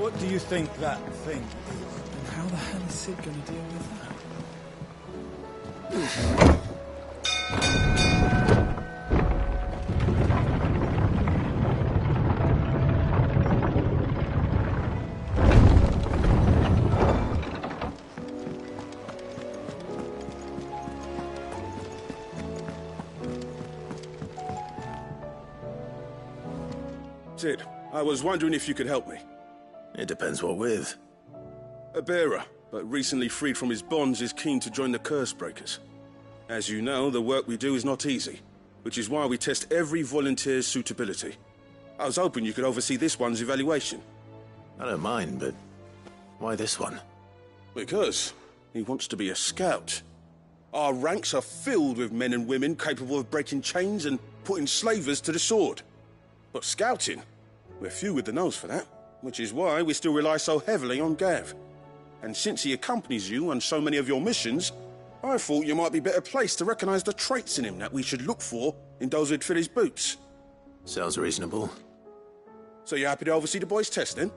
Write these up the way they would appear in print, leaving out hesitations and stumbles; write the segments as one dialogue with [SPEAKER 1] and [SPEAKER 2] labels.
[SPEAKER 1] What do you think that thing is?
[SPEAKER 2] And how the hell is Sid going to deal with that?
[SPEAKER 3] Sid, I was wondering if you could help me.
[SPEAKER 4] It depends what with.
[SPEAKER 3] A bearer, but recently freed from his bonds, is keen to join the Curse Breakers. As you know, the work we do is not easy, which is why we test every volunteer's suitability. I was hoping you could oversee this one's evaluation.
[SPEAKER 4] I don't mind, but why this one?
[SPEAKER 3] Because he wants to be a scout. Our ranks are filled with men and women capable of breaking chains and putting slavers to the sword. But scouting? We're few with the nose for that, which is why we still rely so heavily on Gav. And since he accompanies you on so many of your missions, I thought you might be better placed to recognize the traits in him that we should look for in those who'd fill his boots.
[SPEAKER 4] Sounds reasonable.
[SPEAKER 3] So you're happy to oversee the boys' test, then?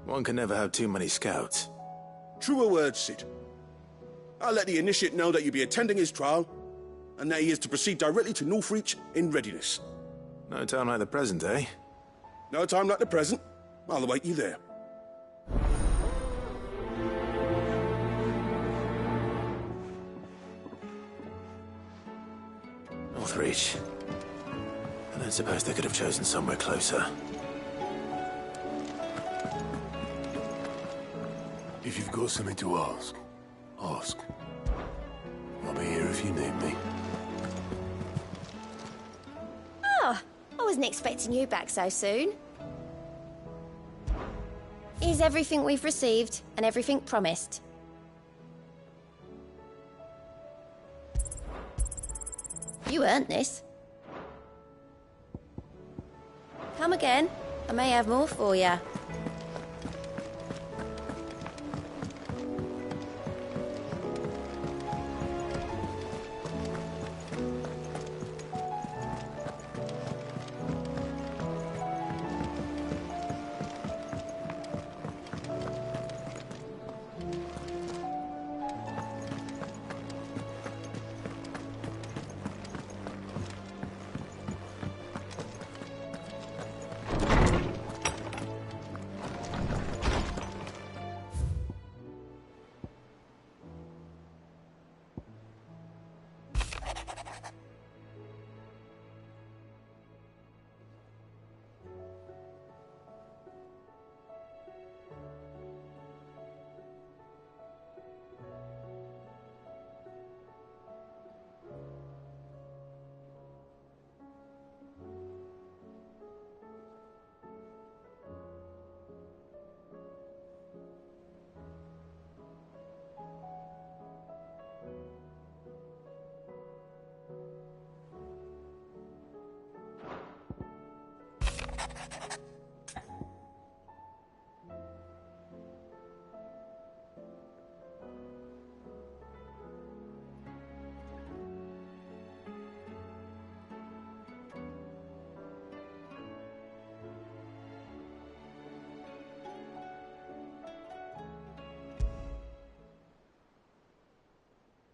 [SPEAKER 4] One can never have too many scouts.
[SPEAKER 3] Truer words, Sid. I'll let the initiate know that you'll be attending his trial, and that he is to proceed directly to Northreach in readiness.
[SPEAKER 4] No time like the present, eh?
[SPEAKER 3] No time like the present. I'll await you there.
[SPEAKER 4] Northreach. I don't suppose they could have chosen somewhere closer.
[SPEAKER 5] If you've got something to ask, ask. I'll be here if you need me.
[SPEAKER 6] Oh, I wasn't expecting you back so soon. Is everything we've received and everything promised? You earned this. Come again. I may have more for you.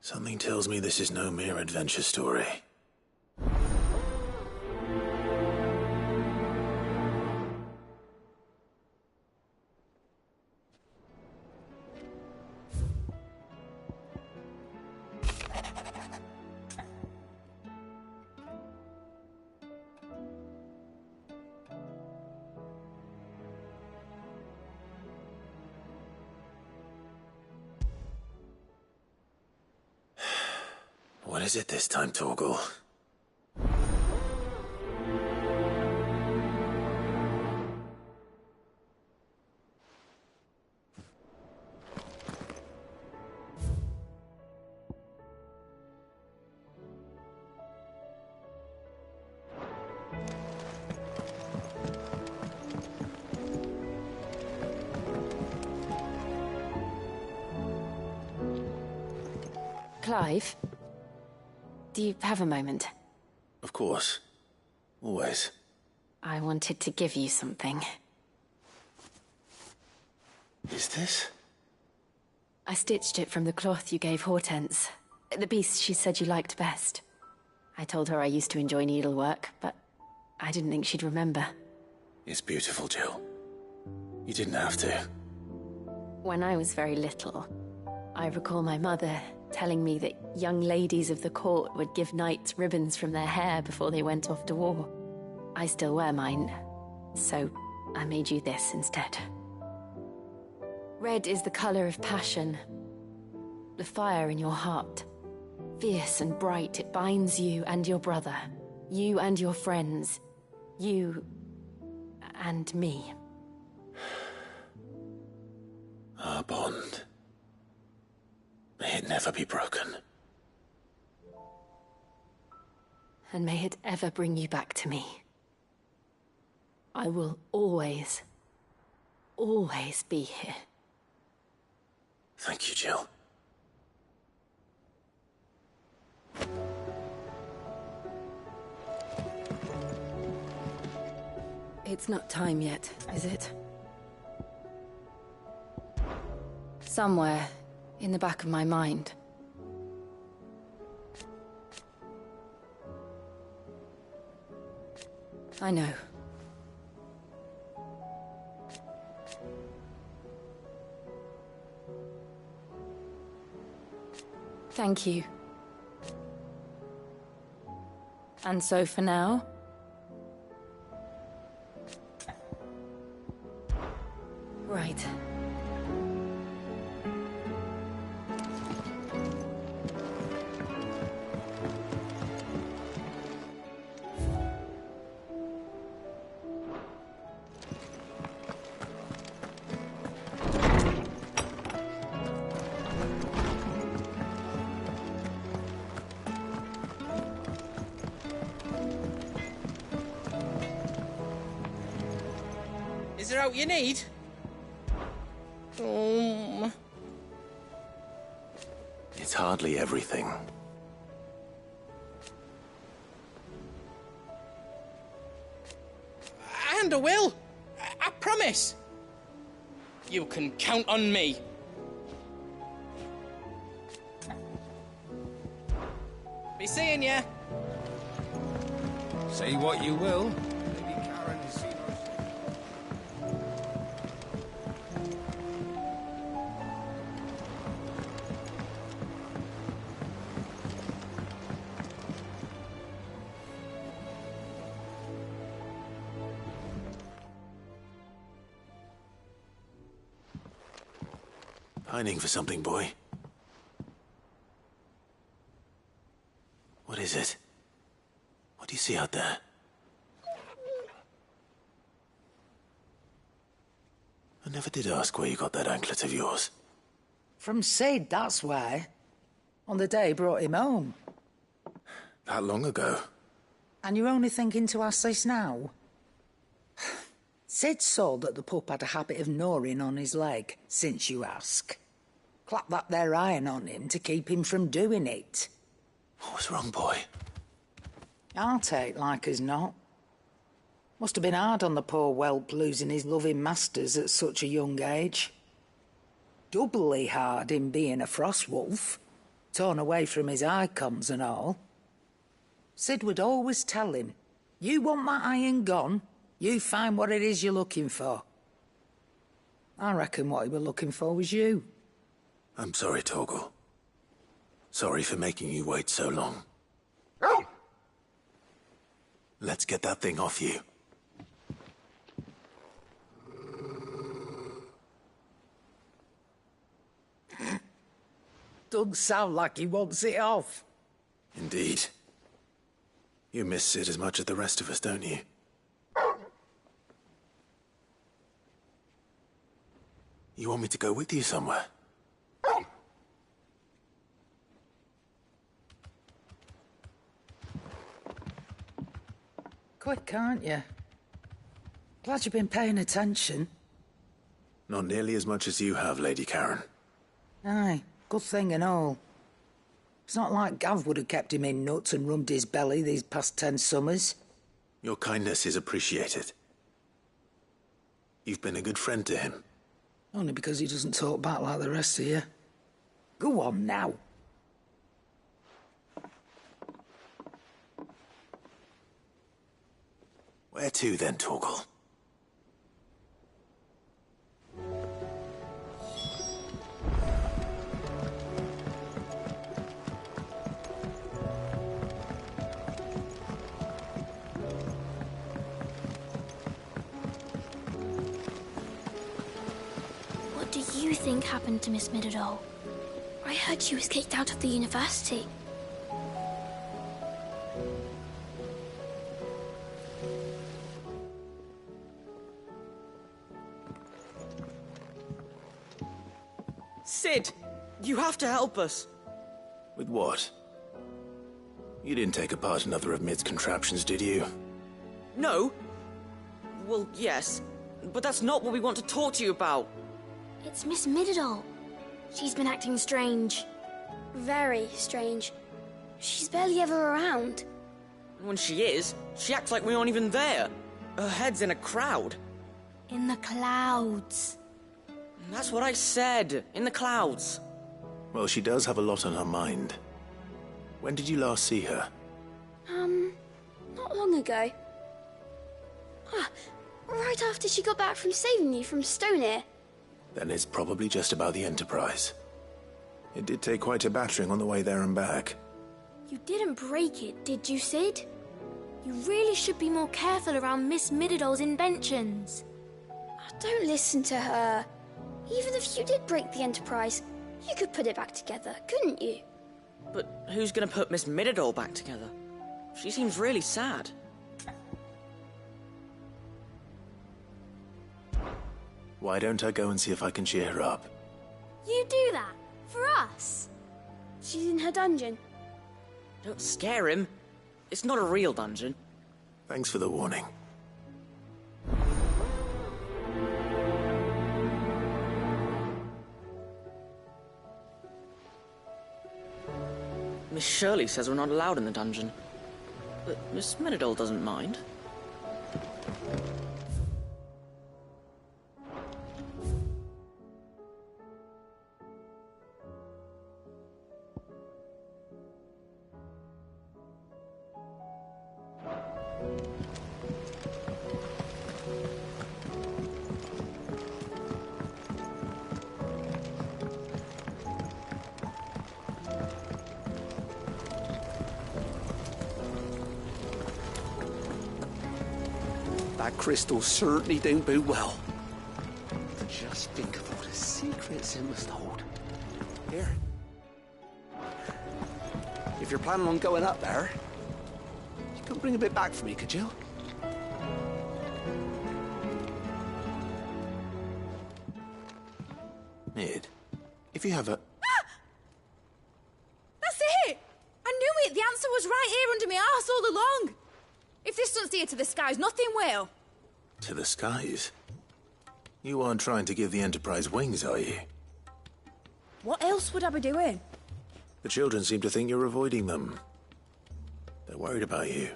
[SPEAKER 4] Something tells me this is no mere adventure story. What is it this time, Torgal?
[SPEAKER 7] Clive? Do you have a moment?
[SPEAKER 4] Of course. Always.
[SPEAKER 7] I wanted to give you something.
[SPEAKER 4] Is this?
[SPEAKER 7] I stitched it from the cloth you gave Hortense. The piece she said you liked best. I told her I used to enjoy needlework, but I didn't think she'd remember.
[SPEAKER 4] It's beautiful, Jill. You didn't have to.
[SPEAKER 7] When I was very little, I recall my mother telling me that young ladies of the court would give knights ribbons from their hair before they went off to war. I still wear mine, so I made you this instead. Red is the color of passion, the fire in your heart. Fierce and bright, it binds you and your brother, you and your friends, you and me.
[SPEAKER 4] Our bond. May it never be broken.
[SPEAKER 7] And may it ever bring you back to me. I will always, always be here.
[SPEAKER 4] Thank you, Jill.
[SPEAKER 7] It's not time yet, is it? Somewhere in the back of my mind. I know. Thank you. And so for now... Right.
[SPEAKER 8] Is there out you need?
[SPEAKER 4] It's hardly everything.
[SPEAKER 8] And I will. I promise. You can count on me. Be seeing ya.
[SPEAKER 1] Say what you will. Lady Karen has seen us.
[SPEAKER 4] Pining for something, boy. What is it? What do you see out there? I never did ask where you got that anklet of yours.
[SPEAKER 9] From Sid, that's why. On the day he brought him home.
[SPEAKER 4] That long ago?
[SPEAKER 9] And you're only thinking to ask this now? Sid saw that the pup had a habit of gnawing on his leg, since you ask. Clap that there iron on him to keep him from doing it.
[SPEAKER 4] What was wrong, boy?
[SPEAKER 9] I'll take like as not. Must have been hard on the poor whelp losing his loving masters at such a young age. Doubly hard in being a frost wolf, torn away from his icons and all. Sid would always tell him, you want that iron gone, you find what it is you're looking for. I reckon what he was looking for was you.
[SPEAKER 4] I'm sorry, Torgal. Sorry for making you wait so long. Let's get that thing off you.
[SPEAKER 9] Doesn't sound like he wants it off.
[SPEAKER 4] Indeed. You miss Sid as much as the rest of us, don't you? You want me to go with you somewhere?
[SPEAKER 9] Quick, aren't you? Glad you've been paying attention.
[SPEAKER 4] Not nearly as much as you have, Lady Karen.
[SPEAKER 9] Aye, good thing and all. It's not like Gav would have kept him in nuts and rubbed his belly these past 10 summers.
[SPEAKER 4] Your kindness is appreciated. You've been a good friend to him.
[SPEAKER 9] Only because he doesn't talk back like the rest of you. Go on now.
[SPEAKER 4] Where to then, Torgal?
[SPEAKER 10] What do you think happened to Miss Middledore? I heard she was kicked out of the university.
[SPEAKER 11] Sid, you have to help us.
[SPEAKER 4] With what? You didn't take apart another of Mid's contraptions, did you?
[SPEAKER 11] No. Well, yes, but that's not what we want to talk to you about.
[SPEAKER 10] It's Miss Middledore. She's been acting strange. Very strange. She's barely ever around.
[SPEAKER 11] When she is, she acts like we aren't even there. Her head's in a crowd.
[SPEAKER 10] In the clouds.
[SPEAKER 11] That's what I said. In the clouds.
[SPEAKER 4] Well, she does have a lot on her mind. When did you last see her?
[SPEAKER 10] Not long ago. Right after she got back from saving you from Stonear.
[SPEAKER 4] Then it's probably just about the Enterprise. It did take quite a battering on the way there and back.
[SPEAKER 10] You didn't break it, did you, Sid? You really should be more careful around Miss Middeldore's inventions. Don't listen to her. Even if you did break the Enterprise, you could put it back together, couldn't you?
[SPEAKER 11] But who's gonna put Miss Middledore back together? She seems really sad.
[SPEAKER 4] Why don't I go and see if I can cheer her up?
[SPEAKER 10] You do that? For us? She's in her dungeon.
[SPEAKER 11] Don't scare him. It's not a real dungeon.
[SPEAKER 4] Thanks for the warning.
[SPEAKER 11] Miss Shirley says we're not allowed in the dungeon. But Miss Middledore doesn't mind.
[SPEAKER 12] That crystal certainly don't bode well. Just think of all the secrets it must hold. Here. If you're planning on going up there, you could bring a bit back for me, could you?
[SPEAKER 4] Mid, if you have a...
[SPEAKER 13] That's it! I knew it! The answer was right here under my arse all along! If this doesn't steer to the skies, nothing will.
[SPEAKER 4] To the skies? You aren't trying to give the Enterprise wings, are you?
[SPEAKER 13] What else would I be doing?
[SPEAKER 4] The children seem to think you're avoiding them. They're worried about you.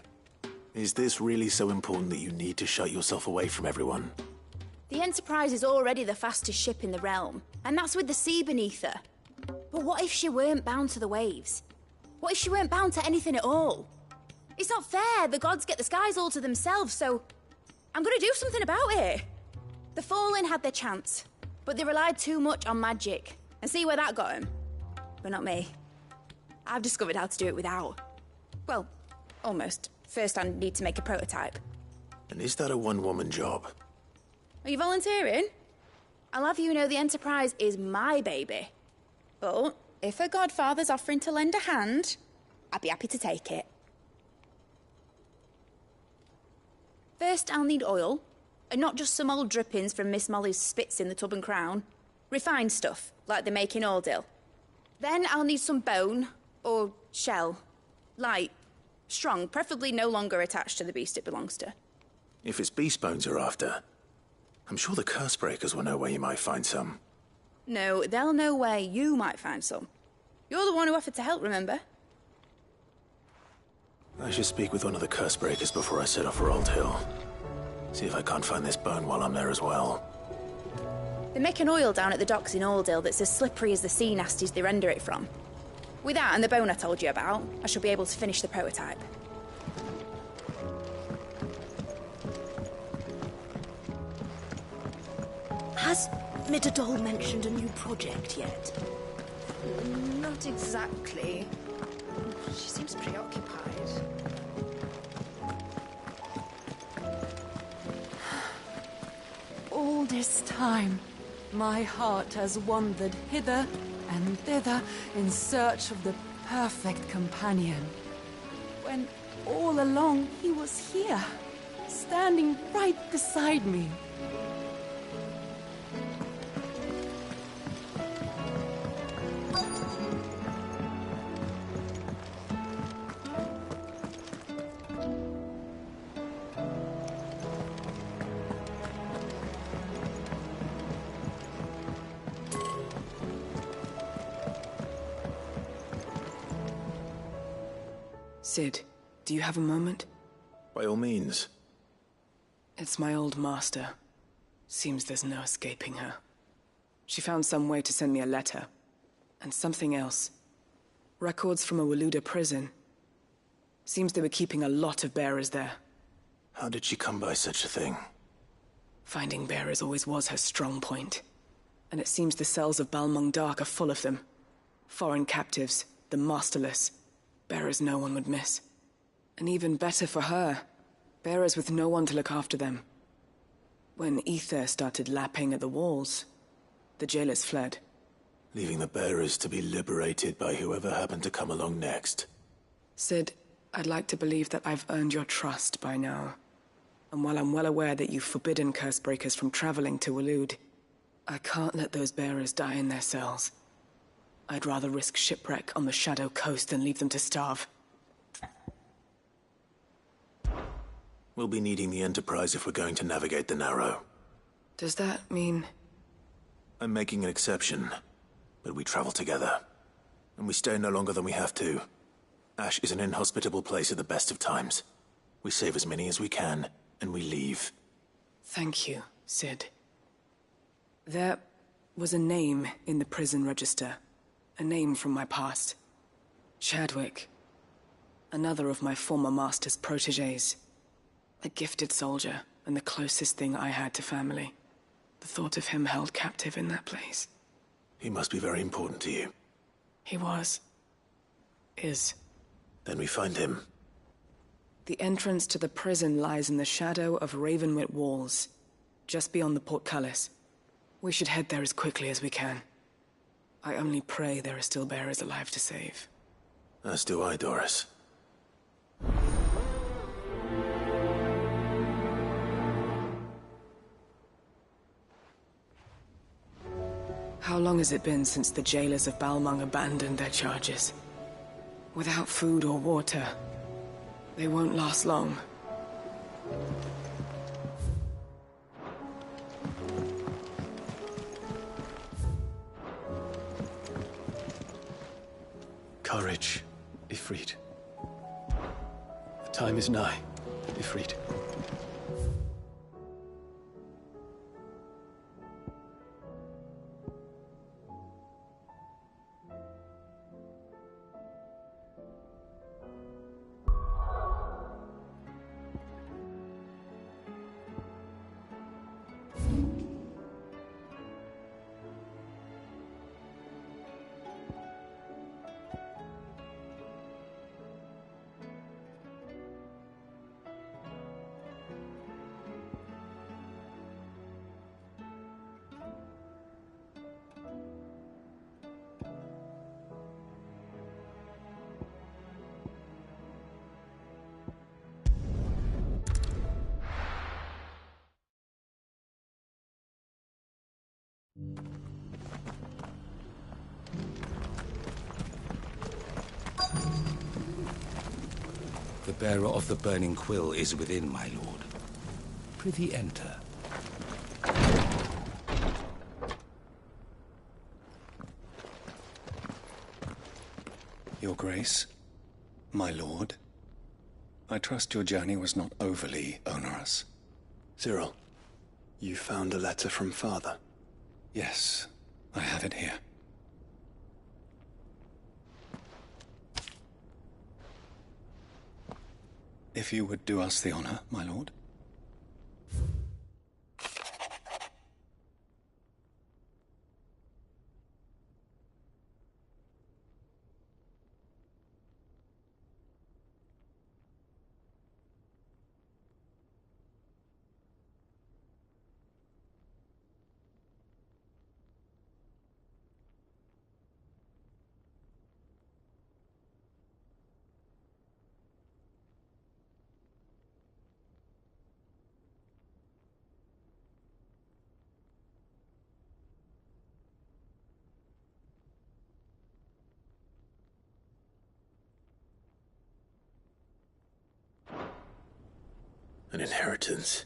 [SPEAKER 4] Is this really so important that you need to shut yourself away from everyone?
[SPEAKER 13] The Enterprise is already the fastest ship in the realm, and that's with the sea beneath her. But what if she weren't bound to the waves? What if she weren't bound to anything at all? It's not fair. The gods get the skies all to themselves, so I'm gonna do something about it. The Fallen had their chance, but they relied too much on magic. And see where that got them? But not me. I've discovered how to do it without. Well, almost. First, I need to make a prototype.
[SPEAKER 4] And is that a one-woman job?
[SPEAKER 13] Are you volunteering? I'll have you know the Enterprise is my baby. But if her godfather's offering to lend a hand, I'd be happy to take it. First, I'll need oil, and not just some old drippings from Miss Molly's spits in the Tub and Crown. Refined stuff, like they make in Ordil. Then I'll need some bone, or shell. Light, strong, preferably no longer attached to the beast it belongs to.
[SPEAKER 4] If it's beast bones you're after, I'm sure the curse breakers will know where you might find some.
[SPEAKER 13] No, they'll know where you might find some. You're the one who offered to help, remember?
[SPEAKER 4] I should speak with one of the curse breakers before I set off for Old Hill. See if I can't find this bone while I'm there as well.
[SPEAKER 13] They make an oil down at the docks in Oldhill that's as slippery as the sea nasties they render it from. With that and the bone I told you about, I shall be able to finish the prototype.
[SPEAKER 14] Has Midadol mentioned a new project yet?
[SPEAKER 13] Not exactly. She seems preoccupied.
[SPEAKER 15] All this time, my heart has wandered hither and thither in search of the perfect companion. When all along he was here, standing right beside me.
[SPEAKER 16] Sid, do you have a moment?
[SPEAKER 4] By all means.
[SPEAKER 16] It's my old master. Seems there's no escaping her. She found some way to send me a letter. And something else. Records from a Waluda prison. Seems they were keeping a lot of bearers there.
[SPEAKER 4] How did she come by such a thing?
[SPEAKER 16] Finding bearers always was her strong point. And it seems the cells of Balmung Dark are full of them. Foreign captives, the masterless. Bearers no one would miss. And even better for her, bearers with no one to look after them. When ether started lapping at the walls, the jailers fled.
[SPEAKER 4] Leaving the bearers to be liberated by whoever happened to come along next.
[SPEAKER 16] Sid, I'd like to believe that I've earned your trust by now. And while I'm well aware that you've forbidden curse breakers from traveling to Waloed, I can't let those bearers die in their cells. I'd rather risk shipwreck on the Shadow Coast than leave them to starve.
[SPEAKER 4] We'll be needing the Enterprise if we're going to navigate the Narrow.
[SPEAKER 16] Does that mean...
[SPEAKER 4] I'm making an exception, but we travel together. And we stay no longer than we have to. Ash is an inhospitable place at the best of times. We save as many as we can, and we leave.
[SPEAKER 16] Thank you, Sid. There was a name in the prison register. A name from my past. Chadwick. Another of my former master's protégés. A gifted soldier, and the closest thing I had to family. The thought of him held captive in that place.
[SPEAKER 4] He must be very important to you.
[SPEAKER 16] He was. Is.
[SPEAKER 4] Then we find him.
[SPEAKER 16] The entrance to the prison lies in the shadow of Ravenwit Walls, just beyond the portcullis. We should head there as quickly as we can. I only pray there are still bearers alive to save.
[SPEAKER 4] As do I, Doris.
[SPEAKER 16] How long has it been since the jailers of Balmung abandoned their charges? Without food or water, they won't last long.
[SPEAKER 2] Courage, Ifrit. The time is nigh, Ifrit.
[SPEAKER 1] The bearer of the burning quill is within, my lord. Prithee enter.
[SPEAKER 2] Your Grace, my lord. I trust your journey was not overly onerous.
[SPEAKER 17] Cyril, you found a letter from Father?
[SPEAKER 2] Yes, I have it here. If you would do us the honor, my lord.
[SPEAKER 4] An inheritance.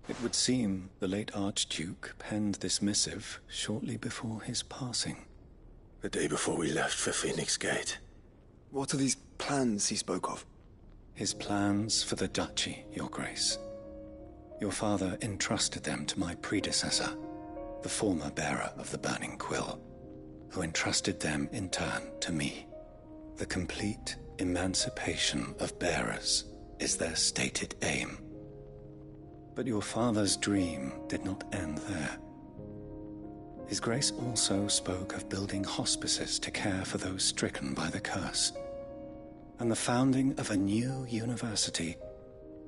[SPEAKER 2] It would seem the late Archduke penned this missive shortly before his passing.
[SPEAKER 4] The day before we left for Phoenix Gate.
[SPEAKER 17] What are these plans he spoke of?
[SPEAKER 2] His plans for the duchy, Your Grace. Your father entrusted them to my predecessor, the former bearer of the Burning Quill, who entrusted them in turn to me. The complete emancipation of bearers is their stated aim. But your father's dream did not end there. His Grace also spoke of building hospices to care for those stricken by the curse, and the founding of a new university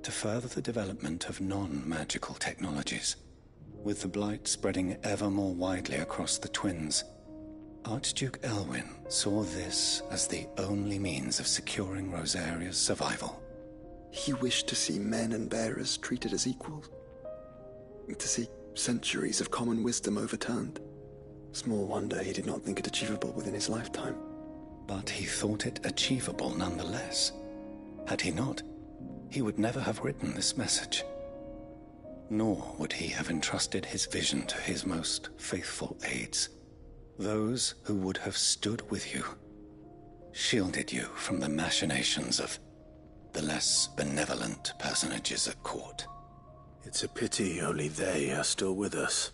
[SPEAKER 2] to further the development of non-magical technologies. With the blight spreading ever more widely across the twins, Archduke Elwyn saw this as the only means of securing Rosaria's survival.
[SPEAKER 17] He wished to see men and bearers treated as equals. To see centuries of common wisdom overturned. Small wonder he did not think it achievable within his lifetime.
[SPEAKER 2] But he thought it achievable nonetheless. Had he not, he would never have written this message. Nor would he have entrusted his vision to his most faithful aides, those who would have stood with you, shielded you from the machinations of the less benevolent personages at court.
[SPEAKER 4] It's a pity only they are still with us.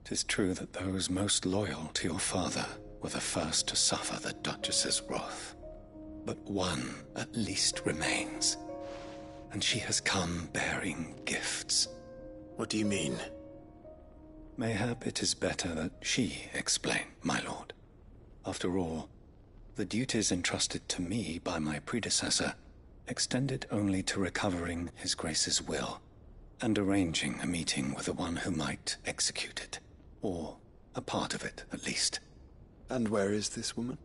[SPEAKER 2] 'Tis true that those most loyal to your father were the first to suffer the Duchess's wrath. But one at least remains, and she has come bearing gifts.
[SPEAKER 4] What do you mean?
[SPEAKER 2] Mayhap it is better that she explain, my lord. After all, the duties entrusted to me by my predecessor extended only to recovering His Grace's will and arranging a meeting with the one who might execute it, or a part of it at least.
[SPEAKER 17] And where is this woman?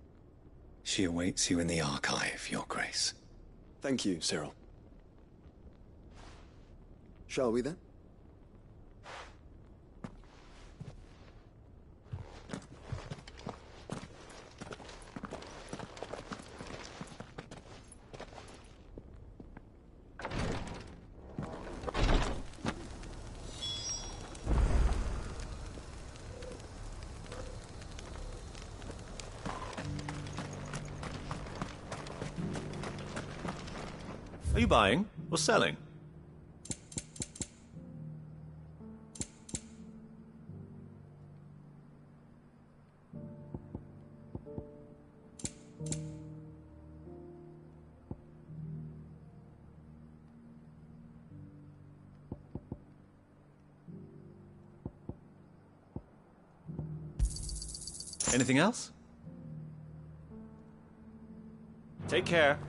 [SPEAKER 2] She awaits you in the archive, Your Grace.
[SPEAKER 17] Thank you, Cyril. Shall we then?
[SPEAKER 18] Are you buying or selling? Anything else? Take care.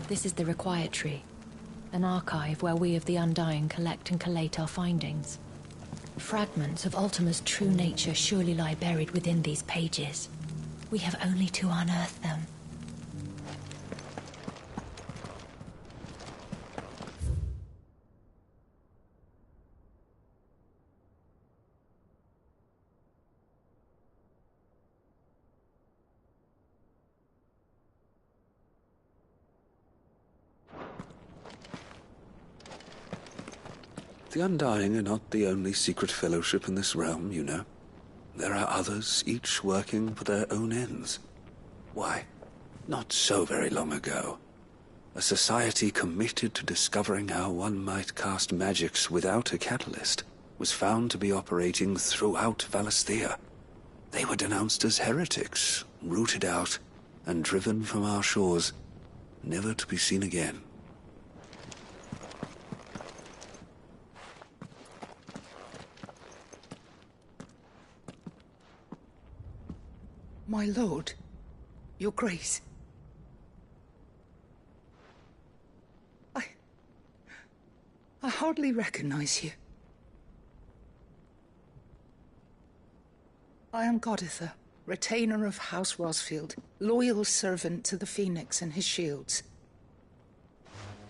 [SPEAKER 7] This is the Requietry, an archive where we of the Undying collect and collate our findings. Fragments of Ultima's true nature surely lie buried within these pages. We have only to unearth them.
[SPEAKER 17] The Undying are not the only secret fellowship in this realm, you know. There are others, each working for their own ends. Why, not so very long ago, a society committed to discovering how one might cast magics without a catalyst was found to be operating throughout Valisthea. They were denounced as heretics, rooted out, and driven from our shores, never to be seen again.
[SPEAKER 9] My lord, your grace. I hardly recognize you. I am Goditha, retainer of House Rosfield, loyal servant to the Phoenix and his shields.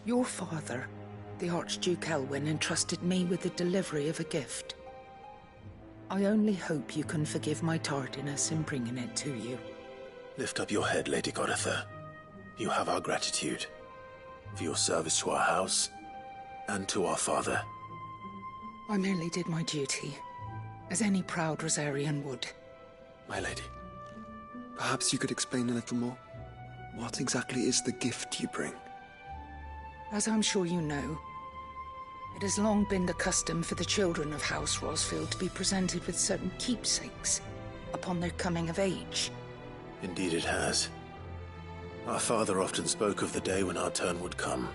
[SPEAKER 9] Your father, the Archduke Elwyn, entrusted me with the delivery of a gift. I only hope you can forgive my tardiness in bringing it to you.
[SPEAKER 4] Lift up your head, Lady Goditha. You have our gratitude for your service to our house and to our father.
[SPEAKER 9] I merely did my duty, as any proud Rosarian would.
[SPEAKER 17] My lady, perhaps you could explain a little more? What exactly is the gift you bring?
[SPEAKER 9] As I'm sure you know, it has long been the custom for the children of House Rosfield to be presented with certain keepsakes upon their coming of age.
[SPEAKER 4] Indeed it has. Our father often spoke of the day when our turn would come.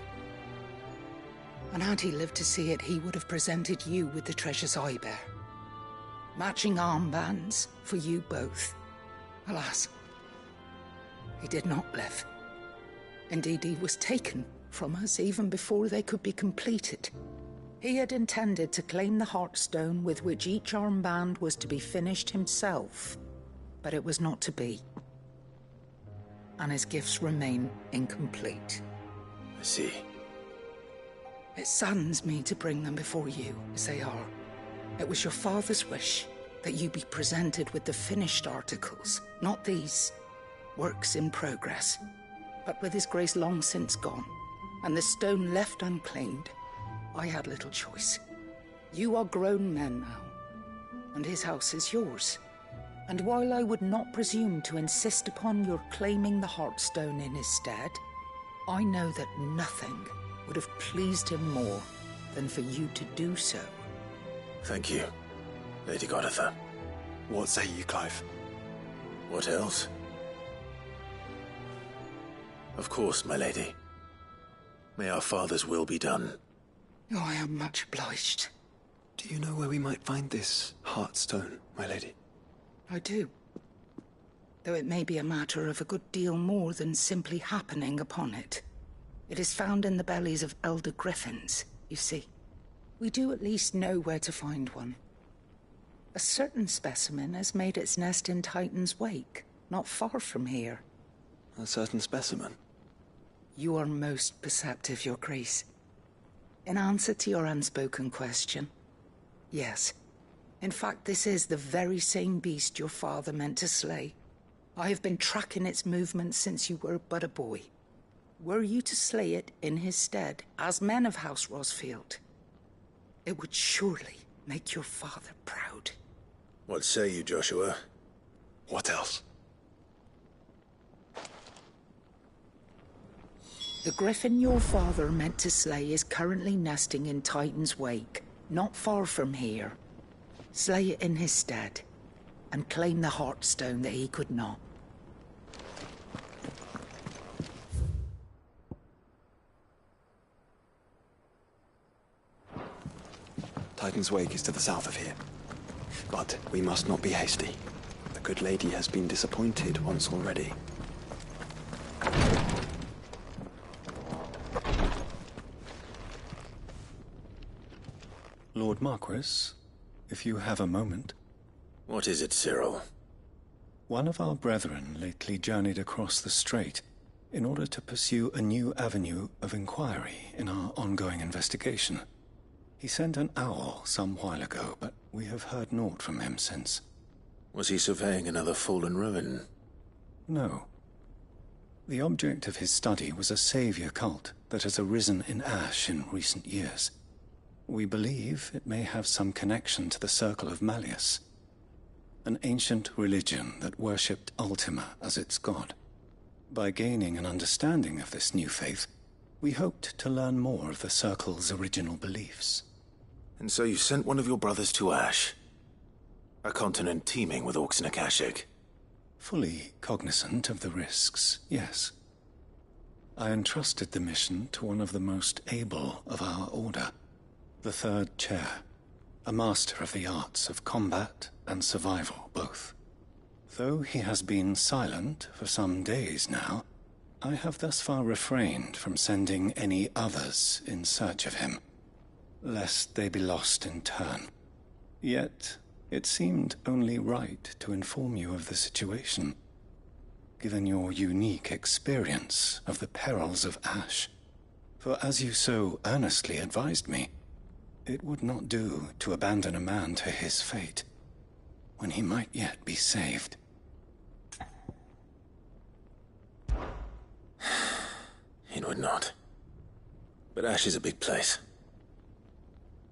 [SPEAKER 9] And had he lived to see it, he would have presented you with the treasures I bear. Matching armbands for you both. Alas, he did not live. Indeed, he was taken from us even before they could be completed. He had intended to claim the Heartstone with which each armband was to be finished himself, but it was not to be. And his gifts remain incomplete.
[SPEAKER 4] I see.
[SPEAKER 9] It saddens me to bring them before you, as they are. It was your father's wish that you be presented with the finished articles, not these works in progress. But with his grace long since gone, and the stone left unclaimed, I had little choice. You are grown men now, and his house is yours. And while I would not presume to insist upon your claiming the Heartstone in his stead, I know that nothing would have pleased him more than for you to do so.
[SPEAKER 4] Thank you, Lady Goditha.
[SPEAKER 17] What say you, Clive?
[SPEAKER 4] What else? Of course, my lady. May our father's will be done.
[SPEAKER 9] Oh, I am much obliged.
[SPEAKER 17] Do you know where we might find this Heartstone, my lady?
[SPEAKER 9] I do. Though it may be a matter of a good deal more than simply happening upon it. It is found in the bellies of elder griffins, you see. We do at least know where to find one. A certain specimen has made its nest in Titan's Wake, not far from here.
[SPEAKER 17] A certain specimen?
[SPEAKER 9] You are most perceptive, Your Grace. In answer to your unspoken question, yes. In fact, this is the very same beast your father meant to slay. I have been tracking its movements since you were but a boy. Were you to slay it in his stead, as men of House Rosfield, it would surely make your father proud.
[SPEAKER 4] What say you, Joshua?
[SPEAKER 17] What else?
[SPEAKER 9] The griffin your father meant to slay is currently nesting in Titan's Wake, not far from here. Slay it in his stead, and claim the Heartstone that he could not.
[SPEAKER 17] Titan's Wake is to the south of here. But we must not be hasty. The good lady has been disappointed once already. Lord Marquis, if you have a moment.
[SPEAKER 4] What is it, Cyril?
[SPEAKER 2] One of our brethren lately journeyed across the strait in order to pursue a new avenue of inquiry in our ongoing investigation. He sent an owl some while ago, but we have heard naught from him since.
[SPEAKER 4] Was he surveying another fallen ruin?
[SPEAKER 2] No. The object of his study was a savior cult that has arisen in Ash in recent years. We believe it may have some connection to the Circle of Malleus, an ancient religion that worshipped Ultima as its god. By gaining an understanding of this new faith, we hoped to learn more of the Circle's original beliefs.
[SPEAKER 4] And so you sent one of your brothers to Ash, a continent teeming with orcs and Akashic.
[SPEAKER 2] Fully cognizant of the risks, yes. I entrusted the mission to one of the most able of our order, the Third Chair, a master of the arts of combat and survival both. Though he has been silent for some days now, I have thus far refrained from sending any others in search of him, lest they be lost in turn. Yet, it seemed only right to inform you of the situation, given your unique experience of the perils of Ash. For as you so earnestly advised me, it would not do to abandon a man to his fate, when he might yet be saved.
[SPEAKER 4] It would not. But Ash is a big place.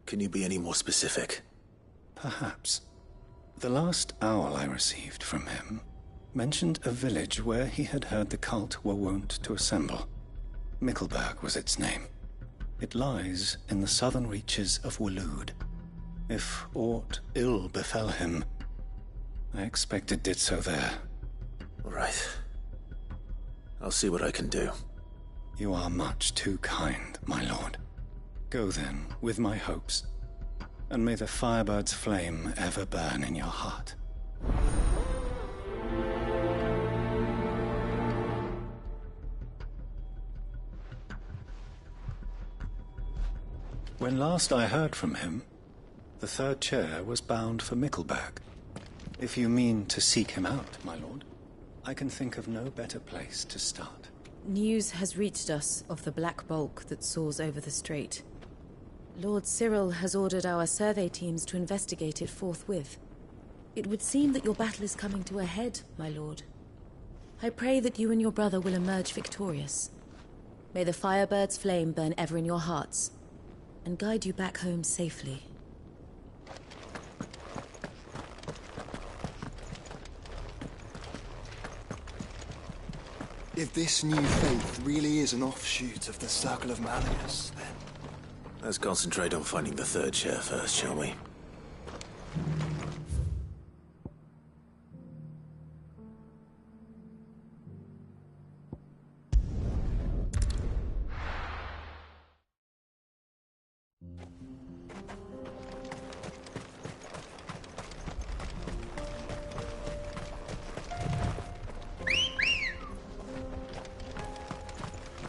[SPEAKER 4] Can you be any more specific?
[SPEAKER 2] Perhaps. The last owl I received from him mentioned a village where he had heard the cult were wont to assemble. Mickleburg was its name. It lies in the southern reaches of Waloed. If aught ill befell him, I expect it did so there.
[SPEAKER 4] All right. I'll see what I can do.
[SPEAKER 2] You are much too kind, my lord. Go then, with my hopes, and may the Firebird's flame ever burn in your heart. When last I heard from him, the Third Chair was bound for Mickleburg. If you mean to seek him out, my lord, I can think of no better place to start.
[SPEAKER 19] News has reached us of the black bulk that soars over the strait. Lord Cyril has ordered our survey teams to investigate it forthwith. It would seem that your battle is coming to a head, my lord. I pray that you and your brother will emerge victorious. May the Firebird's flame burn ever in your hearts, and guide you back home safely.
[SPEAKER 20] If this new faith really is an offshoot of the Circle of Malleus, then...
[SPEAKER 4] Let's concentrate on finding the Third Chair first, shall we?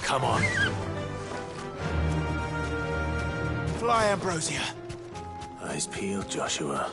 [SPEAKER 4] Come on.
[SPEAKER 20] Fly, Ambrosia.
[SPEAKER 4] Eyes peeled, Joshua.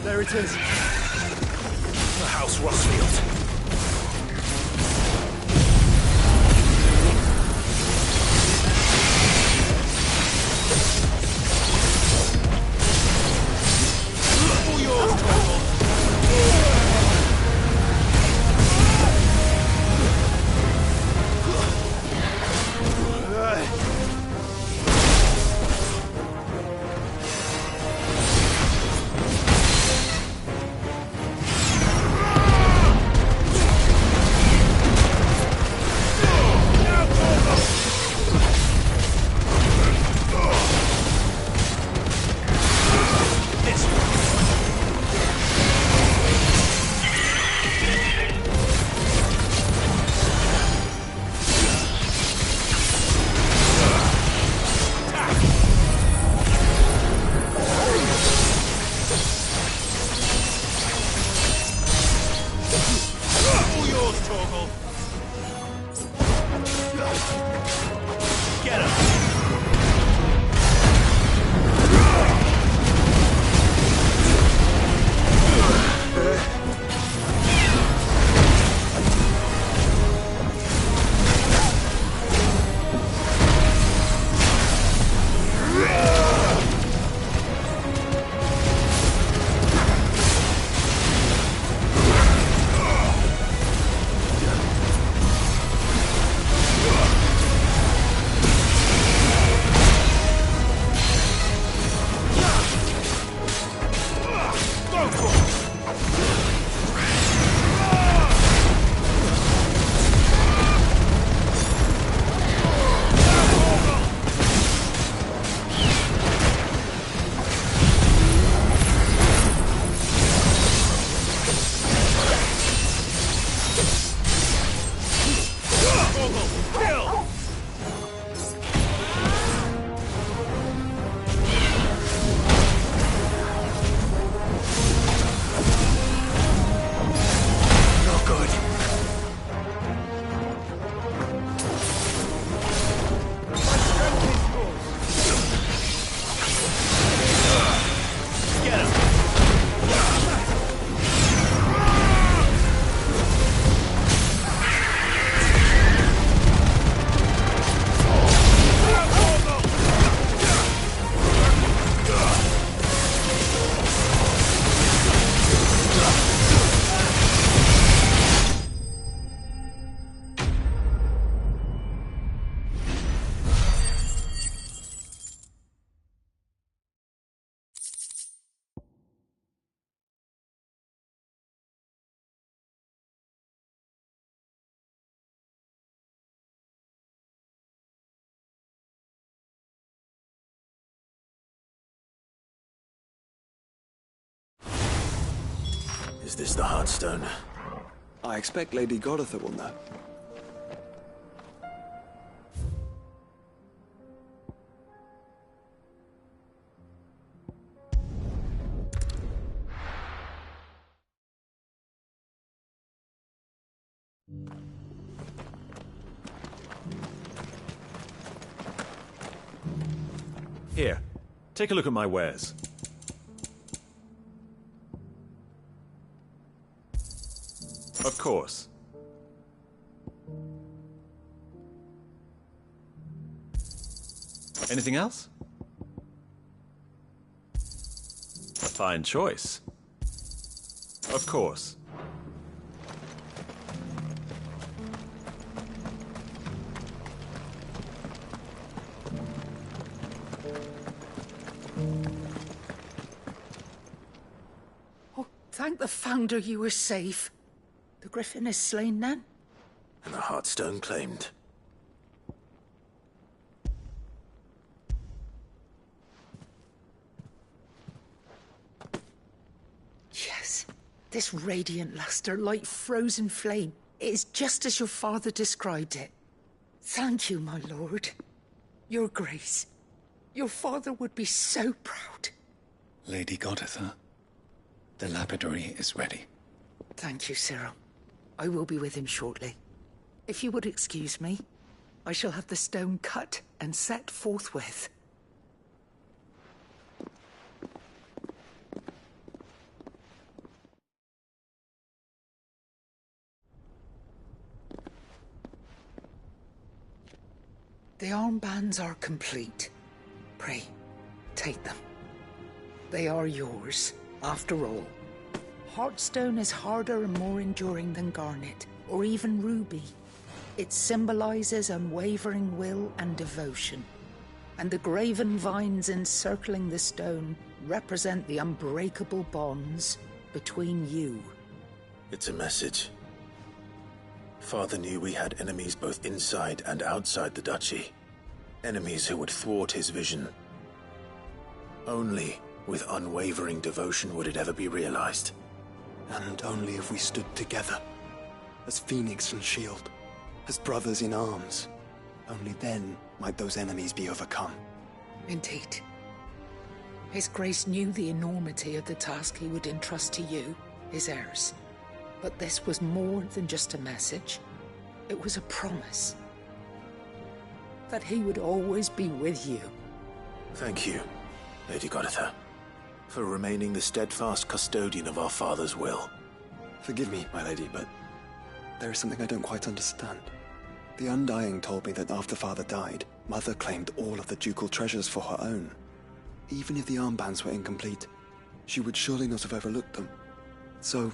[SPEAKER 20] There it is.
[SPEAKER 4] The House Rossfield. this the Heartstone?
[SPEAKER 20] I expect Lady Goditha will know.
[SPEAKER 18] Here, take a look at my wares. Of course. Anything else? A fine choice. Of course.
[SPEAKER 9] Oh, thank the Founder you were safe. The Griffin is slain then?
[SPEAKER 4] And the Heartstone claimed.
[SPEAKER 9] Yes. This radiant luster, like frozen flame, it is just as your father described it. Thank you, my lord. Your Grace. Your father would be so proud.
[SPEAKER 2] Lady Goditha, the lapidary is ready.
[SPEAKER 9] Thank you, Cyril. I will be with him shortly. If you would excuse me, I shall have the stone cut and set forthwith. The armbands are complete. Pray, take them. They are yours, after all. Heartstone is harder and more enduring than garnet, or even ruby. It symbolizes unwavering will and devotion. And the graven vines encircling the stone represent the unbreakable bonds between you.
[SPEAKER 4] It's a message. Father knew we had enemies both inside and outside the duchy. Enemies who would thwart his vision. Only with unwavering devotion would it ever be realized.
[SPEAKER 20] And only if we stood together, as Phoenix and Shield, as brothers in arms. Only then might those enemies be overcome.
[SPEAKER 9] Indeed. His Grace knew the enormity of the task he would entrust to you, his heirs. But this was more than just a message. It was a promise. That he would always be with you.
[SPEAKER 4] Thank you, Lady Goditha, for remaining the steadfast custodian of our father's will.
[SPEAKER 20] Forgive me, my lady, but there is something I don't quite understand. The Undying told me that after Father died, Mother claimed all of the ducal treasures for her own. Even if the armbands were incomplete, she would surely not have overlooked them. So,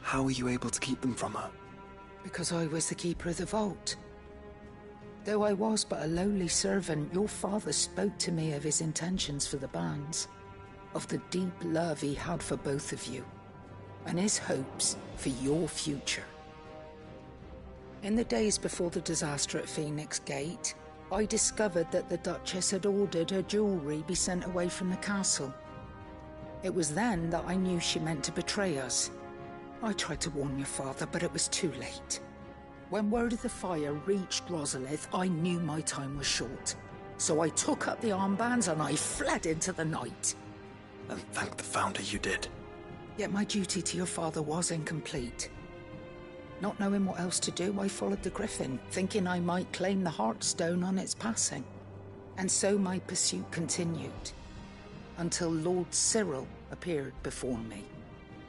[SPEAKER 20] how were you able to keep them from her?
[SPEAKER 9] Because I was the keeper of the vault. Though I was but a lowly servant, your father spoke to me of his intentions for the bands, of the deep love he had for both of you, and his hopes for your future. In the days before the disaster at Phoenix Gate, I discovered that the Duchess had ordered her jewelry be sent away from the castle. It was then that I knew she meant to betray us. I tried to warn your father, but it was too late. When word of the fire reached Rosalith, I knew my time was short. So I took up the armbands and I fled into the night.
[SPEAKER 20] And thank the Founder you did.
[SPEAKER 9] Yet my duty to your father was incomplete. Not knowing what else to do, I followed the Griffin, thinking I might claim the Heartstone on its passing. And so my pursuit continued, until Lord Cyril appeared before me.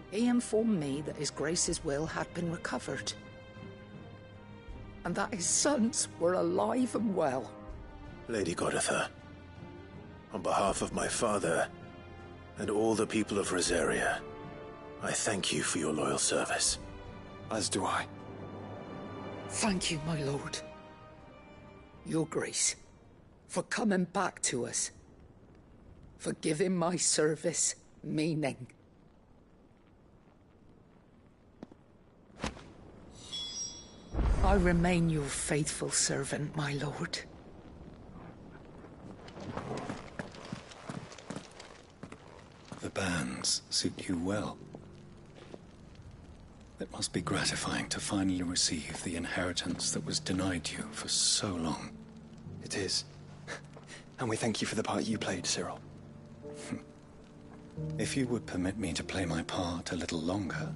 [SPEAKER 9] He informed me that His Grace's will had been recovered, and that his sons were alive and well.
[SPEAKER 4] Lady Goditha, on behalf of my father and all the people of Rosaria, I thank you for your loyal service.
[SPEAKER 20] As do I.
[SPEAKER 9] Thank you, my lord. Your Grace, for coming back to us, for giving my service meaning. I remain your faithful servant, my lord.
[SPEAKER 2] The bands suit you well. It must be gratifying to finally receive the inheritance that was denied you for so long.
[SPEAKER 20] It is. And we thank you for the part you played, Cyril.
[SPEAKER 2] If you would permit me to play my part a little longer,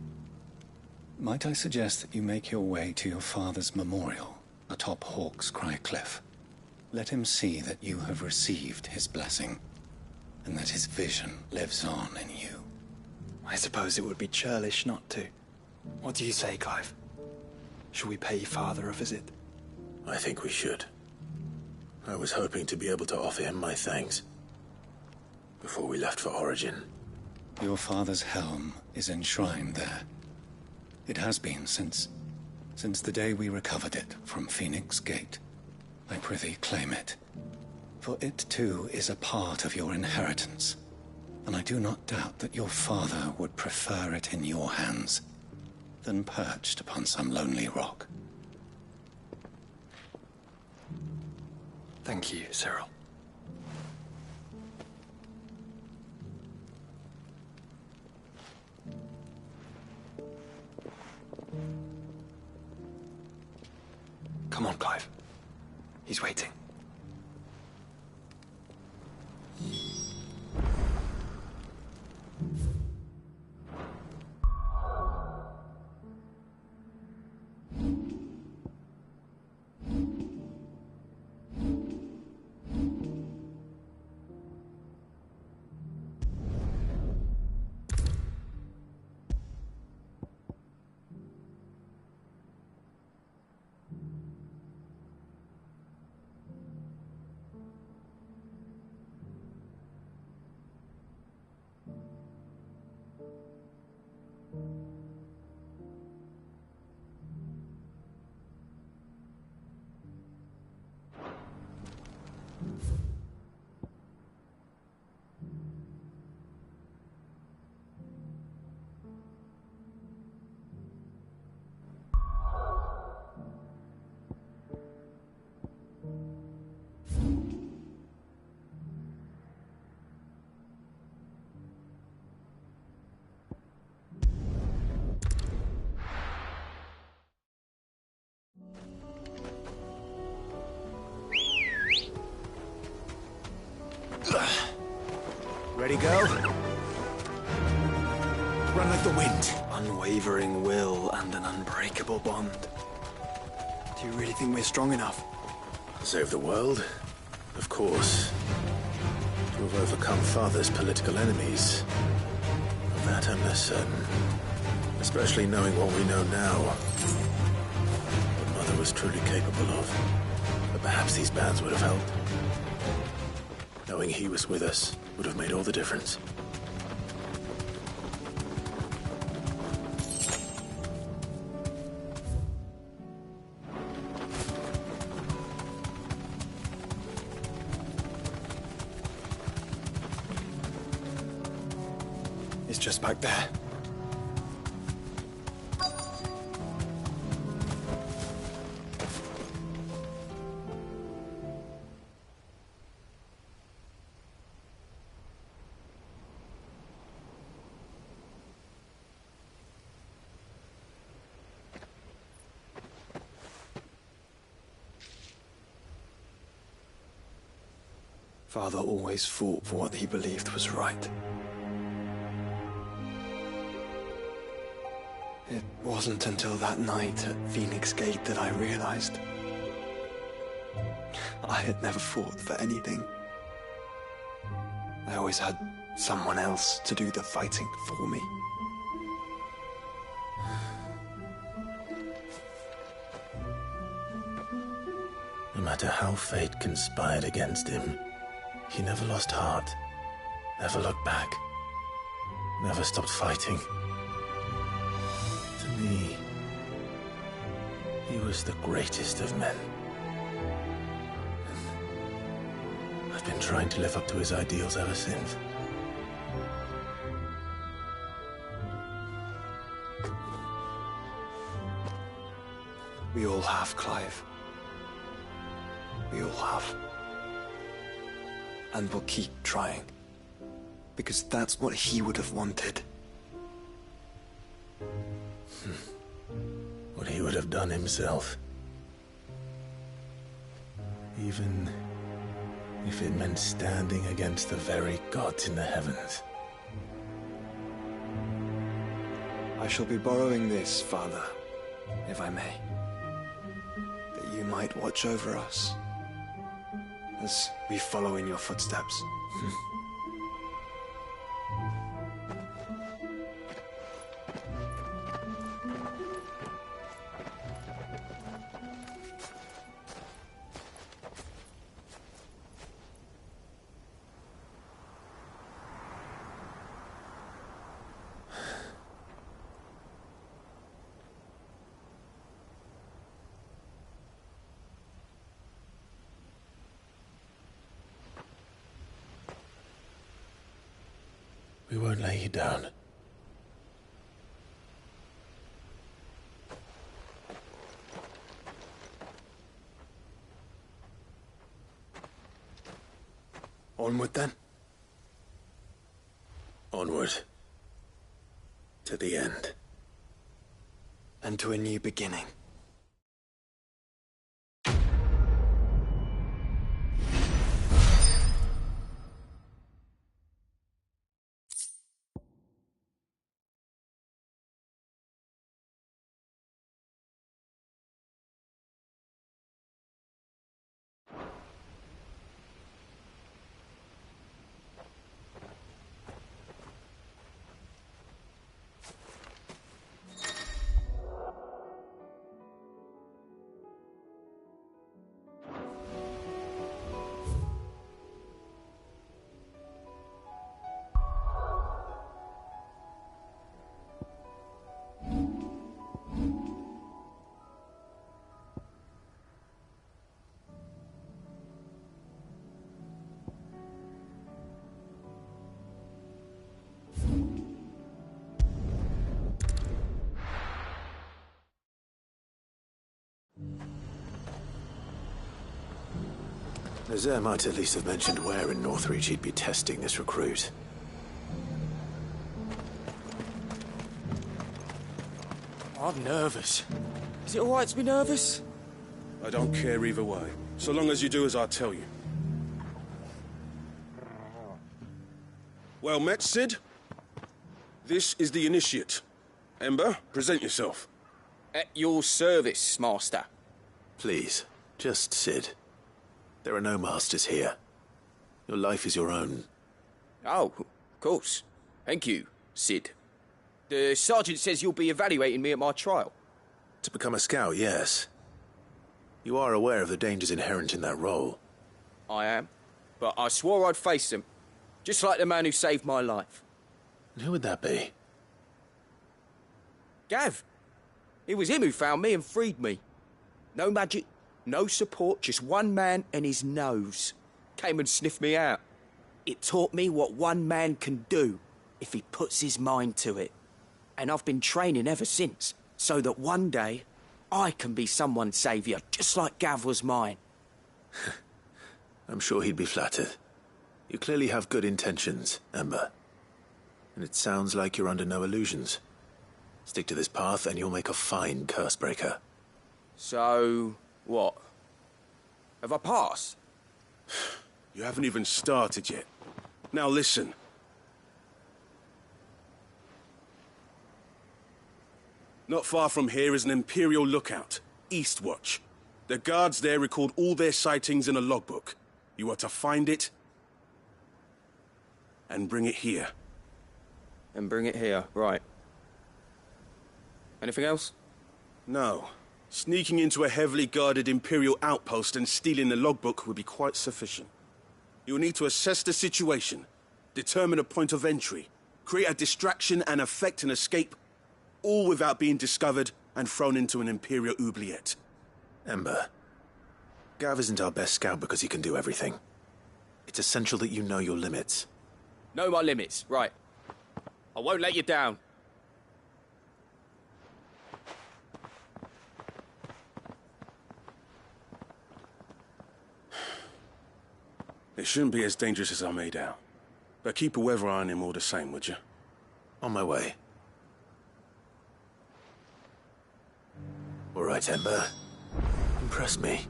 [SPEAKER 2] might I suggest that you make your way to your father's memorial atop Hawk's Cry Cliff? Let him see that you have received his blessing, and that his vision lives on in you.
[SPEAKER 20] I suppose it would be churlish not to. What do you say, Clive? Shall we pay Father a visit?
[SPEAKER 4] I think we should. I was hoping to be able to offer him my thanks before we left for Origin.
[SPEAKER 2] Your father's helm is enshrined there. It has been since the day we recovered it from Phoenix Gate. I prithee claim it, for it too is a part of your inheritance, and I do not doubt that your father would prefer it in your hands than perched upon some lonely rock.
[SPEAKER 20] Thank you, Cyril. Come on, Clive. He's waiting.
[SPEAKER 4] Ready, go? Run like the wind.
[SPEAKER 20] Unwavering will and an unbreakable bond. Do you really think we're strong enough?
[SPEAKER 4] To save the world? Of course. To have overcome Father's political enemies. Of that I'm less certain. Especially knowing what we know now. What Mother was truly capable of. But perhaps these bands would have helped. Knowing he was with us would have made all the difference.
[SPEAKER 20] It's just back there. Father always fought for what he believed was right. It wasn't until that night at Phoenix Gate that I realized I had never fought for anything. I always had someone else to do the fighting for me.
[SPEAKER 4] No matter how fate conspired against him, he never lost heart, never looked back, never stopped fighting. To me, he was the greatest of men. And I've been trying to live up to his ideals ever since.
[SPEAKER 20] We all have, Clive. We all have. And we'll keep trying. Because that's what he would have wanted.
[SPEAKER 4] would have done himself. Even if it meant standing against the very gods in the heavens.
[SPEAKER 20] I shall be borrowing this, Father, if I may. That you might watch over us as we follow in your footsteps.
[SPEAKER 4] We won't lay you down.
[SPEAKER 20] Onward, then?
[SPEAKER 4] Onward. To the end.
[SPEAKER 20] And to a new beginning.
[SPEAKER 4] Nazaire might at least have mentioned where in Northreach he'd be testing this recruit.
[SPEAKER 8] I'm nervous. Is it alright to be nervous?
[SPEAKER 3] I don't care either way, so long as you do as I tell you. Well met, Sid. This is the Initiate. Ember, present yourself.
[SPEAKER 8] At your service, Master.
[SPEAKER 4] Please, just Sid. There are no masters here. Your life is your own.
[SPEAKER 8] Oh, of course. Thank you, Sid. The sergeant says you'll be evaluating me at my trial.
[SPEAKER 4] To become a scout, yes. You are aware of the dangers inherent in that role.
[SPEAKER 8] I am. But I swore I'd face them. Just like the man who saved my life.
[SPEAKER 4] And who would that be?
[SPEAKER 8] Gav. It was him who found me and freed me. No magic, no support, just one man and his nose. Came and sniffed me out. It taught me what one man can do if he puts his mind to it. And I've been training ever since, so that one day I can be someone's saviour, just like Gav was mine.
[SPEAKER 4] I'm sure he'd be flattered. You clearly have good intentions, Ember. And it sounds like you're under no illusions. Stick to this path and you'll make a fine cursebreaker.
[SPEAKER 8] So, what? Have I passed?
[SPEAKER 3] You haven't even started yet. Now listen. Not far from here is an Imperial lookout, Eastwatch. The guards there record all their sightings in a logbook. You are to find it and bring it here.
[SPEAKER 8] And bring it here, right. Anything else?
[SPEAKER 3] No. Sneaking into a heavily guarded Imperial outpost and stealing the logbook would be quite sufficient. You'll need to assess the situation, determine a point of entry, create a distraction and effect an escape, all without being discovered and thrown into an Imperial oubliette.
[SPEAKER 4] Ember, Gav isn't our best scout because he can do everything. It's essential that you know your limits.
[SPEAKER 8] Know my limits, right. I won't let you down.
[SPEAKER 3] It shouldn't be as dangerous as I made out. But keep a weather eye on him all the same, would you?
[SPEAKER 4] On my way. All All right, Ember. Impress me.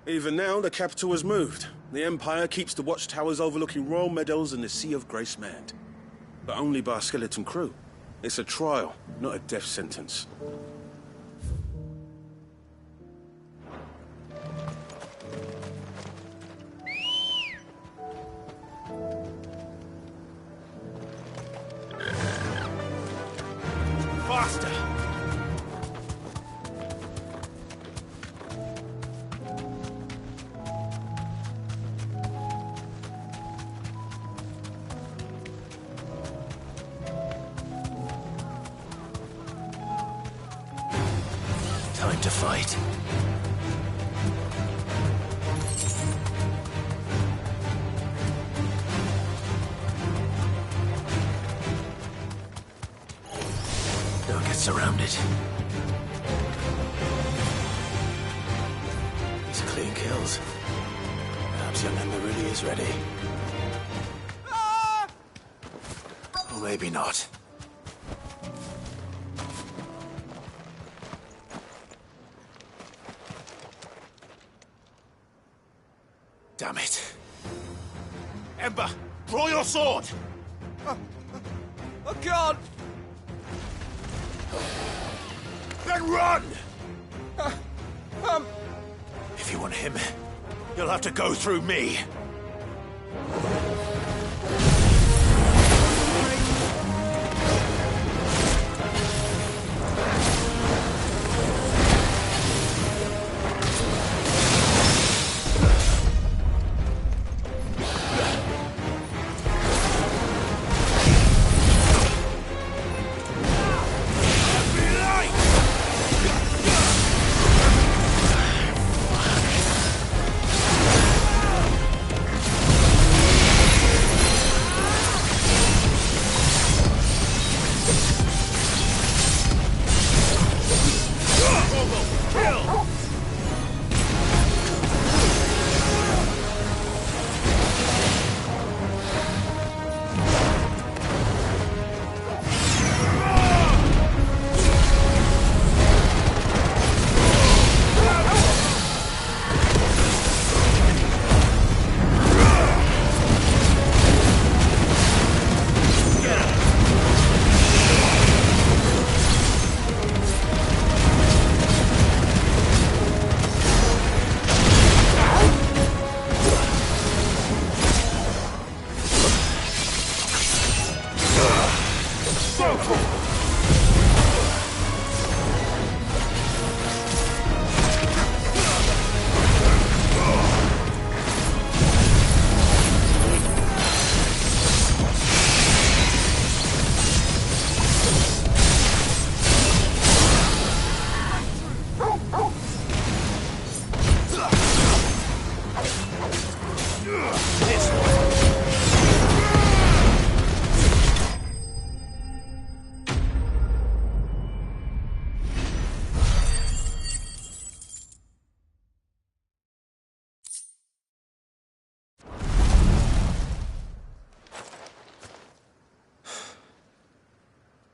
[SPEAKER 3] Even now, the capital has moved. The Empire keeps the watchtowers overlooking royal meadows and the Sea of Grace manned. But only by a skeleton crew. It's a trial, not a death sentence.
[SPEAKER 4] Faster! Time to fight. Don't get surrounded. These are clean kills. Perhaps young Ember really is ready. Or maybe not. Damn it. Ember, draw your sword!
[SPEAKER 8] I can't!
[SPEAKER 4] Then run! If you want him, you'll have to go through me.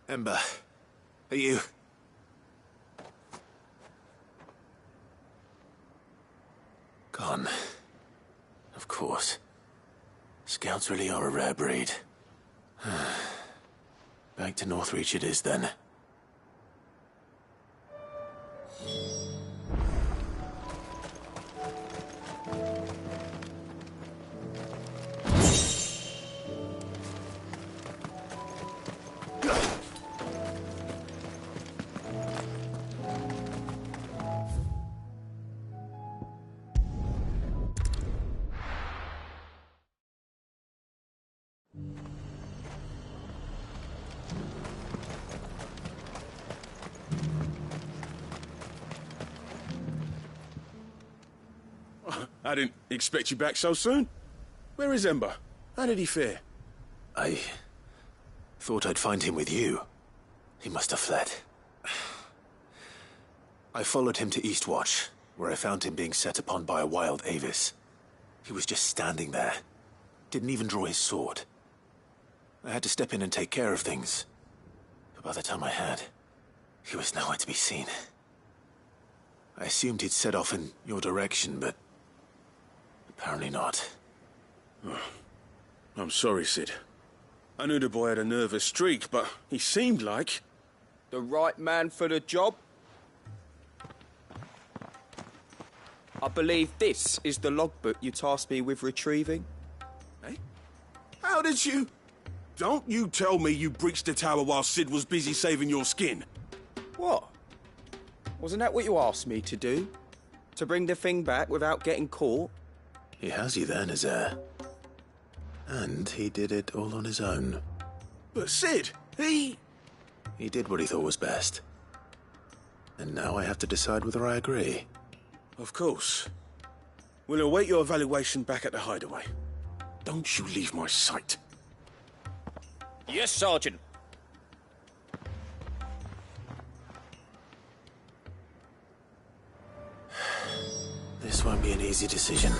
[SPEAKER 4] Ember, are you... Gone. Of course. Scouts really are a rare breed. Back to Northreach it is, then.
[SPEAKER 3] I didn't expect you back so soon. Where is Ember? How did he fare?
[SPEAKER 4] I thought I'd find him with you. He must have fled. I followed him to Eastwatch, where I found him being set upon by a wild Avis. He was just standing there. Didn't even draw his sword. I had to step in and take care of things. But by the time I had, he was nowhere to be seen. I assumed he'd set off in your direction, but apparently not.
[SPEAKER 3] Oh, I'm sorry, Sid. I knew the boy had a nervous streak, but he seemed like...
[SPEAKER 8] The right man for the job? I believe this is the logbook you tasked me with retrieving.
[SPEAKER 3] Eh? How did you... Don't you tell me you breached the tower while Sid was busy saving your skin.
[SPEAKER 8] What? Wasn't that what you asked me to do? To bring the thing back without getting caught?
[SPEAKER 4] He has you there, Nazaire. And he did it all on his own.
[SPEAKER 3] But Sid, he
[SPEAKER 4] did what he thought was best. And now I have to decide whether I agree.
[SPEAKER 3] Of course. We'll await your evaluation back at the hideaway. Don't you leave my sight.
[SPEAKER 8] Yes, Sergeant.
[SPEAKER 4] This won't be an easy decision.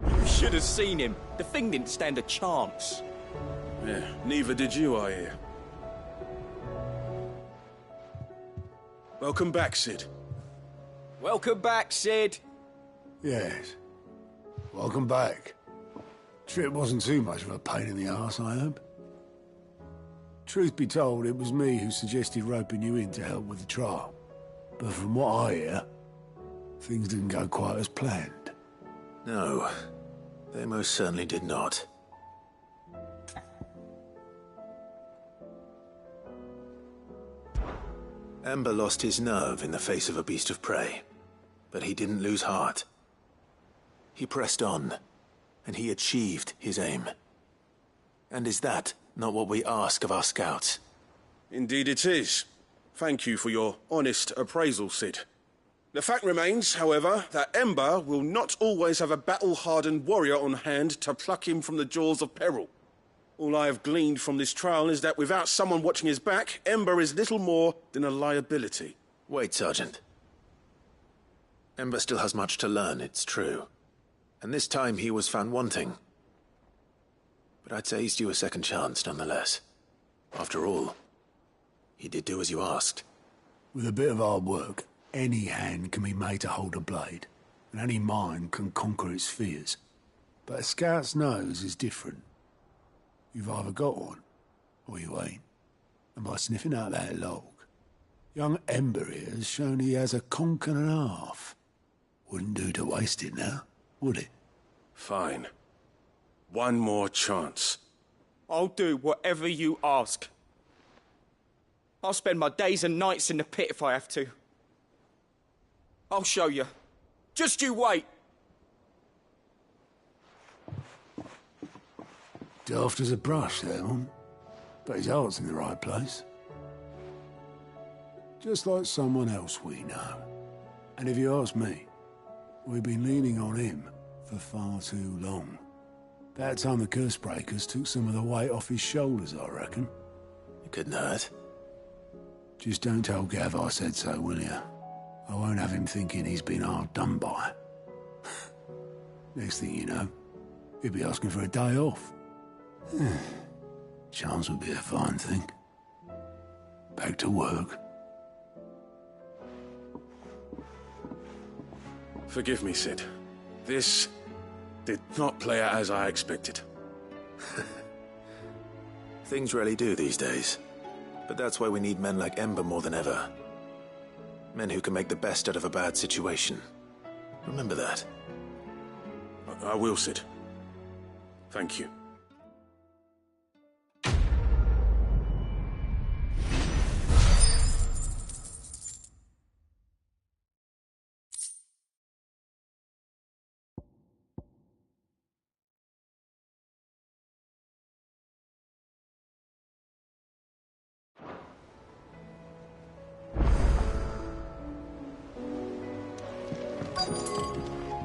[SPEAKER 8] You should have seen him. The thing didn't stand a chance.
[SPEAKER 3] Yeah, neither did you, I hear. Welcome back, Sid.
[SPEAKER 8] Welcome back, Sid.
[SPEAKER 5] Yes. Welcome back. Trip wasn't too much of a pain in the arse, I hope. Truth be told, it was me who suggested roping you in to help with the trial. But from what I hear, things didn't go quite as planned.
[SPEAKER 4] No, they most certainly did not. Ember lost his nerve in the face of a beast of prey, but he didn't lose heart. He pressed on, and he achieved his aim. And is that not what we ask of our scouts?
[SPEAKER 3] Indeed it is. Thank you for your honest appraisal, Sid. The fact remains, however, that Ember will not always have a battle-hardened warrior on hand to pluck him from the jaws of peril. All I have gleaned from this trial is that without someone watching his back, Ember is little more than a liability.
[SPEAKER 4] Wait, Sergeant. Ember still has much to learn, it's true. And this time he was found wanting. But I'd say he's due a second chance, nonetheless. After all, he did do as you asked.
[SPEAKER 5] With a bit of hard work, any hand can be made to hold a blade, and any mind can conquer its fears. But a scout's nose is different. You've either got one, or you ain't. And by sniffing out that log, young Ember here has shown he has a conk and a half. Wouldn't do to waste it now, would it?
[SPEAKER 3] Fine. One more chance.
[SPEAKER 8] I'll do whatever you ask. I'll spend my days and nights in the pit if I have to. I'll show you. Just you wait.
[SPEAKER 5] Daft as a brush, that one. But his heart's in the right place. Just like someone else we know. And if you ask me, we've been leaning on him for far too long. That time the curse breakers took some of the weight off his shoulders, I reckon.
[SPEAKER 4] It couldn't hurt.
[SPEAKER 5] Just don't tell Gav I said so, will you? I won't have him thinking he's been hard done by. Next thing you know, he'll be asking for a day off. Chance would be a fine thing. Back to work.
[SPEAKER 3] Forgive me, Sid. This did not play out as I expected.
[SPEAKER 4] Things rarely do these days. But that's why we need men like Ember more than ever. Men who can make the best out of a bad situation. Remember that.
[SPEAKER 3] I will, Sid. Thank you.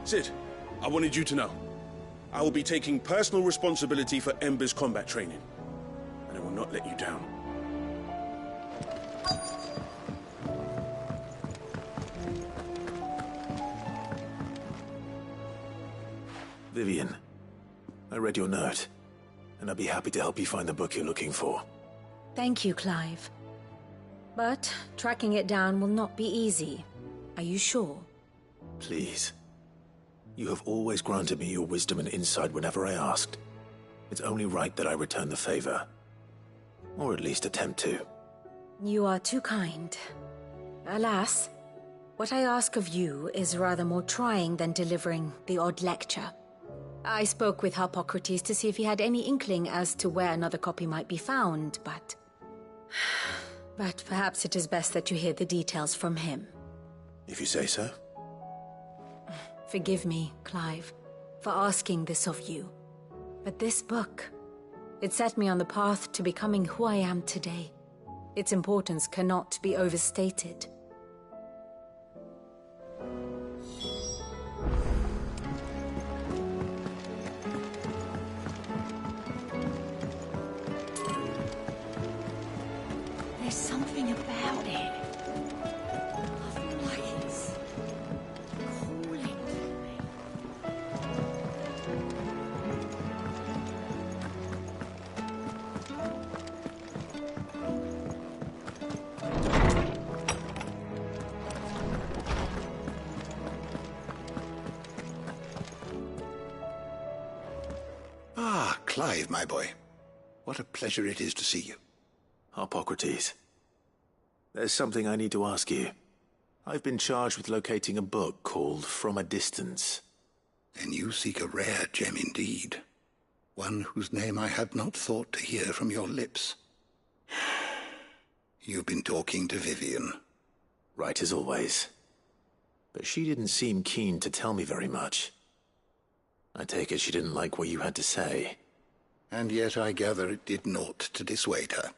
[SPEAKER 3] Sid, I wanted you to know. I will be taking personal responsibility for Ember's combat training, and I will not let you down.
[SPEAKER 4] Vivian, I read your note, and I'd be happy to help you find the book you're looking for.
[SPEAKER 19] Thank you, Clive. But tracking it down will not be easy. Are you sure?
[SPEAKER 4] Please. You have always granted me your wisdom and insight whenever I asked. It's only right that I return the favor. Or at least attempt to.
[SPEAKER 19] You are too kind. Alas, what I ask of you is rather more trying than delivering the odd lecture. I spoke with Harpocrates to see if he had any inkling as to where another copy might be found, but... But perhaps it is best that you hear the details from him.
[SPEAKER 4] If you say so.
[SPEAKER 19] Forgive me, Clive, for asking this of you. But this book, it set me on the path to becoming who I am today. Its importance cannot be overstated. There's something about it. I feel like it's calling to me.
[SPEAKER 21] Ah, Clive, my boy. What a pleasure it is to see you.
[SPEAKER 4] Harpocrates. There's something I need to ask you. I've been charged with locating a book called From a Distance.
[SPEAKER 21] Then you seek a rare gem indeed. One whose name I had not thought to hear from your lips. You've been talking to Vivian.
[SPEAKER 4] Right as always. But she didn't seem keen to tell me very much. I take it she didn't like what you had to say.
[SPEAKER 21] And yet I gather it did naught to dissuade her.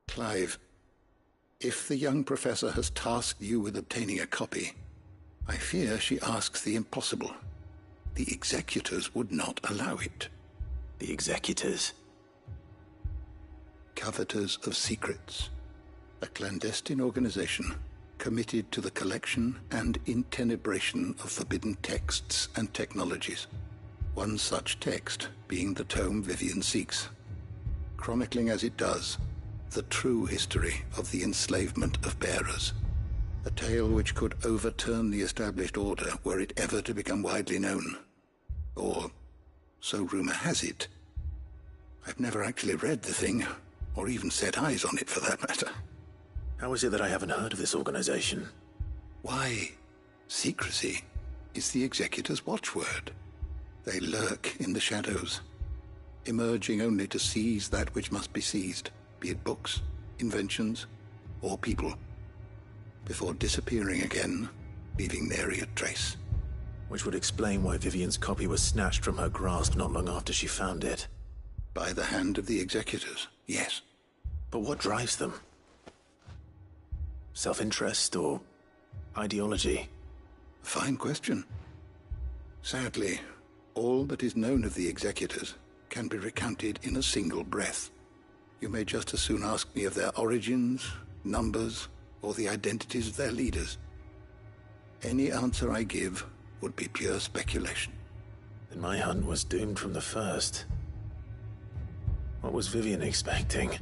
[SPEAKER 21] Clive, if the young professor has tasked you with obtaining a copy, I fear she asks the impossible. The executors would not allow it.
[SPEAKER 4] The executors?
[SPEAKER 21] Coveters of Secrets. A clandestine organization committed to the collection and intenebration of forbidden texts and technologies. One such text being the tome Vivian seeks, chronicling as it does the true history of the enslavement of bearers. A tale which could overturn the established order were it ever to become widely known. Or, so rumor has it. I've never actually read the thing, or even set eyes on it for that matter.
[SPEAKER 4] How is it that I haven't heard of this organization?
[SPEAKER 21] Why, secrecy is the executor's watchword. They lurk in the shadows, emerging only to seize that which must be seized, be it books, inventions, or people, before disappearing again, leaving nary a trace.
[SPEAKER 4] Which would explain why Vivian's copy was snatched from her grasp not long after she found it.
[SPEAKER 21] By the hand of the executors, yes.
[SPEAKER 4] But what drives them? Self-interest or ideology?
[SPEAKER 21] Fine question. Sadly, all that is known of the executors can be recounted in a single breath. You may just as soon ask me of their origins, numbers, or the identities of their leaders. Any answer I give would be pure speculation.
[SPEAKER 4] Then my hunt was doomed from the first. What was Vivian expecting?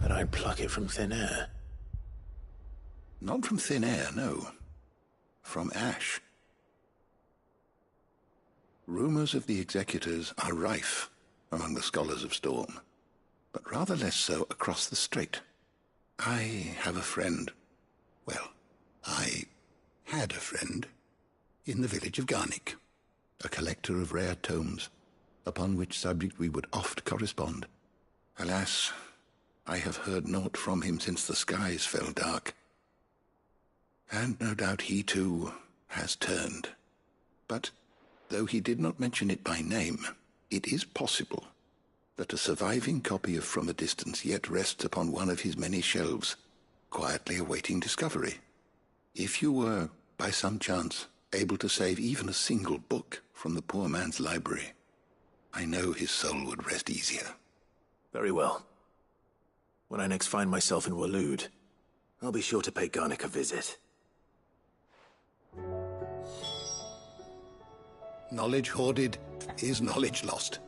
[SPEAKER 4] That I'd pluck it from thin air?
[SPEAKER 21] Not from thin air, no. From ash. Rumors of the executors are rife among the scholars of Storm, but rather less so across the strait. I have a friend. Well, I had a friend in the village of Garnick, a collector of rare tomes, upon which subject we would oft correspond. Alas, I have heard naught from him since the skies fell dark. And no doubt he, too, has turned. But, though he did not mention it by name, it is possible that a surviving copy of From a Distance yet rests upon one of his many shelves, quietly awaiting discovery. If you were, by some chance, able to save even a single book from the poor man's library, I know his soul would rest easier.
[SPEAKER 4] Very well. When I next find myself in Waloed, I'll be sure to pay Garnick a visit.
[SPEAKER 21] Knowledge hoarded is knowledge lost.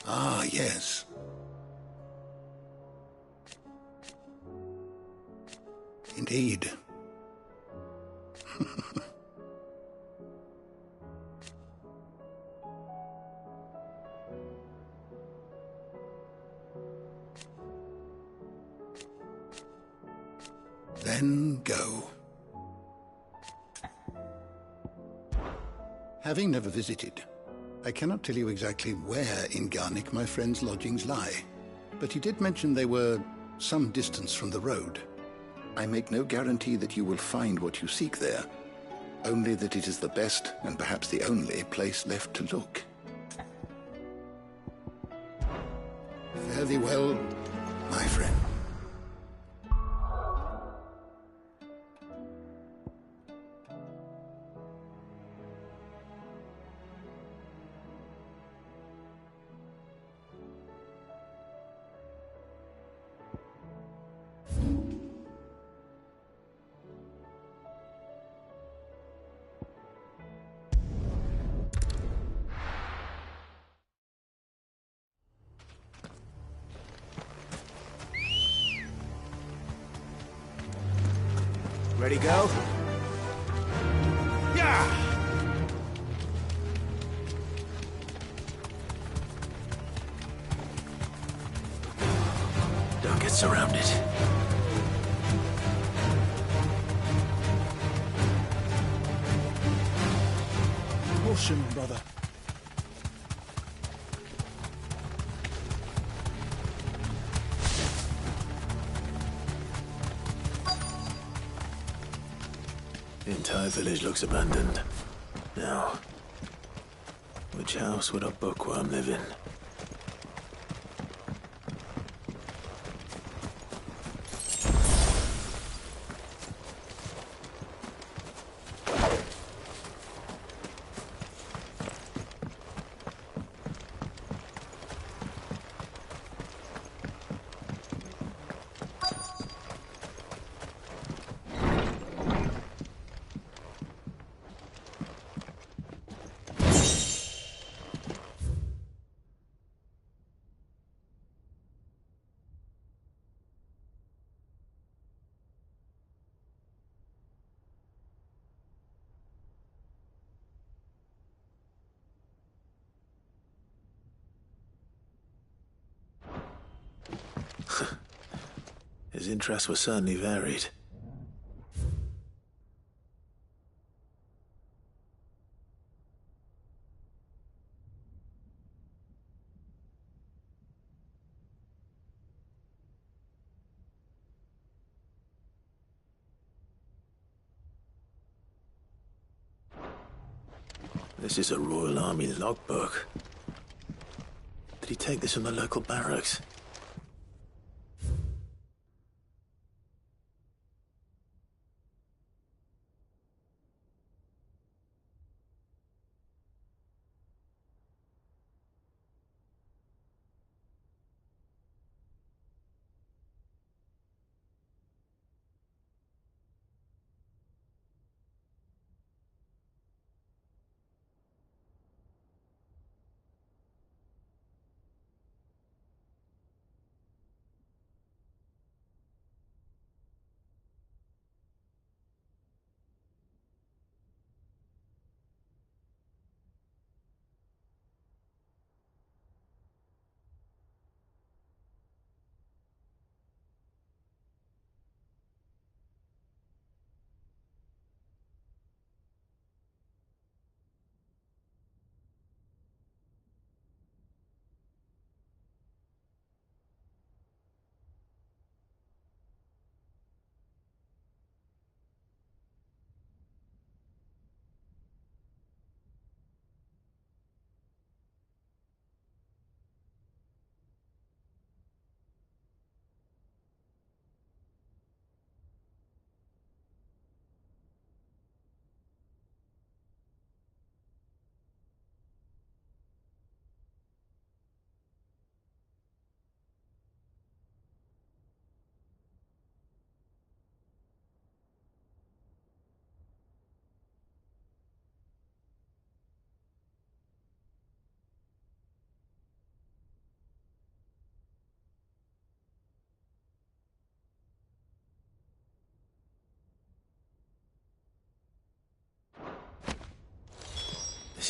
[SPEAKER 21] Ah, yes. Indeed. Then go. Having never visited, I cannot tell you exactly where in Garnick my friend's lodgings lie, but he did mention they were some distance from the road. I make no guarantee that you will find what you seek there, only that it is the best and perhaps the only place left to look. Fare thee well, my friend.
[SPEAKER 8] Ready, go? Yeah!
[SPEAKER 4] Don't get surrounded.
[SPEAKER 3] Caution, brother.
[SPEAKER 4] The entire village looks abandoned. Now, which house would a bookworm live in? His interests were certainly varied. This is a Royal Army logbook. Did he take this from the local barracks?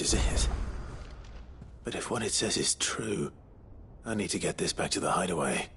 [SPEAKER 4] this is it. But if what it says is true, I need to get this back to the hideaway.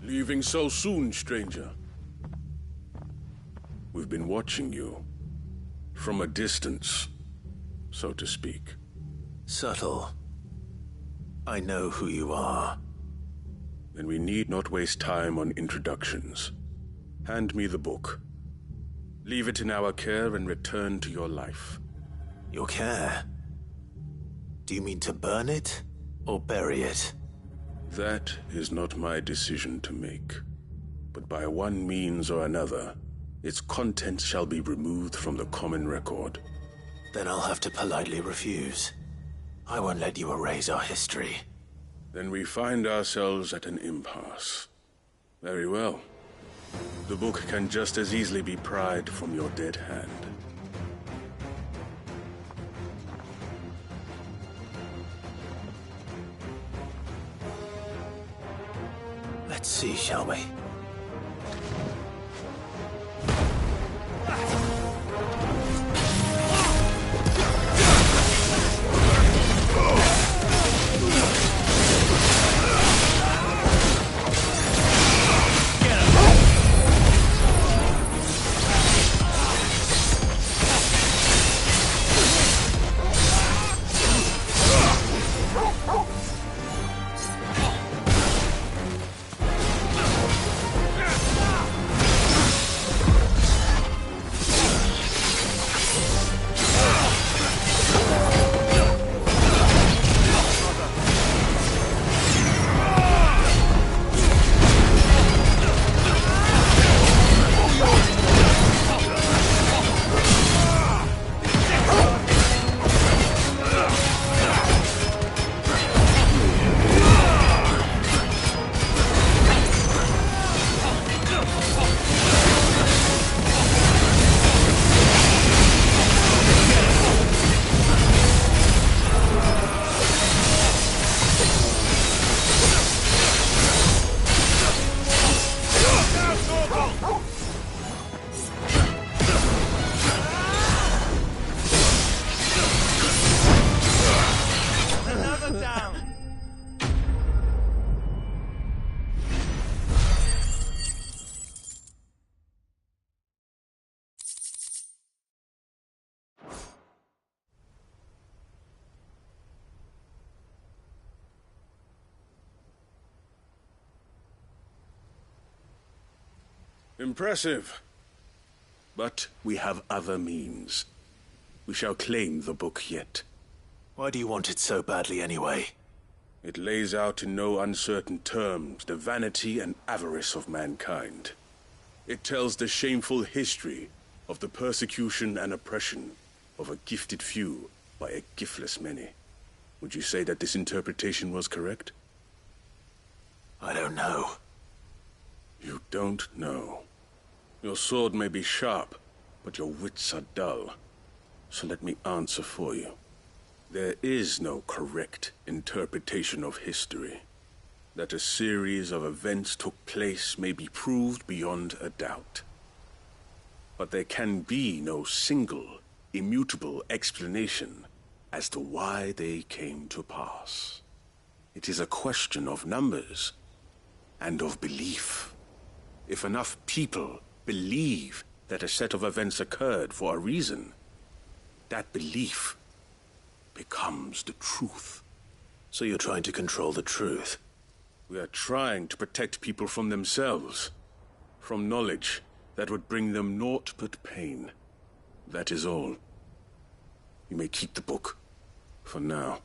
[SPEAKER 3] Leaving so soon, stranger? We've been watching you. From a distance, so to speak.
[SPEAKER 4] Subtle. I know who you are.
[SPEAKER 3] Then we need not waste time on introductions. Hand me the book. Leave it in our care and return to your life.
[SPEAKER 4] Your care? Do you mean to burn it, or bury it?
[SPEAKER 3] That is not my decision to make. But by one means or another, its contents shall be removed from the common record.
[SPEAKER 4] Then I'll have to politely refuse. I won't let you erase our history.
[SPEAKER 3] Then we find ourselves at an impasse. Very well. The book can just as easily be pried from your dead hand.
[SPEAKER 4] Let's see, shall we?
[SPEAKER 3] Impressive. But we have other means. We shall claim the book yet.
[SPEAKER 4] Why do you want it so badly anyway?
[SPEAKER 3] It lays out in no uncertain terms the vanity and avarice of mankind. It tells the shameful history of the persecution and oppression of a gifted few by a giftless many. Would you say that this interpretation was correct?
[SPEAKER 4] I don't know.
[SPEAKER 3] You don't know. Your sword may be sharp, but your wits are dull. So let me answer for you. There is no correct interpretation of history. That a series of events took place may be proved beyond a doubt. But there can be no single, immutable explanation as to why they came to pass. It is a question of numbers and of belief. If enough people believe that a set of events occurred for a reason, that belief becomes the truth.
[SPEAKER 4] So you're trying to control the truth?
[SPEAKER 3] We are trying to protect people from themselves, from knowledge that would bring them naught but pain. That is all. You may keep the book, for now.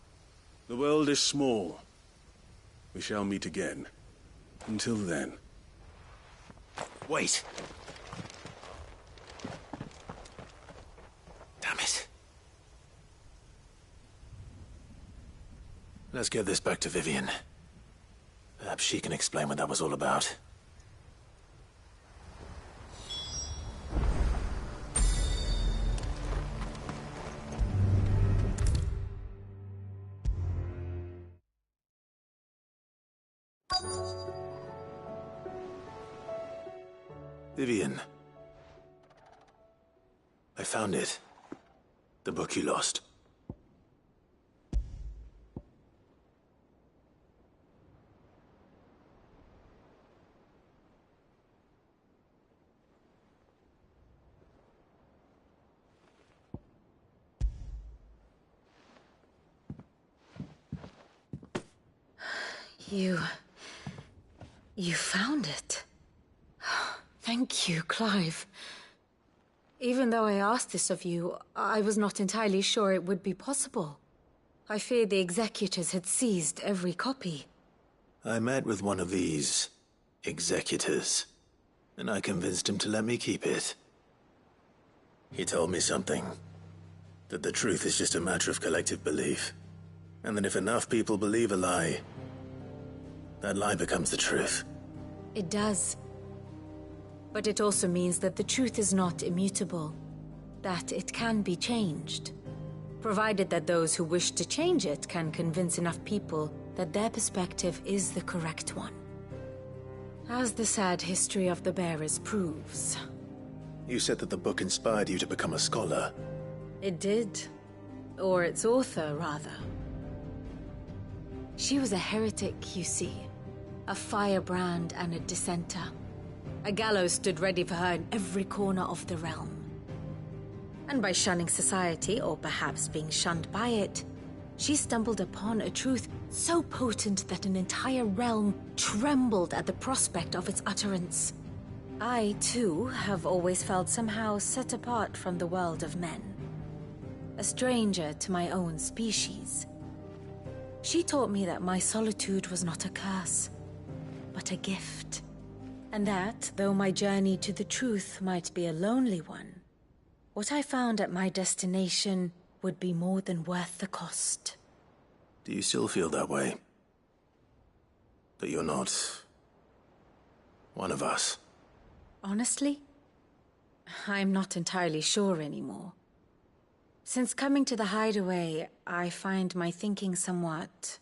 [SPEAKER 3] The world is small. We shall meet again. Until then.
[SPEAKER 4] Wait! Damn it. Let's get this back to Vivian. Perhaps she can explain what that was all about. Vivian. I found it. The book you lost.
[SPEAKER 19] You found it. Thank you, Clive. Even though I asked this of you, I was not entirely sure it would be possible. I feared the executors had seized every copy.
[SPEAKER 4] I met with one of these executors, and I convinced him to let me keep it. He told me something. That the truth is just a matter of collective belief. And that if enough people believe a lie, that lie becomes the truth.
[SPEAKER 19] It does. But it also means that the truth is not immutable. That it can be changed. Provided that those who wish to change it can convince enough people that their perspective is the correct one. As the sad history of the Bearers proves.
[SPEAKER 4] You said that the book inspired you to become a scholar.
[SPEAKER 19] It did. Or its author, rather. She was a heretic, you see. A firebrand and a dissenter. A gallows stood ready for her in every corner of the realm. And by shunning society, or perhaps being shunned by it, she stumbled upon a truth so potent that an entire realm trembled at the prospect of its utterance. I, too, have always felt somehow set apart from the world of men. A stranger to my own species. She taught me that my solitude was not a curse, but a gift. And that, though my journey to the truth might be a lonely one, what I found at my destination would be more than worth the cost.
[SPEAKER 4] Do you still feel that way? That you're not one of us?
[SPEAKER 19] Honestly, I'm not entirely sure anymore. Since coming to the hideaway, I find my thinking somewhat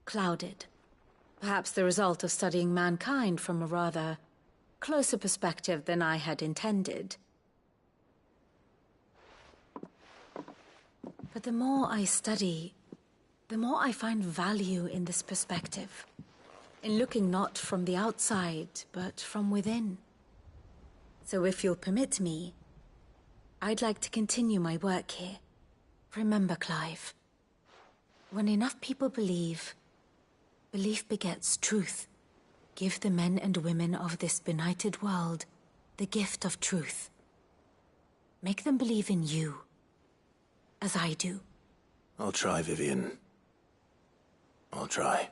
[SPEAKER 19] clouded. Perhaps the result of studying mankind from a rather closer perspective than I had intended. But the more I study, the more I find value in this perspective. In looking not from the outside, but from within. So if you'll permit me, I'd like to continue my work here. Remember, Clive, when enough people believe, belief begets truth. Give the men and women of this benighted world the gift of truth. Make them believe in you, as I do.
[SPEAKER 4] I'll try, Vivian. I'll try.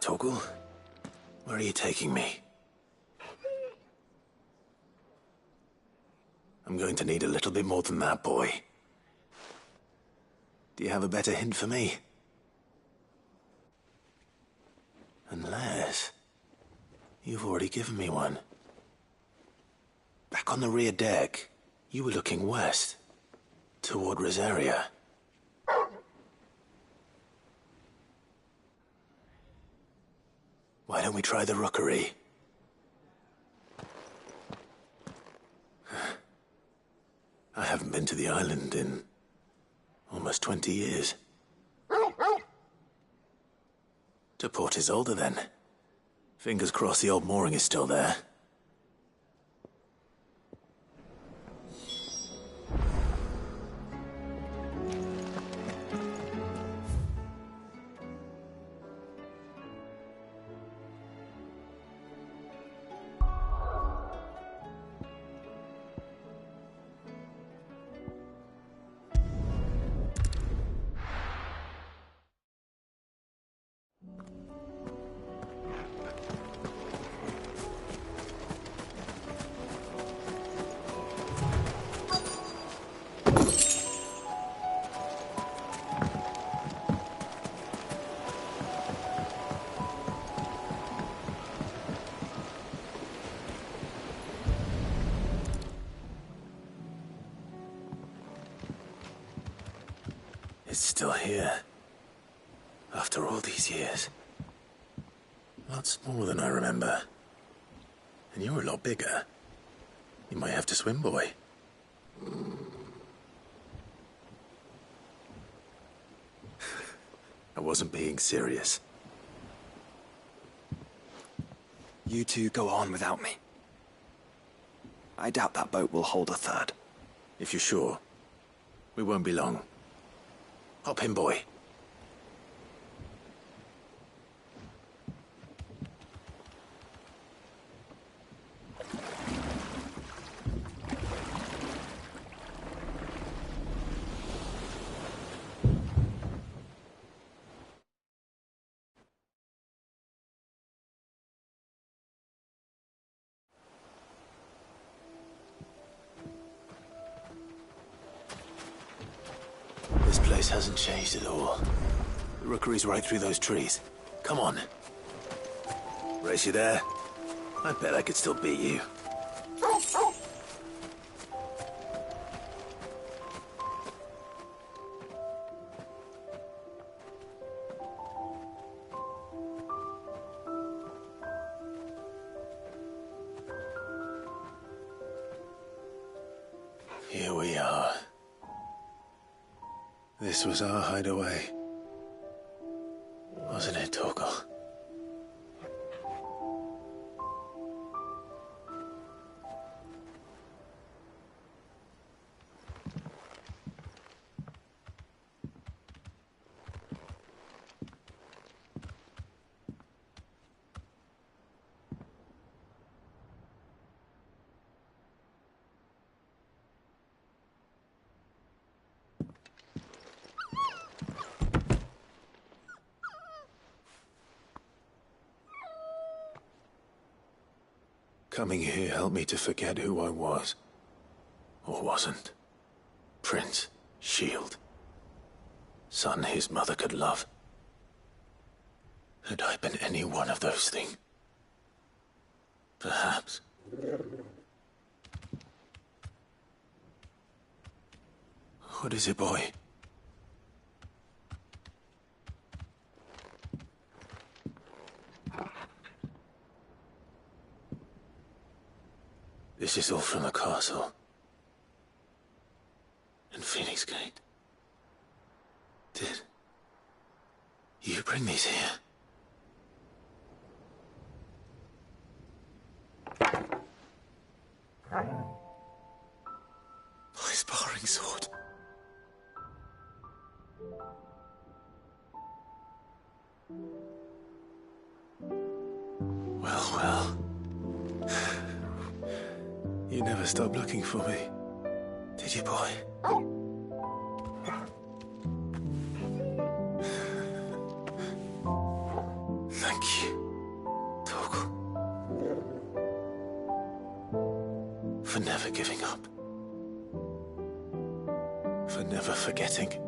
[SPEAKER 4] Torgal? Where are you taking me? I'm going to need a little bit more than that, boy. Do you have a better hint for me? Unless... you've already given me one. Back on the rear deck, you were looking west, toward Rosaria. Why don't we try the rookery? I haven't been to the island in almost 20 years. To Port Isolde, then. Fingers crossed the old mooring is still there. It's still here. After all these years. Lots more than I remember. And you're a lot bigger. You might have to swim, boy. I wasn't being serious.
[SPEAKER 20] You two go on without me. I doubt that boat will hold a third.
[SPEAKER 4] If you're sure, we won't be long. Hop in, boy. This place hasn't changed at all. The rookery's right through those trees. Come on. Race you there? I bet I could still beat you. Here we are. This was our hideaway. Wasn't it, Torgal? Coming here helped me to forget who I was. Or wasn't. Prince, shield. Son his mother could love. Had I been any one of those things? Perhaps. What is it, boy? This is all from the castle. In Phoenix Gate. Did you bring these here? My sparring sword. Well, well. You never stopped looking for me, did you, boy? Thank you. For never giving up. For never forgetting.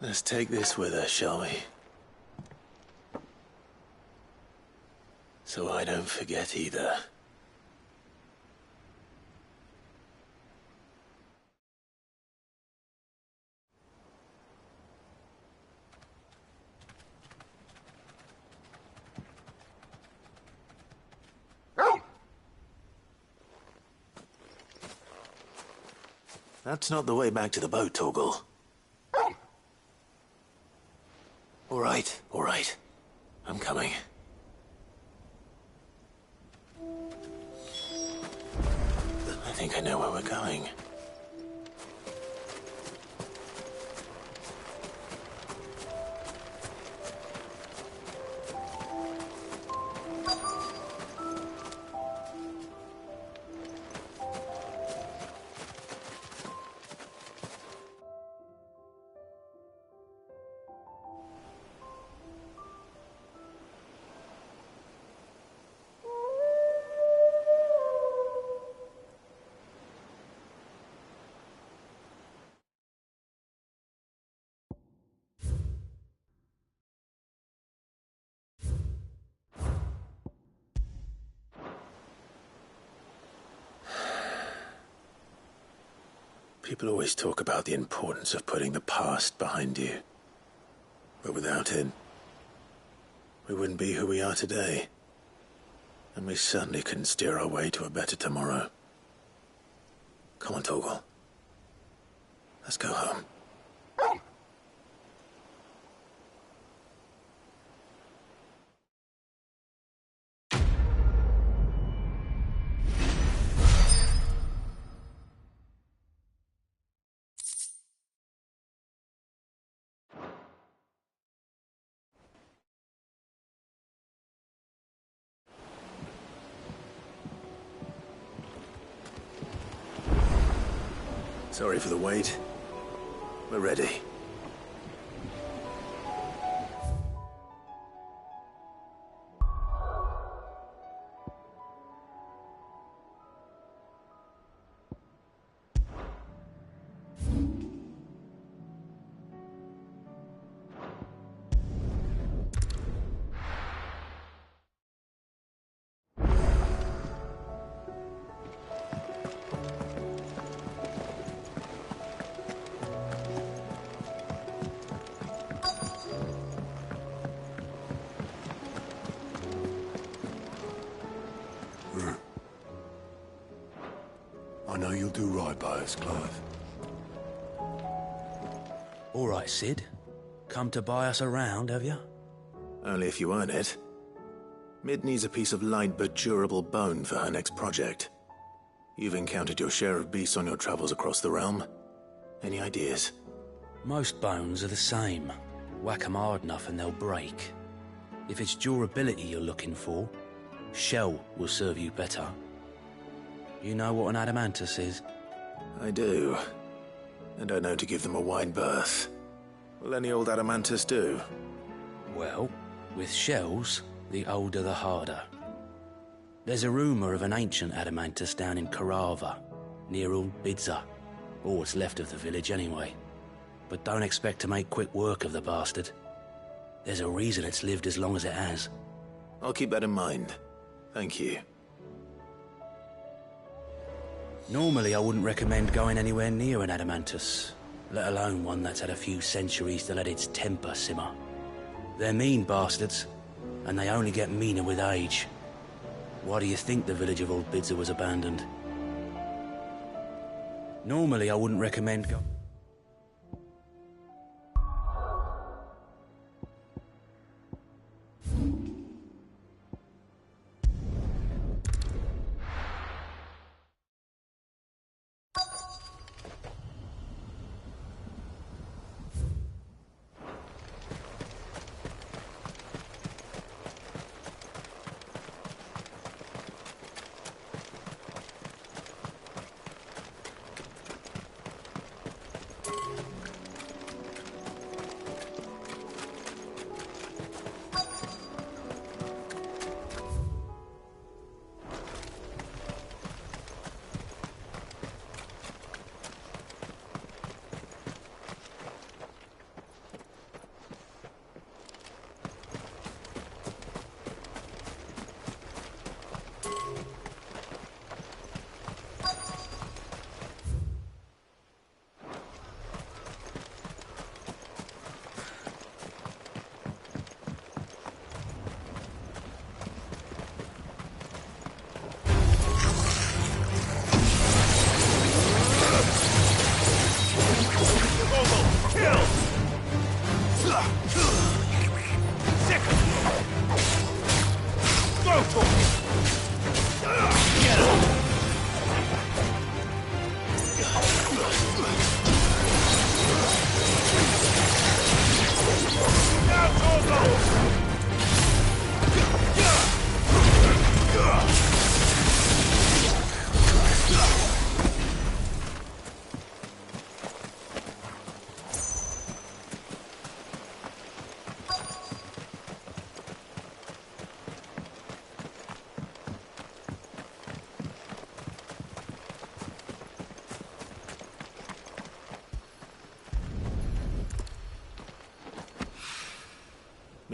[SPEAKER 4] Let's take this with us, shall we? So I don't forget either. That's not the way back to the boat, Torgal. All right. I'm coming. I think I know where we're going. People always talk about the importance of putting the past behind you. But without it, we wouldn't be who we are today. And we certainly couldn't steer our way to a better tomorrow. Come on, Torgal. Let's go home. Sorry for the wait. We're ready.
[SPEAKER 5] I know you'll do right by us, Clive.
[SPEAKER 6] All right, Sid. Come to buy us around, have you?
[SPEAKER 4] Only if you earn it. Mid needs a piece of light but durable bone for her next project. You've encountered your share of beasts on your travels across the realm. Any ideas?
[SPEAKER 6] Most bones are the same. Whack 'em hard enough and they'll break. If it's durability you're looking for, shell will serve you better. You know what an adamantus is?
[SPEAKER 4] I do. And I know to give them a wide berth. Will any old adamantus do?
[SPEAKER 6] Well, with shells, the older the harder. There's a rumour of an ancient adamantus down in Karava, near Old Bidza, or what's left of the village anyway. But don't expect to make quick work of the bastard. There's a reason it's lived as long as it has.
[SPEAKER 4] I'll keep that in mind. Thank you.
[SPEAKER 6] Normally I wouldn't recommend going anywhere near an adamantus, let alone one that's had a few centuries to let its temper simmer. They're mean bastards, and they only get meaner with age. Why do you think the village of Old Bidza was abandoned? Normally I wouldn't recommend go...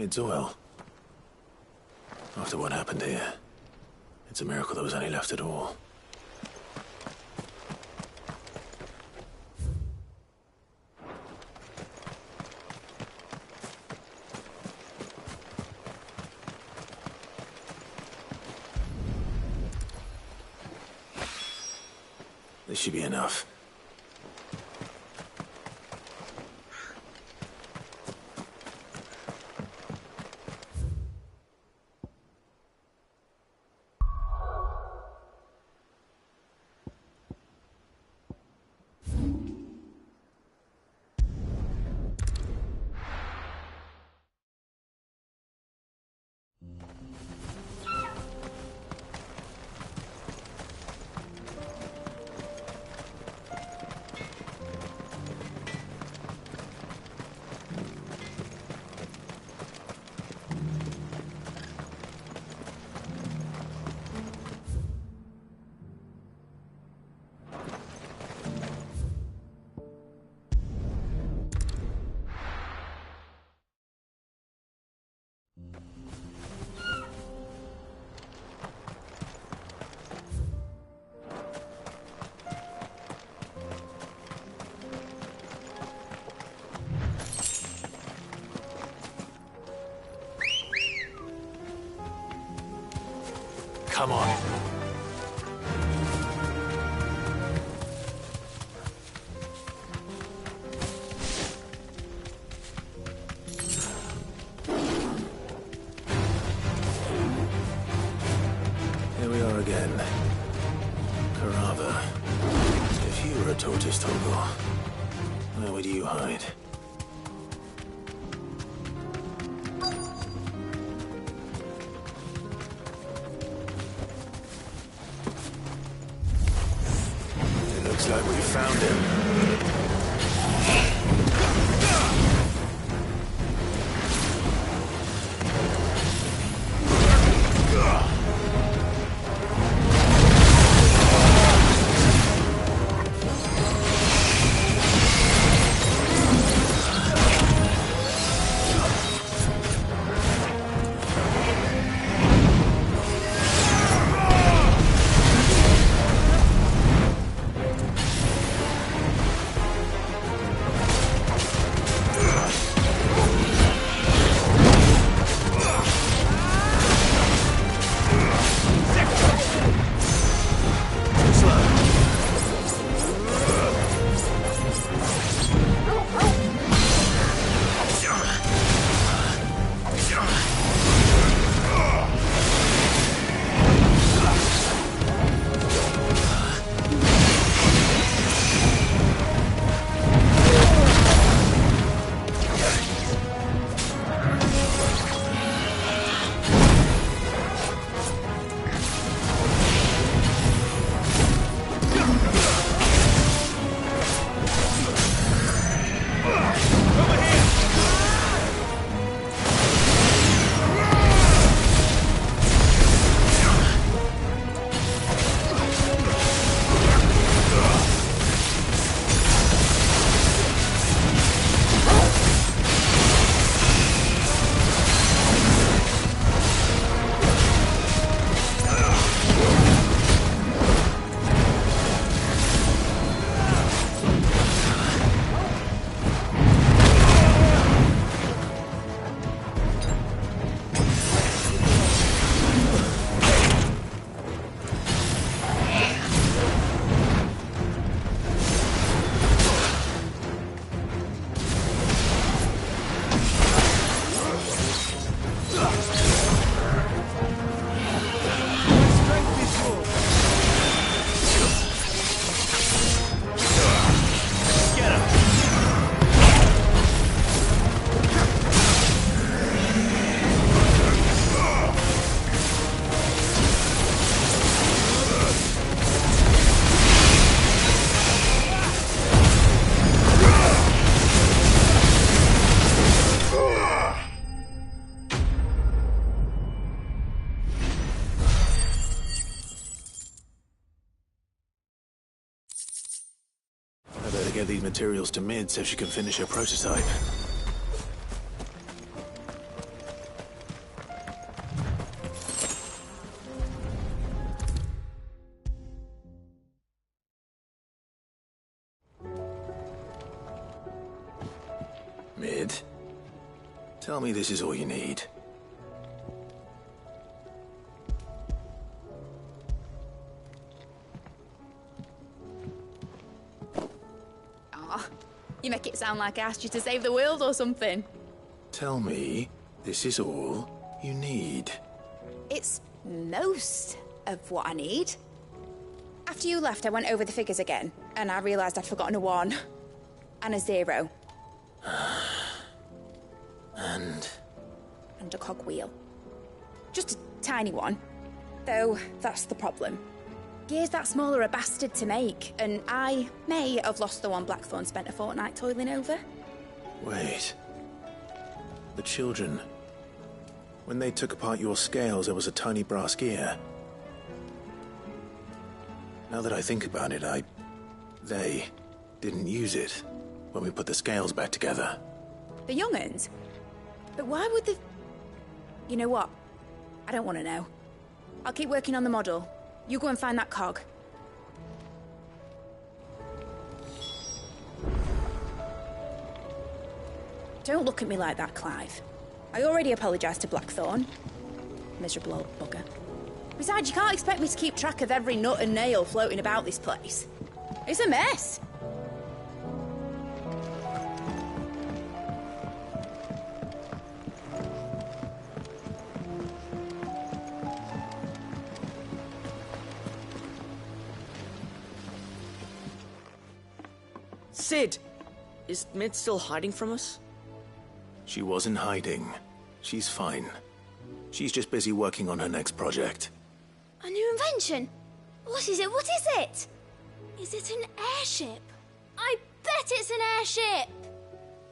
[SPEAKER 4] Mid's oil. After what happened here, it's a miracle there was any left at all. This should be enough. Come on. Here we are again. Carava. If you were a tortoise, Toggle, where would you hide? Like we found him. Get these materials to Mid so she can finish her prototype. Mid, tell me this is all you need.
[SPEAKER 13] Aw, you make it sound like I asked you to save the world or something.
[SPEAKER 4] Tell me this is all you need.
[SPEAKER 13] It's most of what I need. After you left, I went over the figures again, and I realised I'd forgotten a 1 and a 0.
[SPEAKER 4] And
[SPEAKER 13] a cogwheel. Just a tiny one. Though, that's the problem. Gears that small are a bastard to make, and I may have lost the one Blackthorn spent a fortnight toiling over.
[SPEAKER 4] wait. The children. When they took apart your scales, there was a tiny brass gear. Now that I think about it, they didn't use it when we put the scales back together.
[SPEAKER 13] The young'uns? But why would they... You know what? I don't want to know. I'll keep working on the model. You go and find that cog. Don't look at me like that, Clive. I already apologised to Blackthorn. Miserable old bugger. Besides, you can't expect me to keep track of every nut and nail floating about this place. It's a mess.
[SPEAKER 11] Sid! Is Mid still hiding from us?
[SPEAKER 4] She wasn't hiding. She's fine. She's just busy working on her next project.
[SPEAKER 14] A new invention? What is it? What is it? Is it an airship? I bet it's an airship!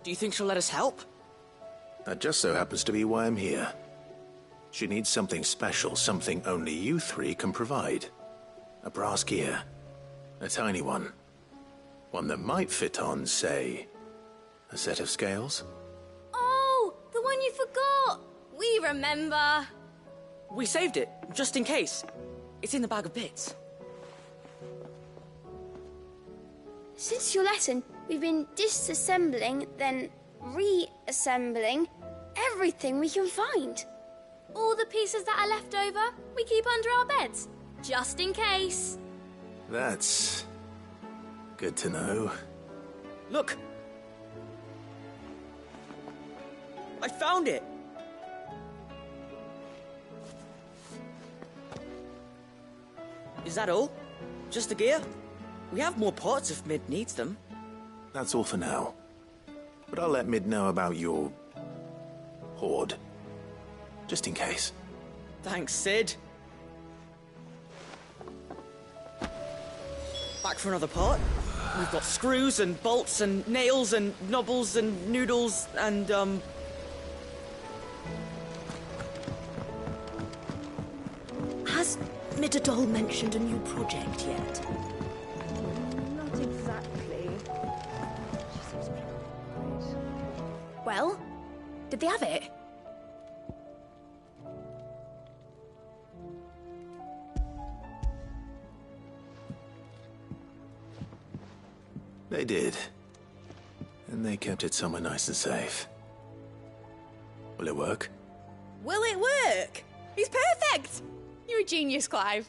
[SPEAKER 11] Do you think she'll let us help?
[SPEAKER 4] That just so happens to be why I'm here. She needs something special, something only you three can provide. A brass gear. A tiny one. One that might fit on, say, a set of scales?
[SPEAKER 14] Oh, the one you forgot! We remember!
[SPEAKER 11] We saved it, just in case. It's in the bag of bits.
[SPEAKER 14] Since your lesson, we've been disassembling, then reassembling everything we can find. All the pieces that are left over, we keep under our beds, just in case.
[SPEAKER 4] That's good to know.
[SPEAKER 11] Look! I found it! Is that all? Just the gear? We have more parts if Mid needs them.
[SPEAKER 4] That's all for now. But I'll let Mid know about your hoard. Just in case.
[SPEAKER 11] Thanks, Sid. Back for another part? We've got screws and bolts and nails and knobbles and noodles and,
[SPEAKER 14] Has Midadol mentioned a new project yet?
[SPEAKER 15] Not exactly.
[SPEAKER 13] Well, did they have it?
[SPEAKER 4] They did. And they kept it somewhere nice and safe. Will it work?
[SPEAKER 13] Will it work? He's perfect! You're a genius, Clive.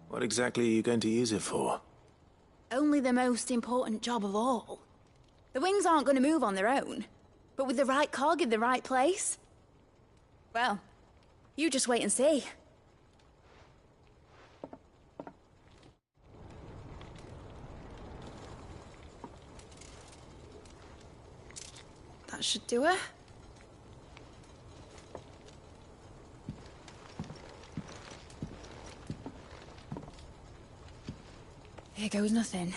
[SPEAKER 4] What exactly are you going to use it for?
[SPEAKER 13] Only the most important job of all. The wings aren't going to move on their own. But with the right cog in the right place... Well, you just wait and see. That should do it. Here goes nothing.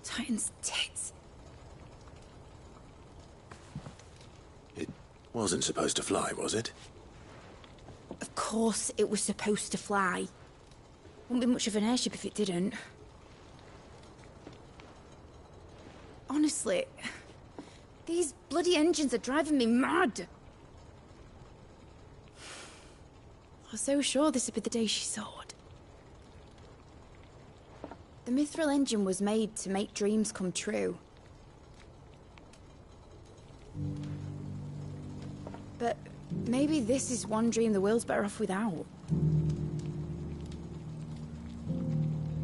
[SPEAKER 13] Titan's tits.
[SPEAKER 4] It wasn't supposed to fly, was it?
[SPEAKER 13] Of course it was supposed to fly. Wouldn't be much of an airship if it didn't. Honestly, these bloody engines are driving me mad. was so sure this would be the day she soared. The mithril engine was made to make dreams come true. But maybe this is one dream the world's better off without.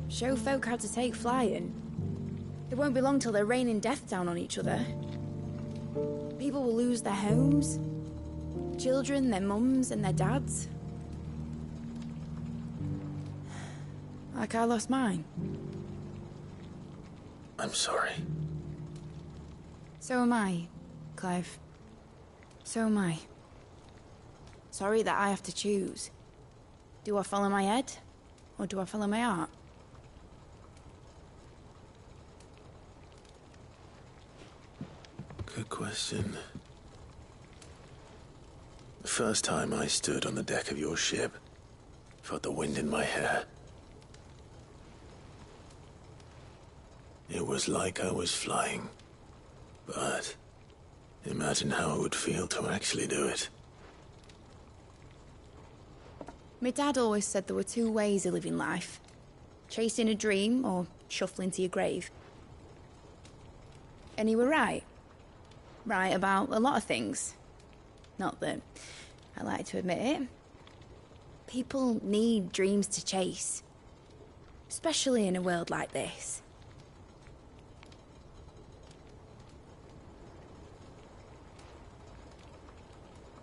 [SPEAKER 13] Show folk how to take flying. It won't be long till they're raining death down on each other. People will lose their homes, children, their mums and their dads. Like I lost mine.
[SPEAKER 4] I'm sorry.
[SPEAKER 13] So am I, Clive. So am I. Sorry that I have to choose. Do I follow my head, or do I follow my heart?
[SPEAKER 4] Good question. The first time I stood on the deck of your ship, felt the wind in my hair. It was like I was flying. But imagine how it would feel to actually do it.
[SPEAKER 13] My dad always said there were two ways of living life. Chasing a dream or shuffling to your grave. And he were right. Right about a lot of things. Not that I like to admit it. People need dreams to chase. Especially in a world like this.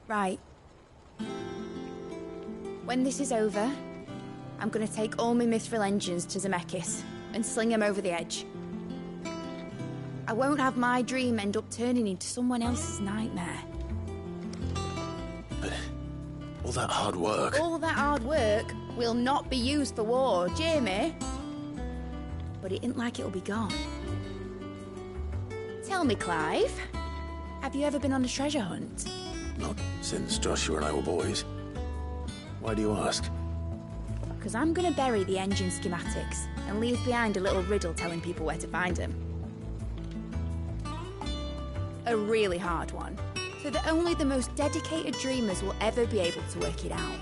[SPEAKER 13] Right. When this is over, I'm gonna take all my mithril engines to Zemeckis and sling them over the edge. I won't have my dream end up turning into someone else's nightmare.
[SPEAKER 4] But all that hard work...
[SPEAKER 13] All that hard work will not be used for war, Jamie. But it isn't like it'll be gone. Tell me, Clive, have you ever been on a treasure hunt?
[SPEAKER 4] Not since Joshua and I were boys. Why do you ask?
[SPEAKER 13] Because I'm gonna bury the engine schematics and leave behind a little riddle telling people where to find them. A really hard one, so that only the most dedicated dreamers will ever be able to work it out.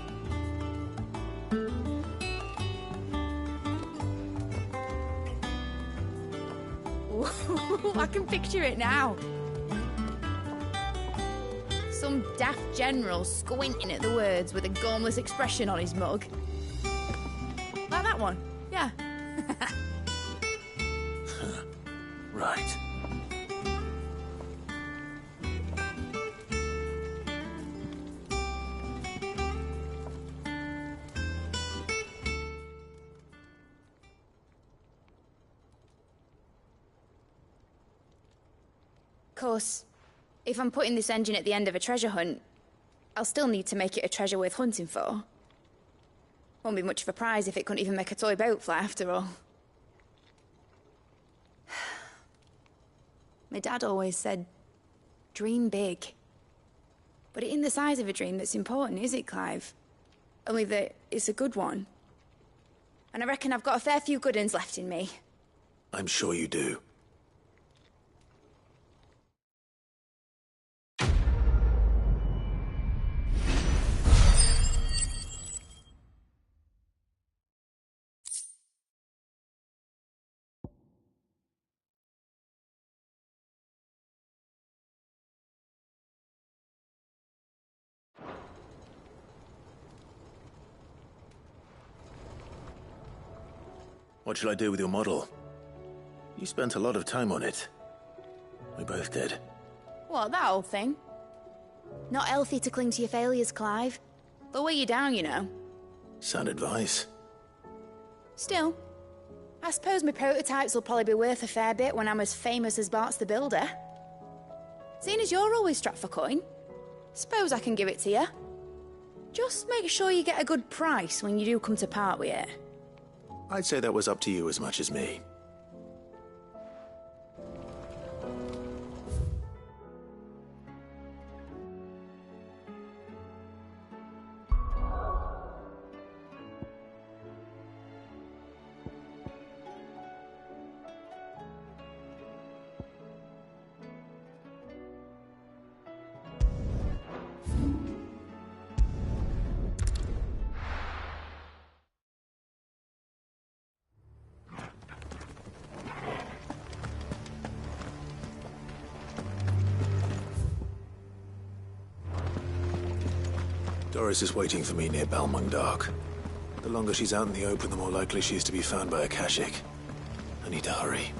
[SPEAKER 13] Ooh, I can picture it now. Some daft general squinting at the words with a gormless expression on his mug. Like that one, yeah.
[SPEAKER 4] Right.
[SPEAKER 13] Of course, if I'm putting this engine at the end of a treasure hunt, I'll still need to make it a treasure worth hunting for. Won't be much of a prize if it couldn't even make a toy boat fly after all. My dad always said, dream big. But it ain't the size of a dream that's important, is it, Clive? Only that it's a good one. And I reckon I've got a fair few good uns left in me.
[SPEAKER 4] I'm sure you do. What shall I do with your model? You spent a lot of time on it. We both did.
[SPEAKER 13] What, that old thing? Not healthy to cling to your failures, Clive. They'll weigh you down, you know.
[SPEAKER 4] Sound advice.
[SPEAKER 13] Still, I suppose my prototypes will probably be worth a fair bit when I'm as famous as Bart's the Builder. Seeing as you're always strapped for coin, suppose I can give it to you. Just make sure you get a good price when you do come to part with it.
[SPEAKER 4] I'd say that was up to you as much as me. Doris is waiting for me near Balmung Dark. The longer she's out in the open, the more likely she is to be found by a Kashik. I need to hurry.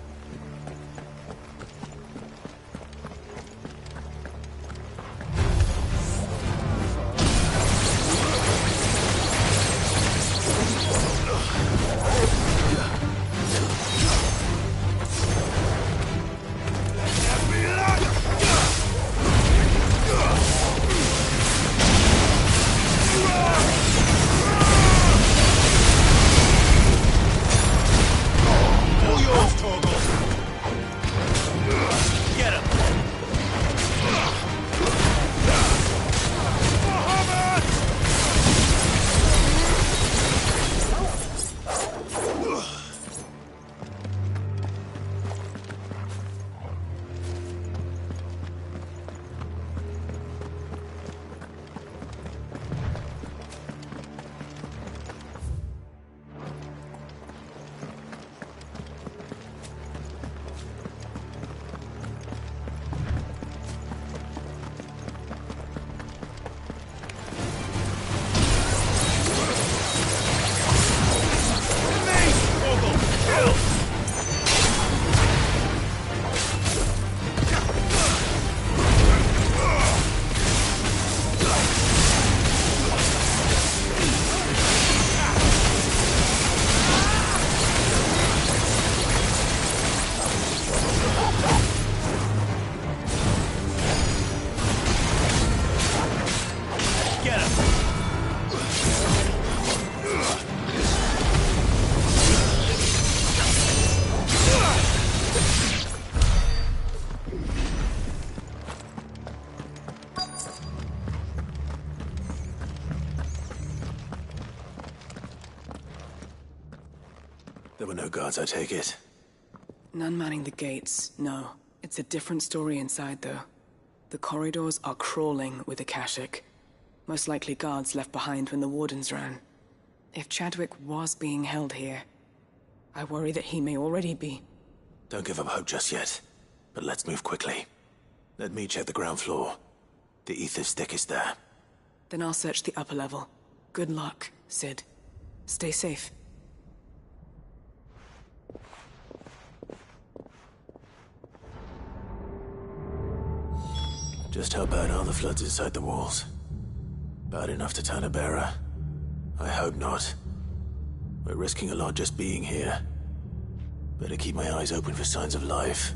[SPEAKER 4] There were no guards, I take it.
[SPEAKER 16] None manning the gates, no. It's a different story inside, though. The corridors are crawling with Akashic. Most likely guards left behind when the wardens ran. If Chadwick was being held here, I worry that he may already be.
[SPEAKER 4] Don't give up hope just yet, but let's move quickly. Let me check the ground floor. The ether's thickest there.
[SPEAKER 16] Then I'll search the upper level. Good luck, Sid. Stay safe.
[SPEAKER 4] Just how bad are the floods inside the walls? Bad enough to turn a bearer? I hope not. We're risking a lot just being here. Better keep my eyes open for signs of life.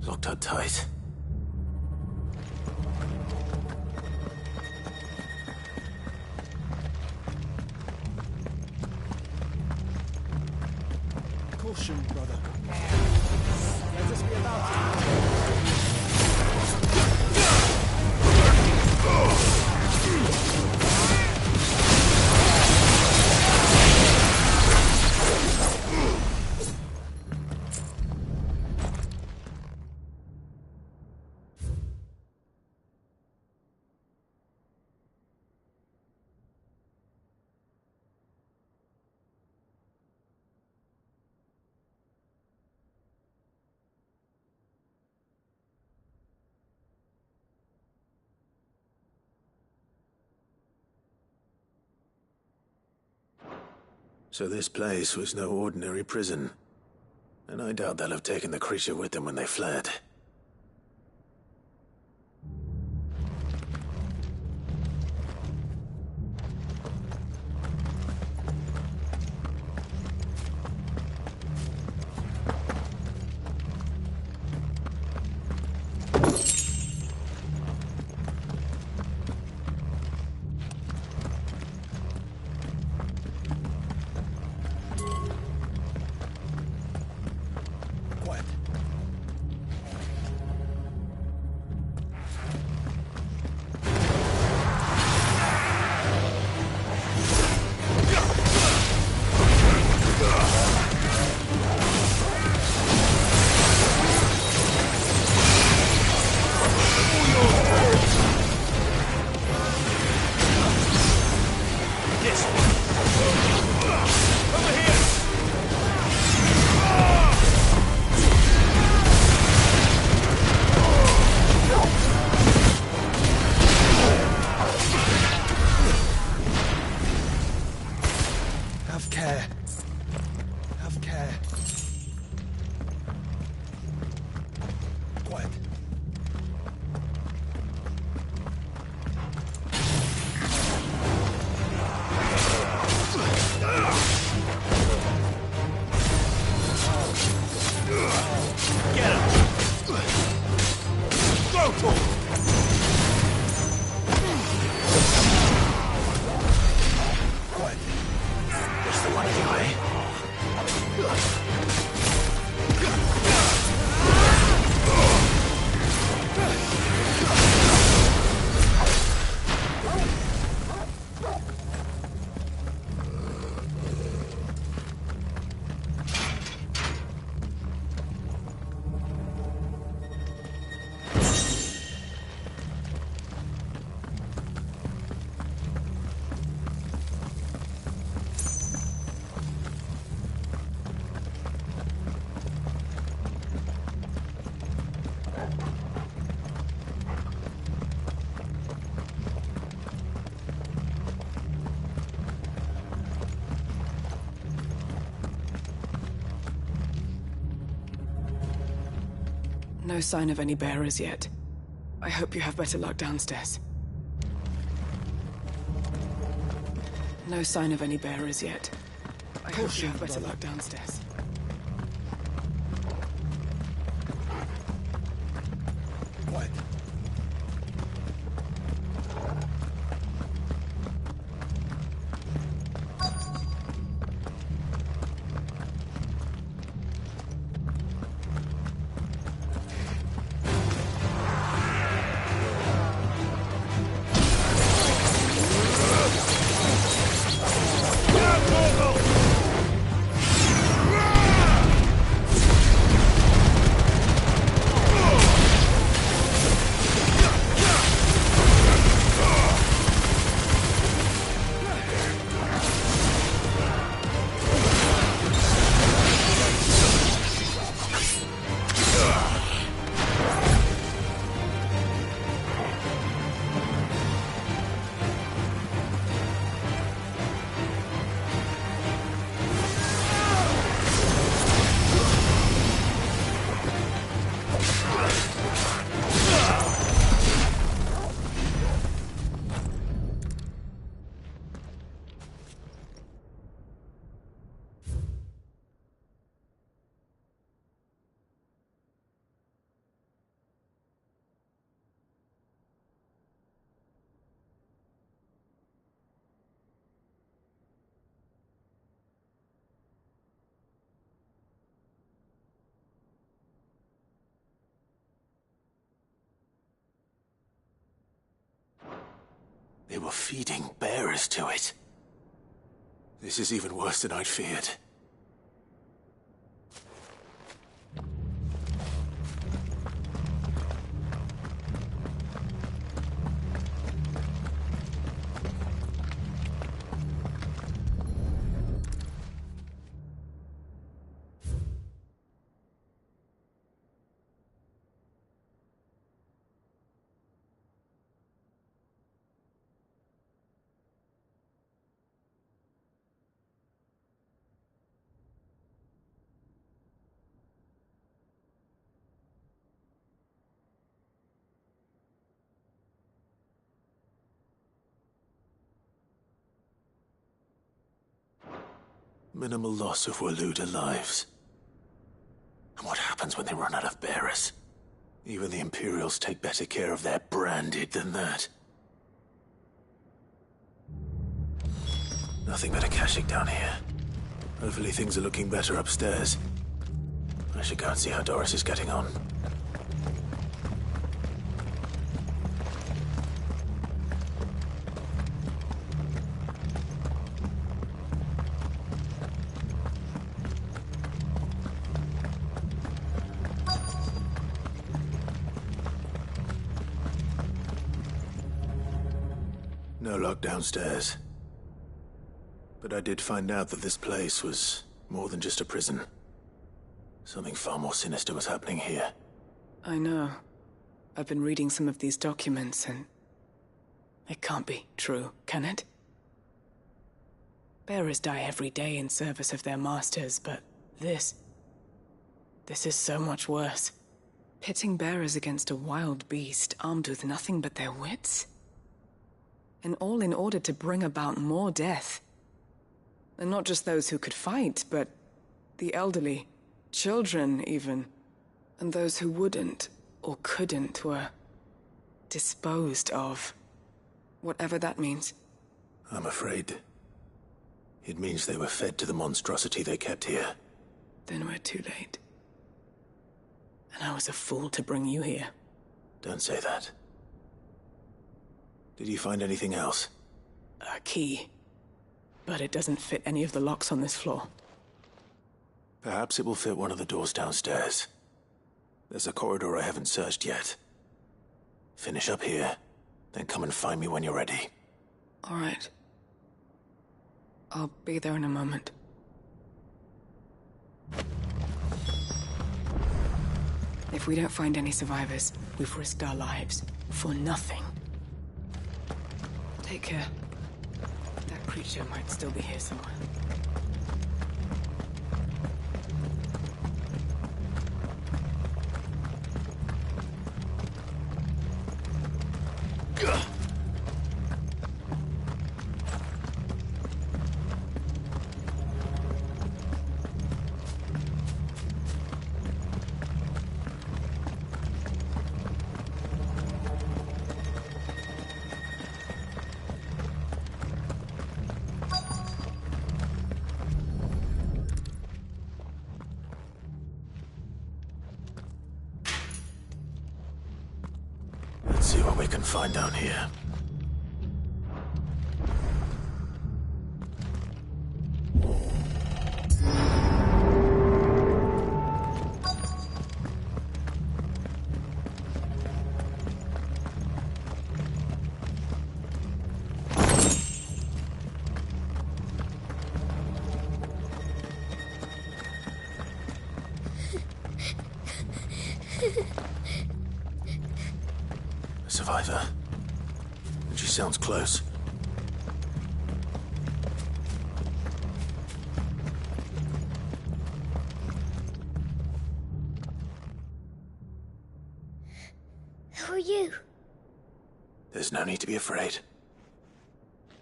[SPEAKER 4] Locked up tight.
[SPEAKER 10] Caution, brother. Let us be about
[SPEAKER 4] So this place was no ordinary prison. And I doubt they'll have taken the creature with them when they fled.
[SPEAKER 16] No sign of any bearers yet. I hope you have better luck downstairs. No sign of any bearers yet. I hope you have better luck downstairs.
[SPEAKER 10] Quiet.
[SPEAKER 4] They were feeding bearers to it. This is even worse than I'd feared. Minimal loss of Waluda lives. And what happens when they run out of bearers? Even the Imperials take better care of their branded than that. Nothing but a caching down here. Hopefully things are looking better upstairs. I should go and see how Doris is getting on. No luck downstairs. But I did find out that this place was more than just a prison. Something far more sinister was happening here.
[SPEAKER 16] I know. I've been reading some of these documents and... it can't be true, can it? Bearers die every day in service of their masters, but this is so much worse. Pitting bearers against a wild beast armed with nothing but their wits? And all in order to bring about more death. And not just those who could fight, but the elderly, children even. And those who wouldn't or couldn't were disposed of. Whatever that means.
[SPEAKER 4] I'm afraid it means they were fed to the monstrosity they kept here.
[SPEAKER 16] Then we're too late. And I was a fool to bring you here.
[SPEAKER 4] Don't say that. Did you find anything else?
[SPEAKER 16] A key. But it doesn't fit any of the locks on this floor.
[SPEAKER 4] Perhaps it will fit one of the doors downstairs. There's a corridor I haven't searched yet. Finish up here, then come and find me when you're ready.
[SPEAKER 16] All right. I'll be there in a moment. If we don't find any survivors, we've risked our lives for nothing. Take care. That creature might still be here somewhere.
[SPEAKER 4] Let's see what we can find down here. A survivor. And she sounds close.
[SPEAKER 14] Who are you?
[SPEAKER 4] There's no need to be afraid.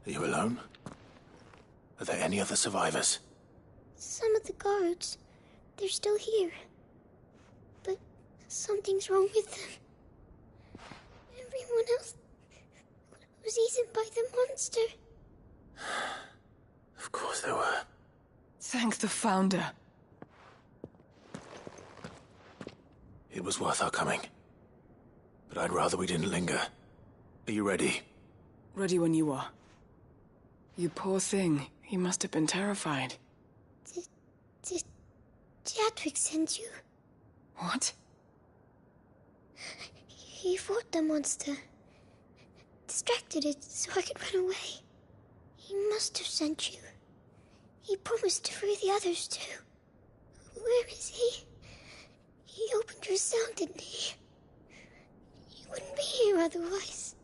[SPEAKER 4] Are you alone? Are there any other survivors?
[SPEAKER 14] Some of the guards. They're still here. But something's wrong with them. Everyone else was eaten by the monster.
[SPEAKER 4] Of course there were.
[SPEAKER 16] Thank the Founder.
[SPEAKER 4] It was worth our coming. But I'd rather we didn't linger. Are you ready?
[SPEAKER 16] Ready when you are. You poor thing. He must have been terrified.
[SPEAKER 14] Did Chadwick send you?
[SPEAKER 16] What?
[SPEAKER 14] He fought the monster. Distracted it so I could run away. He must have sent you. He promised to free the others too. Where is he? He opened your cell, didn't he? He wouldn't be here otherwise.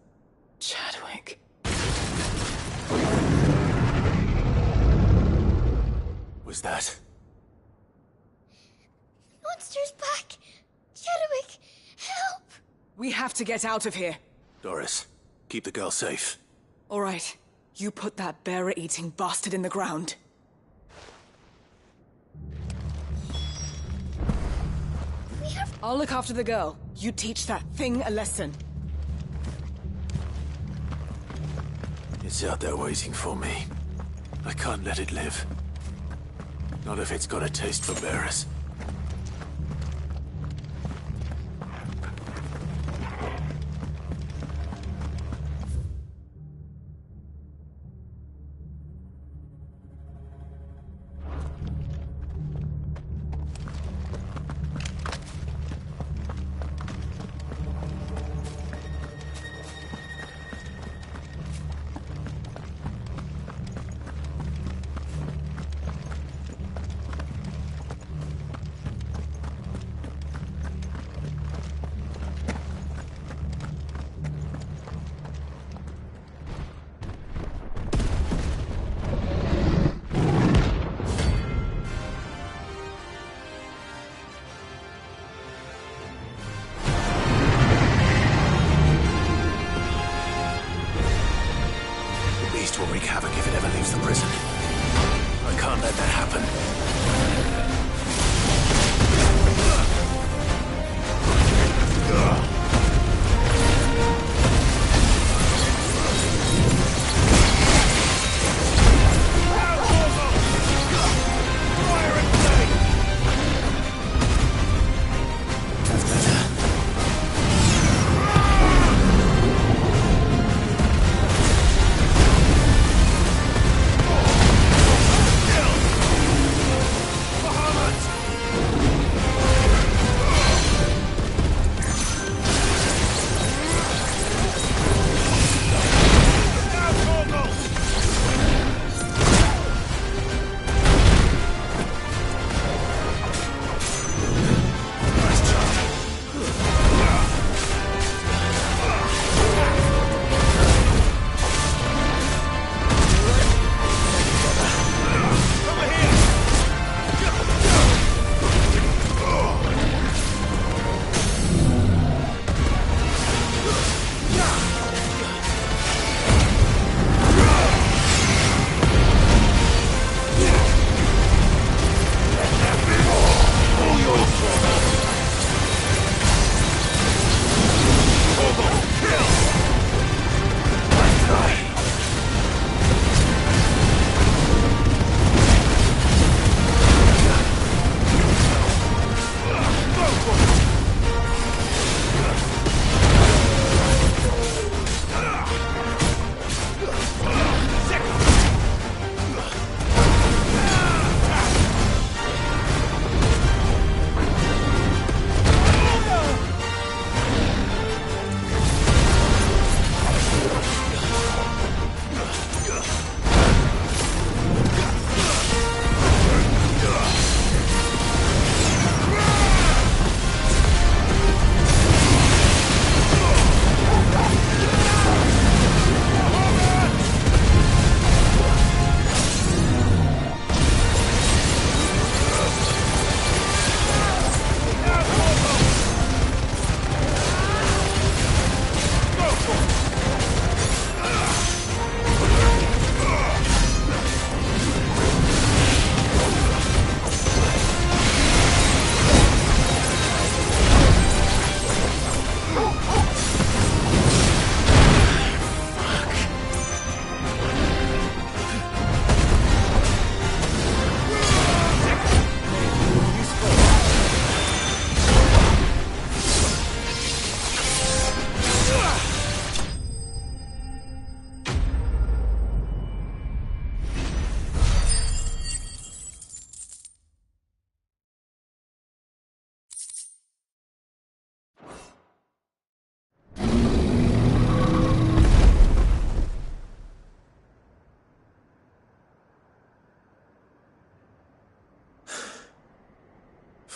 [SPEAKER 16] Chadwick.
[SPEAKER 4] Was that?
[SPEAKER 14] Monster's back! Chadwick, help!
[SPEAKER 16] We have to get out of here.
[SPEAKER 4] Doris, keep the girl safe.
[SPEAKER 16] All right. You put that bearer-eating bastard in the ground. I'll look after the girl. You teach that thing a lesson.
[SPEAKER 4] It's out there waiting for me. I can't let it live. Not if it's got a taste for bearers.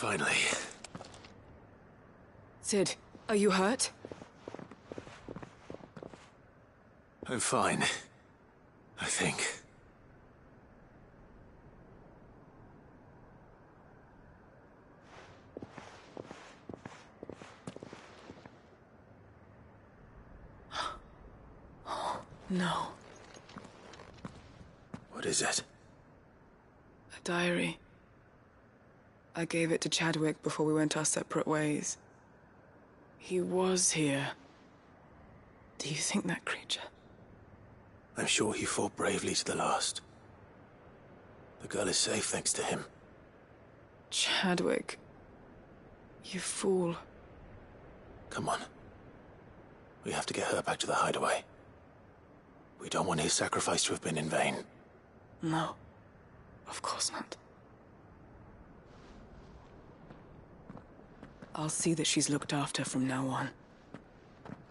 [SPEAKER 4] Finally.
[SPEAKER 16] Sid, are you hurt?
[SPEAKER 4] I'm fine. I think.
[SPEAKER 16] No.
[SPEAKER 4] What is it?
[SPEAKER 16] A diary. I gave it to Chadwick before we went our separate ways. He was here. Do you think that creature?
[SPEAKER 4] I'm sure he fought bravely to the last. The girl is safe thanks to him.
[SPEAKER 16] Chadwick. You fool.
[SPEAKER 4] Come on. We have to get her back to the hideaway. We don't want his sacrifice to have been in vain.
[SPEAKER 16] No. Of course not. I'll see that she's looked after from now on.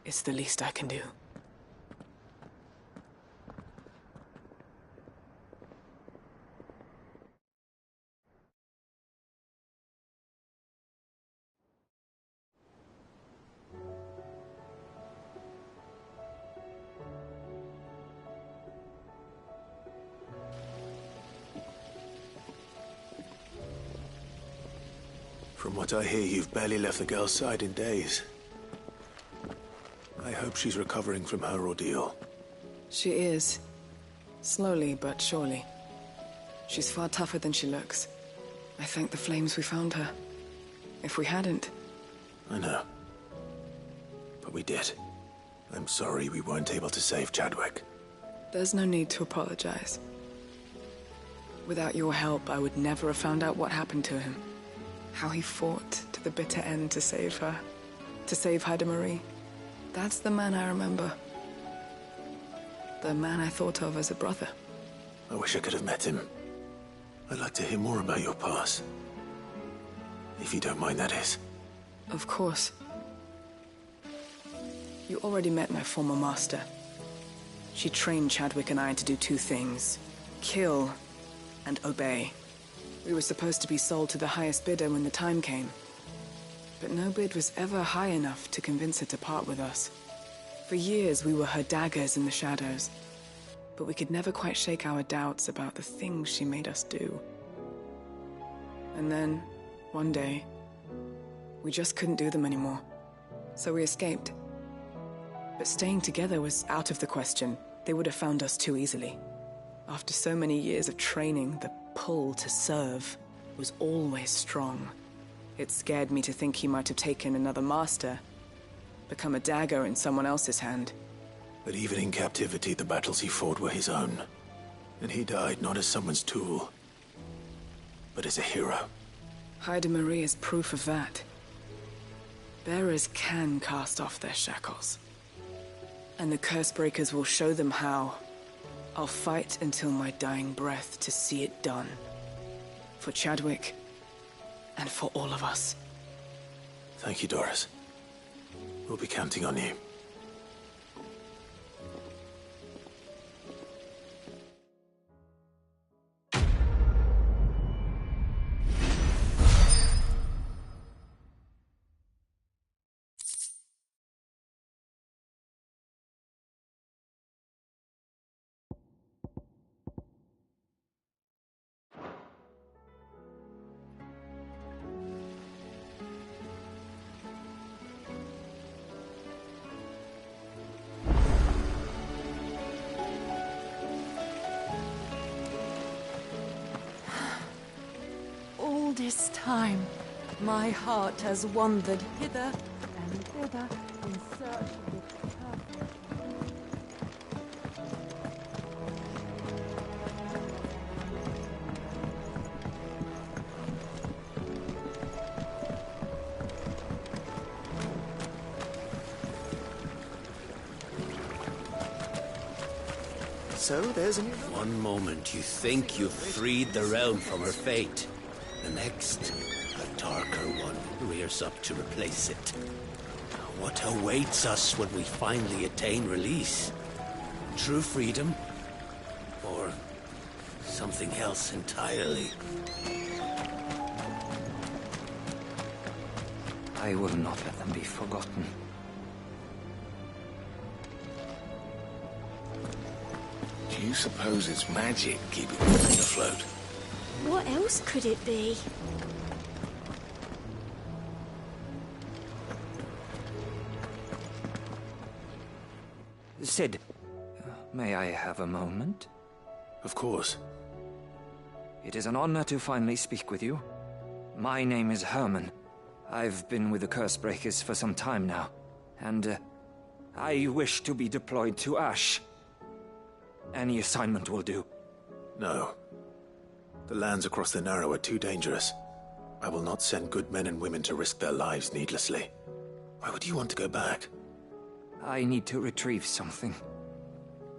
[SPEAKER 16] It's the least I can do.
[SPEAKER 4] From what I hear, you've barely left the girl's side in days. I hope she's recovering from her ordeal.
[SPEAKER 16] She is. Slowly but surely. She's far tougher than she looks. I thank the flames we found her. If we hadn't...
[SPEAKER 4] I know. But we did. I'm sorry we weren't able to save Chadwick.
[SPEAKER 16] There's no need to apologize. Without your help, I would never have found out what happened to him. How he fought to the bitter end to save her. To save Haida Marie. That's the man I remember. The man I thought of as a brother.
[SPEAKER 4] I wish I could have met him. I'd like to hear more about your past. If you don't mind, that is.
[SPEAKER 16] Of course. You already met my former master. She trained Chadwick and I to do two things. Kill and obey. We were supposed to be sold to the highest bidder when the time came. But no bid was ever high enough to convince her to part with us. For years, we were her daggers in the shadows. But we could never quite shake our doubts about the things she made us do. And then, one day, we just couldn't do them anymore. So we escaped. But staying together was out of the question. They would have found us too easily. After so many years of training, the pull to serve was always strong. It scared me to think he might have taken another master, become a dagger in someone else's hand.
[SPEAKER 4] But even in captivity, the battles he fought were his own. And he died not as someone's tool, but as a hero.
[SPEAKER 16] Haida Marie is proof of that. Bearers can cast off their shackles. And the Cursebreakers will show them how. I'll fight until my dying breath to see it done. For Chadwick, and for all of us.
[SPEAKER 4] Thank you, Doris. We'll be counting on you.
[SPEAKER 15] All this time, my heart has wandered hither and thither in search of the perfect.
[SPEAKER 8] So there's a new...
[SPEAKER 6] One moment you think you've freed the realm from her fate. The next, a darker one rears up to replace it. What awaits us when we finally attain release? True freedom? Or something else entirely?
[SPEAKER 12] I will not let them be forgotten.
[SPEAKER 21] Do you suppose it's magic keeping the thing afloat?
[SPEAKER 14] What else could it be?
[SPEAKER 12] Sid, may I have a moment?
[SPEAKER 4] Of course.
[SPEAKER 12] It is an honor to finally speak with you. My name is Herman. I've been with the Cursebreakers for some time now, and I wish to be deployed to Ash. Any assignment will do.
[SPEAKER 4] No. The lands across the Narrow are too dangerous. I will not send good men and women to risk their lives needlessly. Why would you want to go back?
[SPEAKER 12] I need to retrieve something.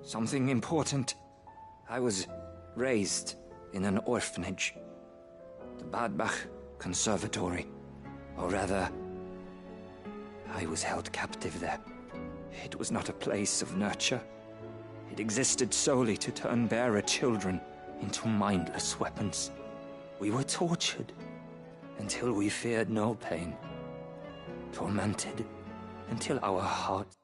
[SPEAKER 12] Something important. I was raised in an orphanage. The Badbach Conservatory. Or rather, I was held captive there. It was not a place of nurture. It existed solely to turn bearer children into mindless weapons. We were tortured until we feared no pain. Tormented until our hearts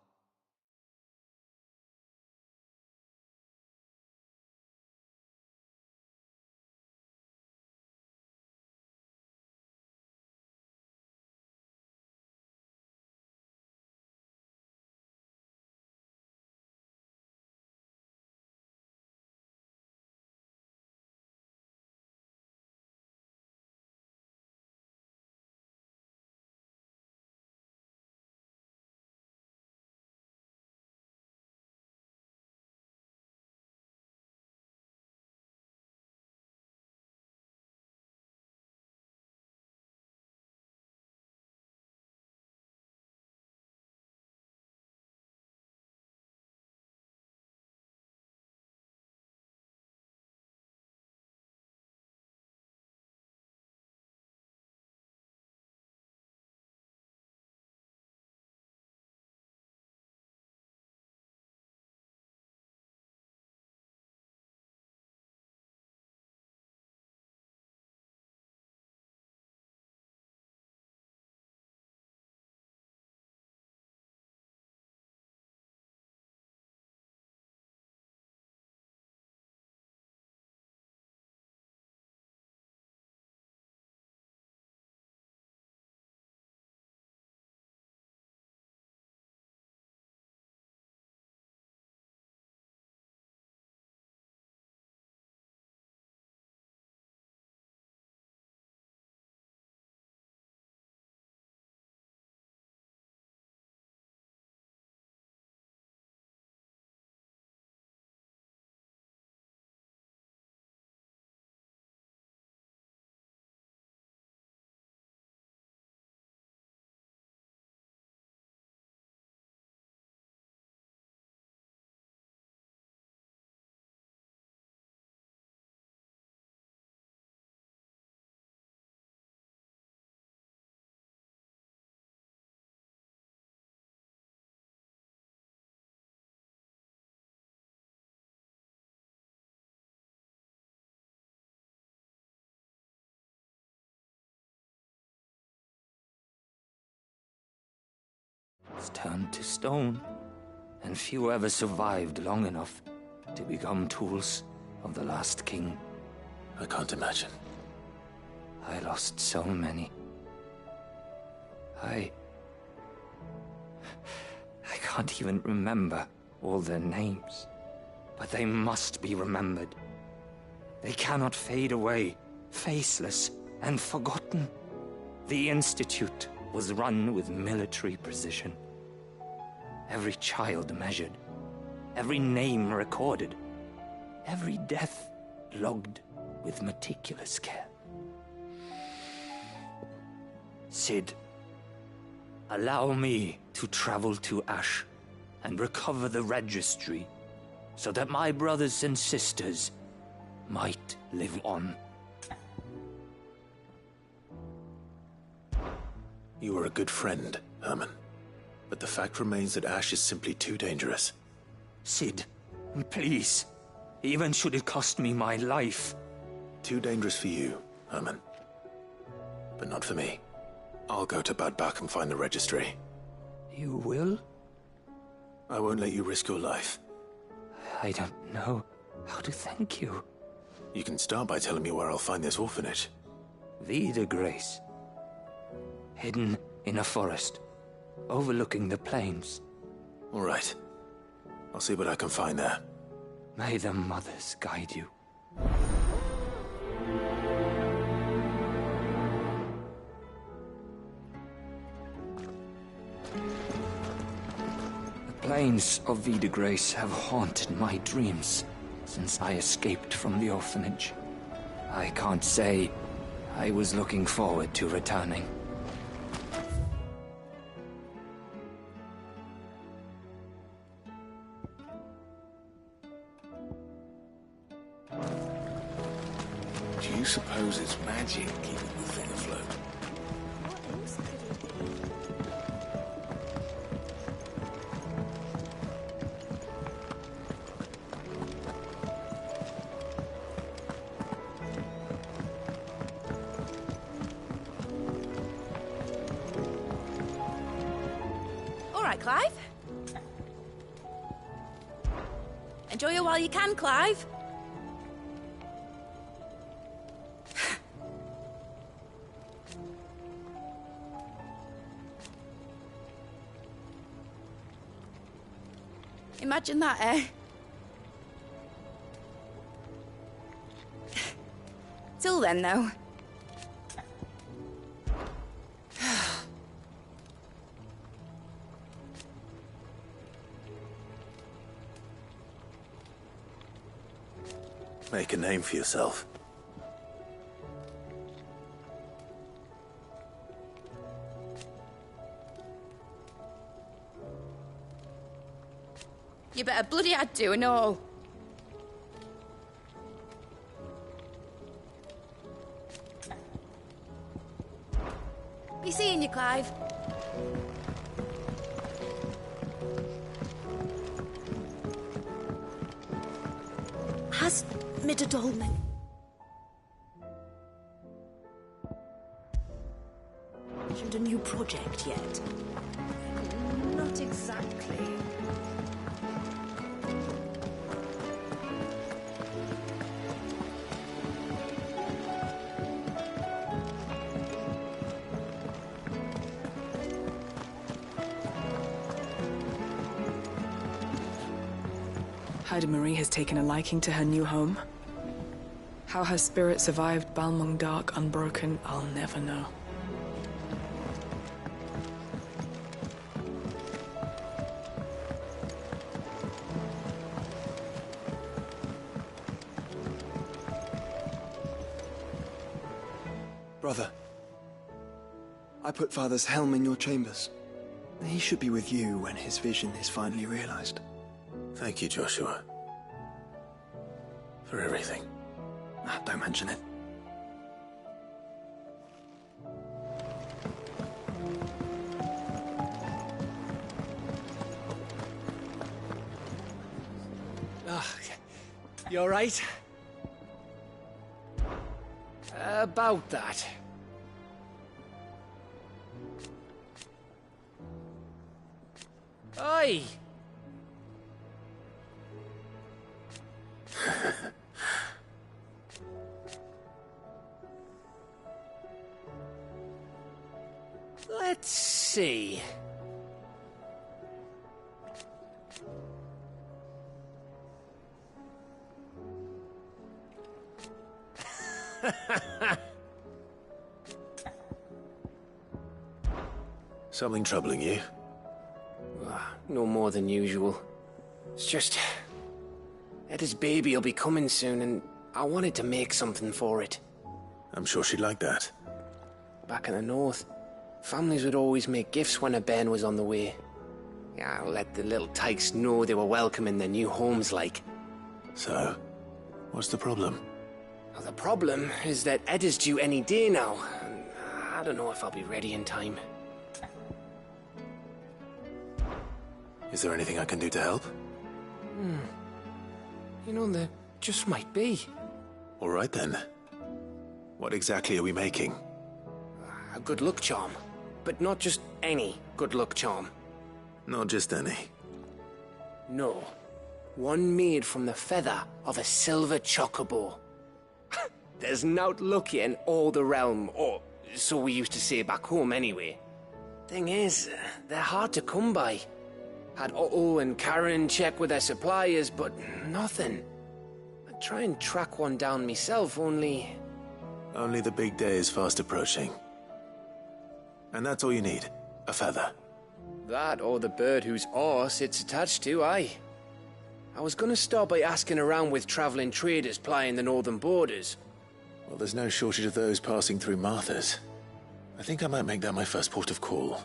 [SPEAKER 12] turned to stone, and few ever survived long enough to become tools of the last king.
[SPEAKER 4] I can't imagine.
[SPEAKER 12] I lost so many. I can't even remember all their names, but they must be remembered. They cannot fade away, faceless and forgotten. The Institute was run with military precision. Every child measured, every name recorded, every death logged with meticulous care. Sid, allow me to travel to Ash and recover the registry so that my brothers and sisters might live on.
[SPEAKER 4] You were a good friend, Herman. But the fact remains that Ash is simply too dangerous.
[SPEAKER 12] Sid, please. Even should it cost me my life.
[SPEAKER 4] Too dangerous for you, Herman. But not for me. I'll go to Bad Bach and find the registry.
[SPEAKER 12] You will?
[SPEAKER 4] I won't let you risk your life.
[SPEAKER 12] I don't know how to thank you.
[SPEAKER 4] You can start by telling me where I'll find this orphanage.
[SPEAKER 12] Vie de Grace. Hidden in a forest, overlooking the plains.
[SPEAKER 4] All right. I'll see what I can find there.
[SPEAKER 12] May the mothers guide you. The plains of Vie de Grace have haunted my dreams since I escaped from the orphanage. I can't say I was looking forward to returning.
[SPEAKER 17] Do you suppose it's magic keeping the thing afloat?
[SPEAKER 13] All right, Clive. Enjoy it while you can, Clive. Imagine that, eh? Till then, though.
[SPEAKER 4] Make a name for yourself.
[SPEAKER 13] You better bloody had to and all. Be seeing you, Clive. Has Midda Dolman mentioned a new project yet?
[SPEAKER 19] Not exactly.
[SPEAKER 16] Haida Marie has taken a liking to her new home. How her spirit survived Balmung Dark unbroken, I'll never know.
[SPEAKER 20] Brother, I put Father's helm in your chambers. He should be with you when his vision is finally realized.
[SPEAKER 4] Thank you, Joshua. For everything.
[SPEAKER 20] Don't mention it.
[SPEAKER 1] You all right? About that. Oi! Let's see.
[SPEAKER 4] Something troubling you?
[SPEAKER 1] No more than usual. It's just... Etta's baby will be coming soon, and I wanted to make something for it.
[SPEAKER 4] I'm sure she'd like that.
[SPEAKER 1] Back in the north, families would always make gifts when a bairn was on the way. Yeah, let the little tykes know they were welcome in their new homes, like.
[SPEAKER 4] So, what's the problem?
[SPEAKER 1] Well, the problem is that Etta's due any day now, and I don't know if I'll be ready in time.
[SPEAKER 4] Is there anything I can do to help?
[SPEAKER 1] You know, there just might be.
[SPEAKER 4] All right then. What exactly are we making?
[SPEAKER 1] A good luck charm. But not just any good luck charm.
[SPEAKER 4] Not just any.
[SPEAKER 1] No. One made from the feather of a silver chocobo. There's naught luckier in all the realm, or so we used to say back home anyway. Thing is, they're hard to come by. Had Otto and Karen check with their suppliers, but nothing. I'd try and track one down myself, only...
[SPEAKER 4] Only the big day is fast approaching. And that's all you need, a feather.
[SPEAKER 1] That or the bird whose horse it's attached to, aye. I was gonna start by asking around with traveling traders plying the northern borders.
[SPEAKER 4] Well, there's no shortage of those passing through Martha's. I think I might make that my first port of call.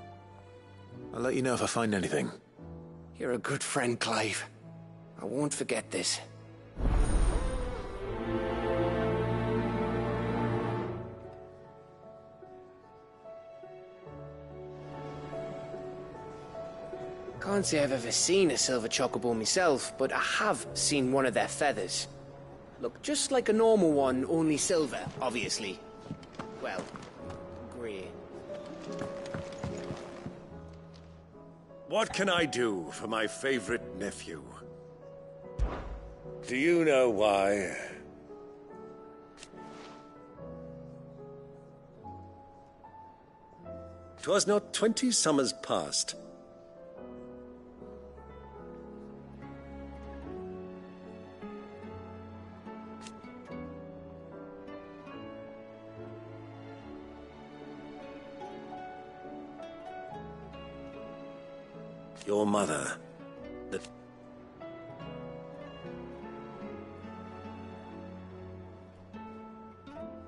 [SPEAKER 4] I'll let you know if I find anything.
[SPEAKER 1] You're a good friend, Clive. I won't forget this. Can't say I've ever seen a silver chocobo myself, but I have seen one of their feathers. Look, just like a normal one, only silver, obviously. Well, grey.
[SPEAKER 7] What can I do for my favorite nephew? Do you know why? 'Twas not 20 summers past. Your mother,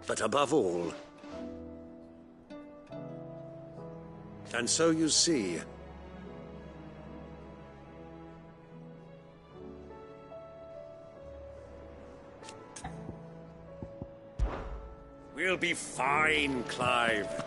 [SPEAKER 7] but above all, and so you see, we'll be fine, Clive.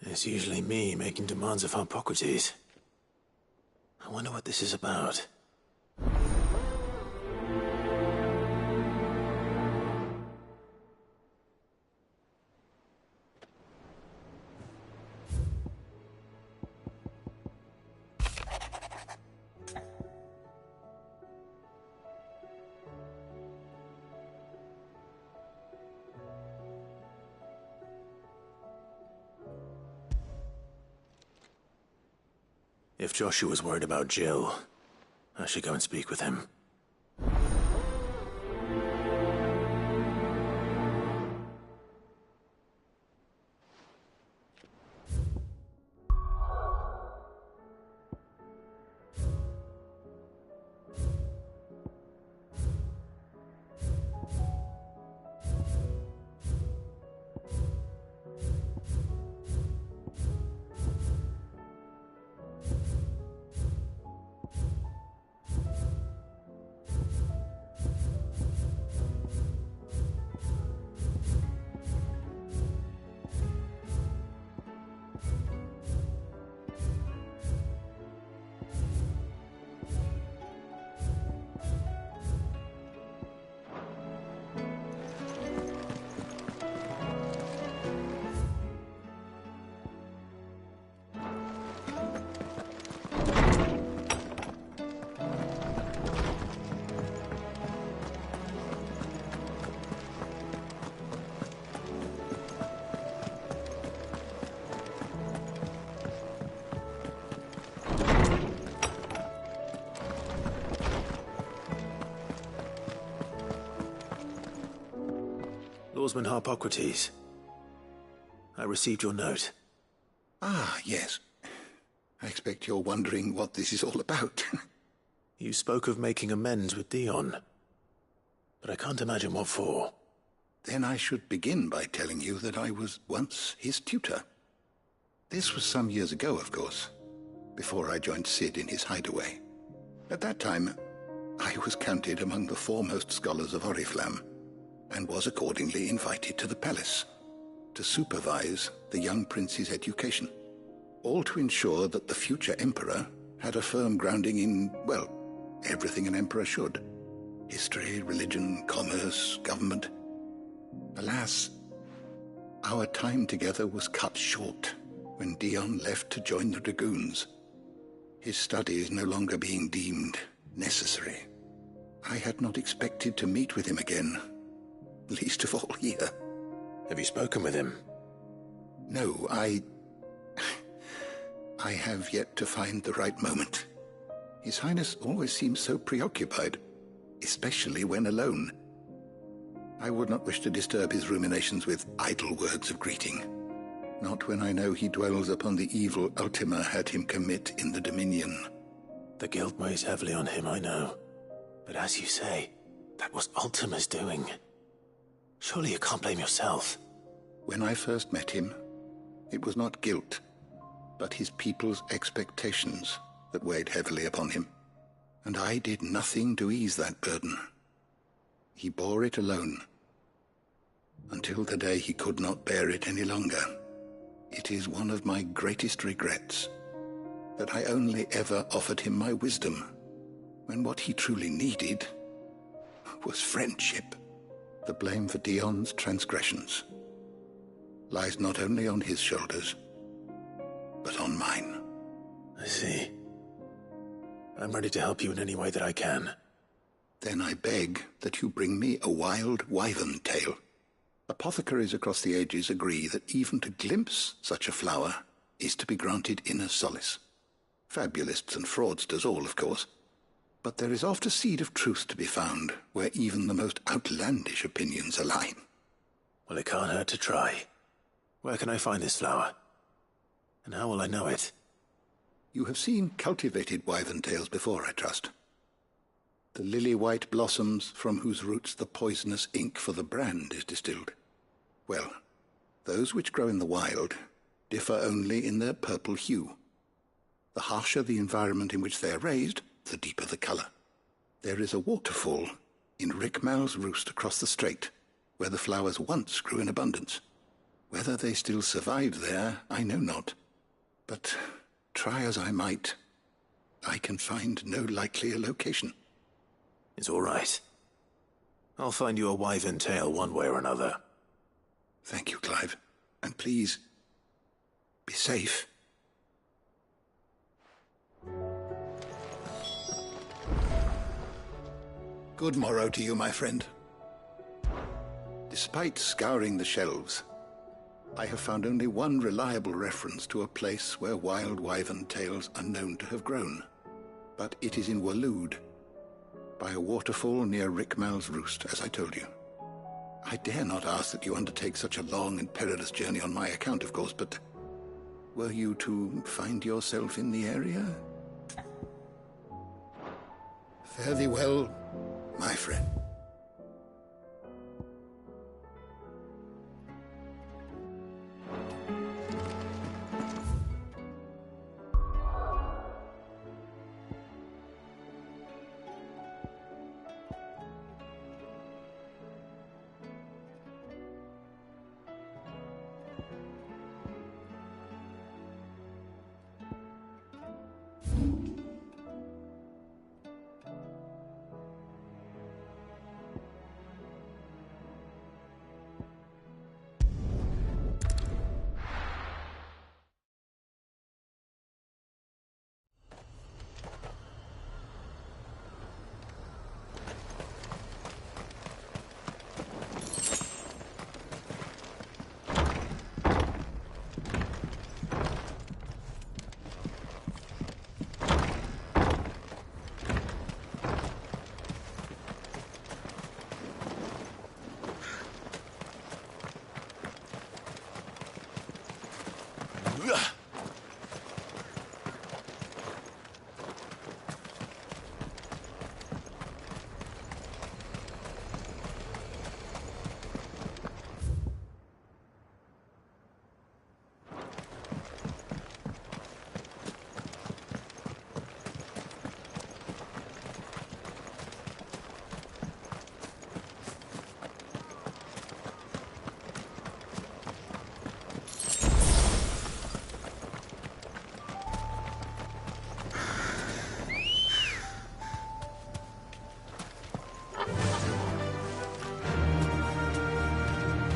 [SPEAKER 4] It's usually me making demands of Hippocrates. this is about. If Joshua's worried about Jill, I should go and speak with him. Lawsman Harpocrates, I received your note.
[SPEAKER 21] Ah, yes. I expect you're wondering what this is all about.
[SPEAKER 4] You spoke of making amends with Dion, but I can't imagine what for.
[SPEAKER 21] Then I should begin by telling you that I was once his tutor. This was some years ago, of course, before I joined Sid in his hideaway. At that time, I was counted among the foremost scholars of Oriflamme, and was accordingly invited to the palace to supervise the young prince's education, all to ensure that the future emperor had a firm grounding in, well, everything an emperor should. History, religion, commerce, government. Alas, our time together was cut short when Dion left to join the Dragoons, his studies no longer being deemed necessary. I had not expected to meet with him again, least of all here.
[SPEAKER 4] Have you spoken with him?
[SPEAKER 21] No, I have yet to find the right moment. His Highness always seems so preoccupied, especially when alone. I would not wish to disturb his ruminations with idle words of greeting, not when I know he dwells upon the evil Ultima had him commit in the Dominion.
[SPEAKER 4] The guilt weighs heavily on him, I know. But as you say, that was Ultima's doing. Surely you can't blame yourself.
[SPEAKER 21] When I first met him, it was not guilt, but his people's expectations that weighed heavily upon him. And I did nothing to ease that burden. He bore it alone, until the day he could not bear it any longer. It is one of my greatest regrets that I only ever offered him my wisdom, when what he truly needed was friendship. The blame for Dion's transgressions lies not only on his shoulders, but on mine.
[SPEAKER 4] I see. I'm ready to help you in any way that I can.
[SPEAKER 21] Then I beg that you bring me a wild wyvern tail. Apothecaries across the ages agree that even to glimpse such a flower is to be granted inner solace. Fabulists and fraudsters all, of course. But there is oft a seed of truth to be found where even the most outlandish opinions align.
[SPEAKER 4] Well, it can't hurt to try. Where can I find this flower? And how will I know it?
[SPEAKER 21] You have seen cultivated wyvern tails before, I trust. The lily-white blossoms from whose roots the poisonous ink for the brand is distilled. Well, those which grow in the wild differ only in their purple hue. The harsher the environment in which they are raised, the deeper the colour. There is a waterfall in Rickmal's roost across the strait, where the flowers once grew in abundance. Whether they still survive there, I know not. But try as I might, I can find no likelier location.
[SPEAKER 4] It's all right. I'll find you a wyvern tail one way or another.
[SPEAKER 21] Thank you, Clive. And please, be safe. Good morrow to you, my friend. Despite scouring the shelves, I have found only one reliable reference to a place where wild wyvern tails are known to have grown. But it is in Waloed, by a waterfall near Rickmal's Roost, as I told you. I dare not ask that you undertake such a long and perilous journey on my account, of course, but were you to find yourself in the area? Fare thee well, my friend.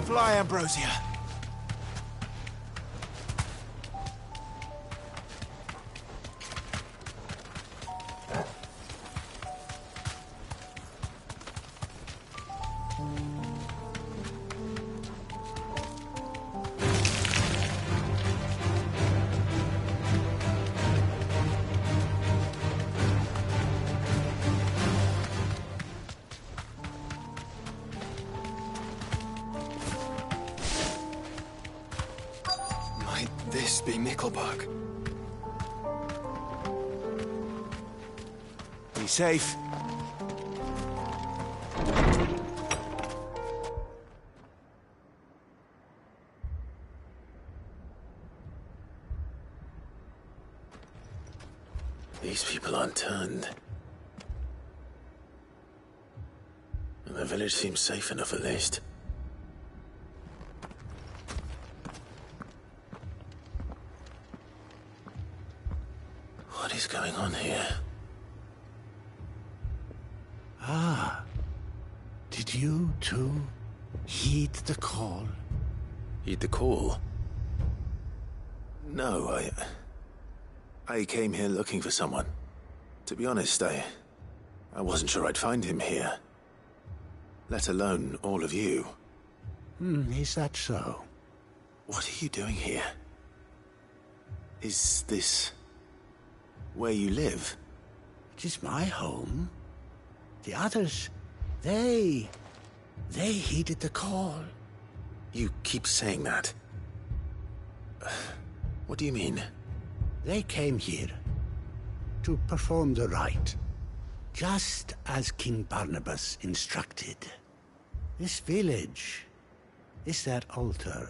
[SPEAKER 18] Fly, Ambrosia. This be Nickelbug. Be safe.
[SPEAKER 4] These people aren't turned. And the village seems safe enough at least. What is going on here?
[SPEAKER 5] Ah. Did you, too, heed the call?
[SPEAKER 4] Heed the call? No, I came here looking for someone. To be honest, I wasn't sure I'd find him here. Let alone all of you.
[SPEAKER 5] Is that so?
[SPEAKER 4] What are you doing here? Is this where you live?
[SPEAKER 5] It is my home. The others, they heeded the call.
[SPEAKER 4] You keep saying that. What do you mean?
[SPEAKER 5] They came here to perform the rite, just as King Barnabas instructed. This village is their altar,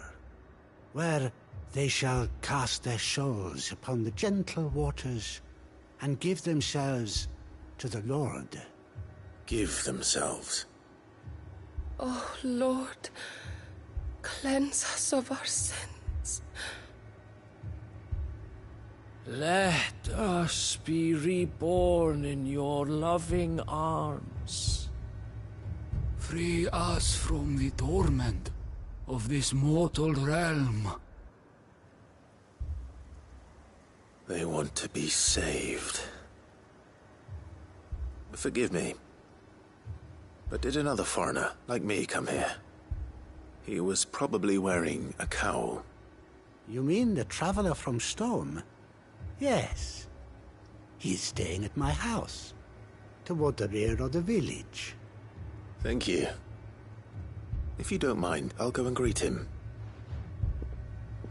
[SPEAKER 5] where they shall cast their shawls upon the gentle waters and give themselves to the Lord.
[SPEAKER 4] Give themselves?
[SPEAKER 15] Oh, Lord, cleanse us of our sins.
[SPEAKER 9] Let us be reborn in your loving arms.
[SPEAKER 22] Free us from the torment of this mortal realm.
[SPEAKER 4] They want to be saved. Forgive me, but did another foreigner like me come here? He was probably wearing a cowl.
[SPEAKER 23] You mean the traveler from Storm? Yes. He's staying at my house, toward the rear of the village.
[SPEAKER 4] Thank you. If you don't mind, I'll go and greet him.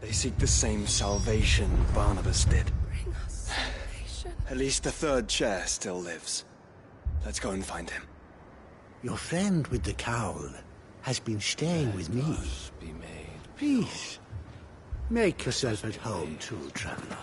[SPEAKER 20] They seek the same salvation Barnabas did.
[SPEAKER 15] Bring us salvation.
[SPEAKER 20] At least the third chair still lives. Let's go and find him.
[SPEAKER 23] Your friend with the cowl has been staying with me. Please, make yourself at home too, traveler.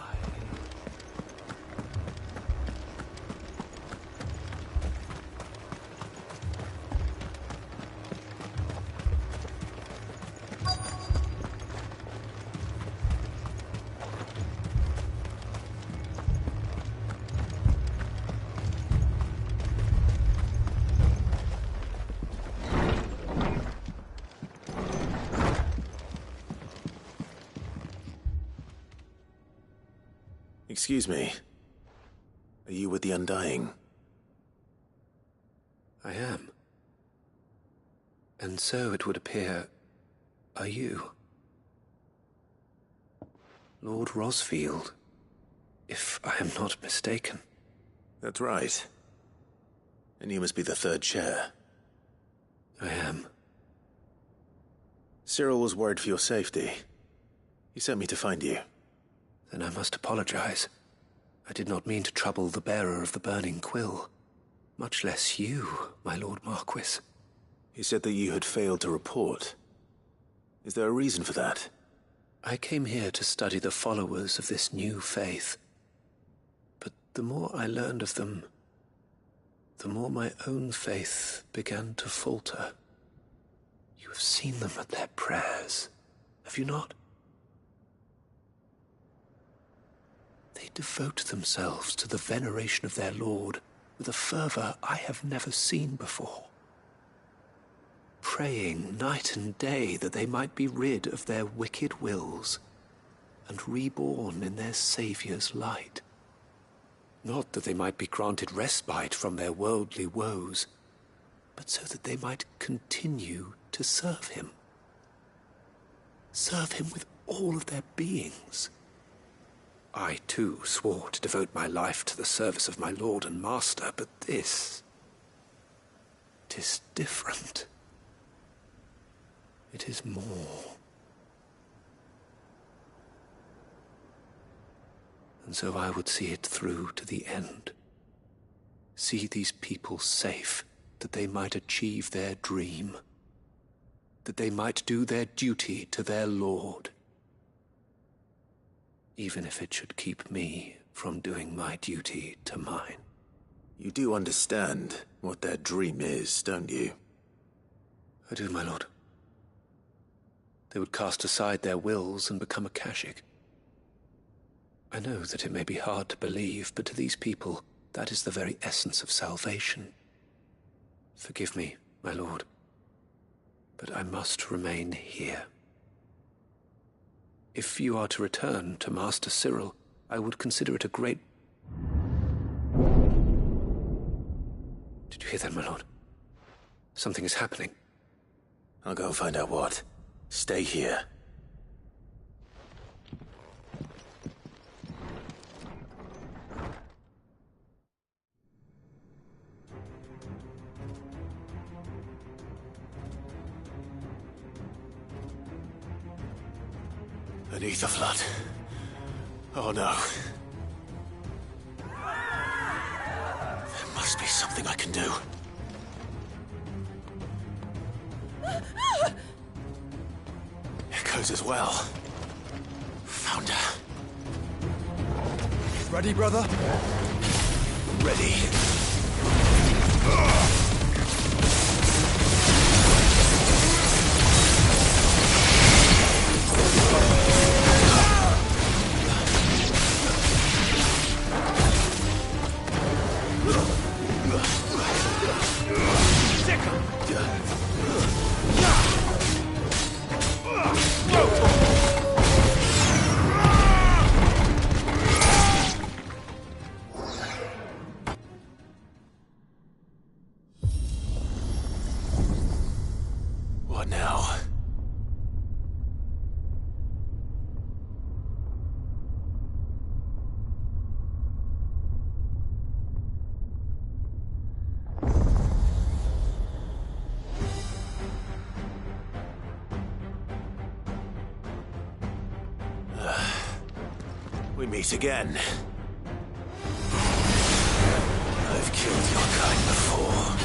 [SPEAKER 4] Excuse me. Are you with the Undying?
[SPEAKER 2] I am. And so it would appear, are you? Lord Rosfield, if I am not mistaken.
[SPEAKER 4] That's right. And you must be the third chair.
[SPEAKER 2] I am.
[SPEAKER 4] Cyril was worried for your safety. He sent me to find you.
[SPEAKER 2] Then I must apologize. I did not mean to trouble the bearer of the burning quill. Much less you, my Lord Marquis.
[SPEAKER 4] He said that you had failed to report. Is there a reason for that?
[SPEAKER 2] I came here to study the followers of this new faith. But the more I learned of them, the more my own faith began to falter. You have seen them at their prayers, have you not? They devote themselves to the veneration of their Lord with a fervor I have never seen before. Praying night and day that they might be rid of their wicked wills and reborn in their Saviour's light. Not that they might be granted respite from their worldly woes, but so that they might continue to serve him. Serve him with all of their beings. I, too, swore to devote my life to the service of my Lord and Master, but this... 'tis different. It is more. And so I would see it through to the end. See these people safe, that they might achieve their dream. That they might do their duty to their Lord. Even if it should keep me from doing my duty to mine.
[SPEAKER 4] You do understand what their dream is, don't you?
[SPEAKER 2] I do, my lord. They would cast aside their wills and become a Kashik. I know that it may be hard to believe, but to these people, that is the very essence of salvation. Forgive me, my lord, but I must remain here. If you are to return to Master Cyril, I would consider it a great... Did you hear that, my lord? Something is happening.
[SPEAKER 4] I'll go and find out what. Stay here. Beneath the flood. Oh no. There must be something I can do. Echoes as well. Found her.
[SPEAKER 18] Ready, brother?
[SPEAKER 4] Ready. meet again. I've killed your kind before.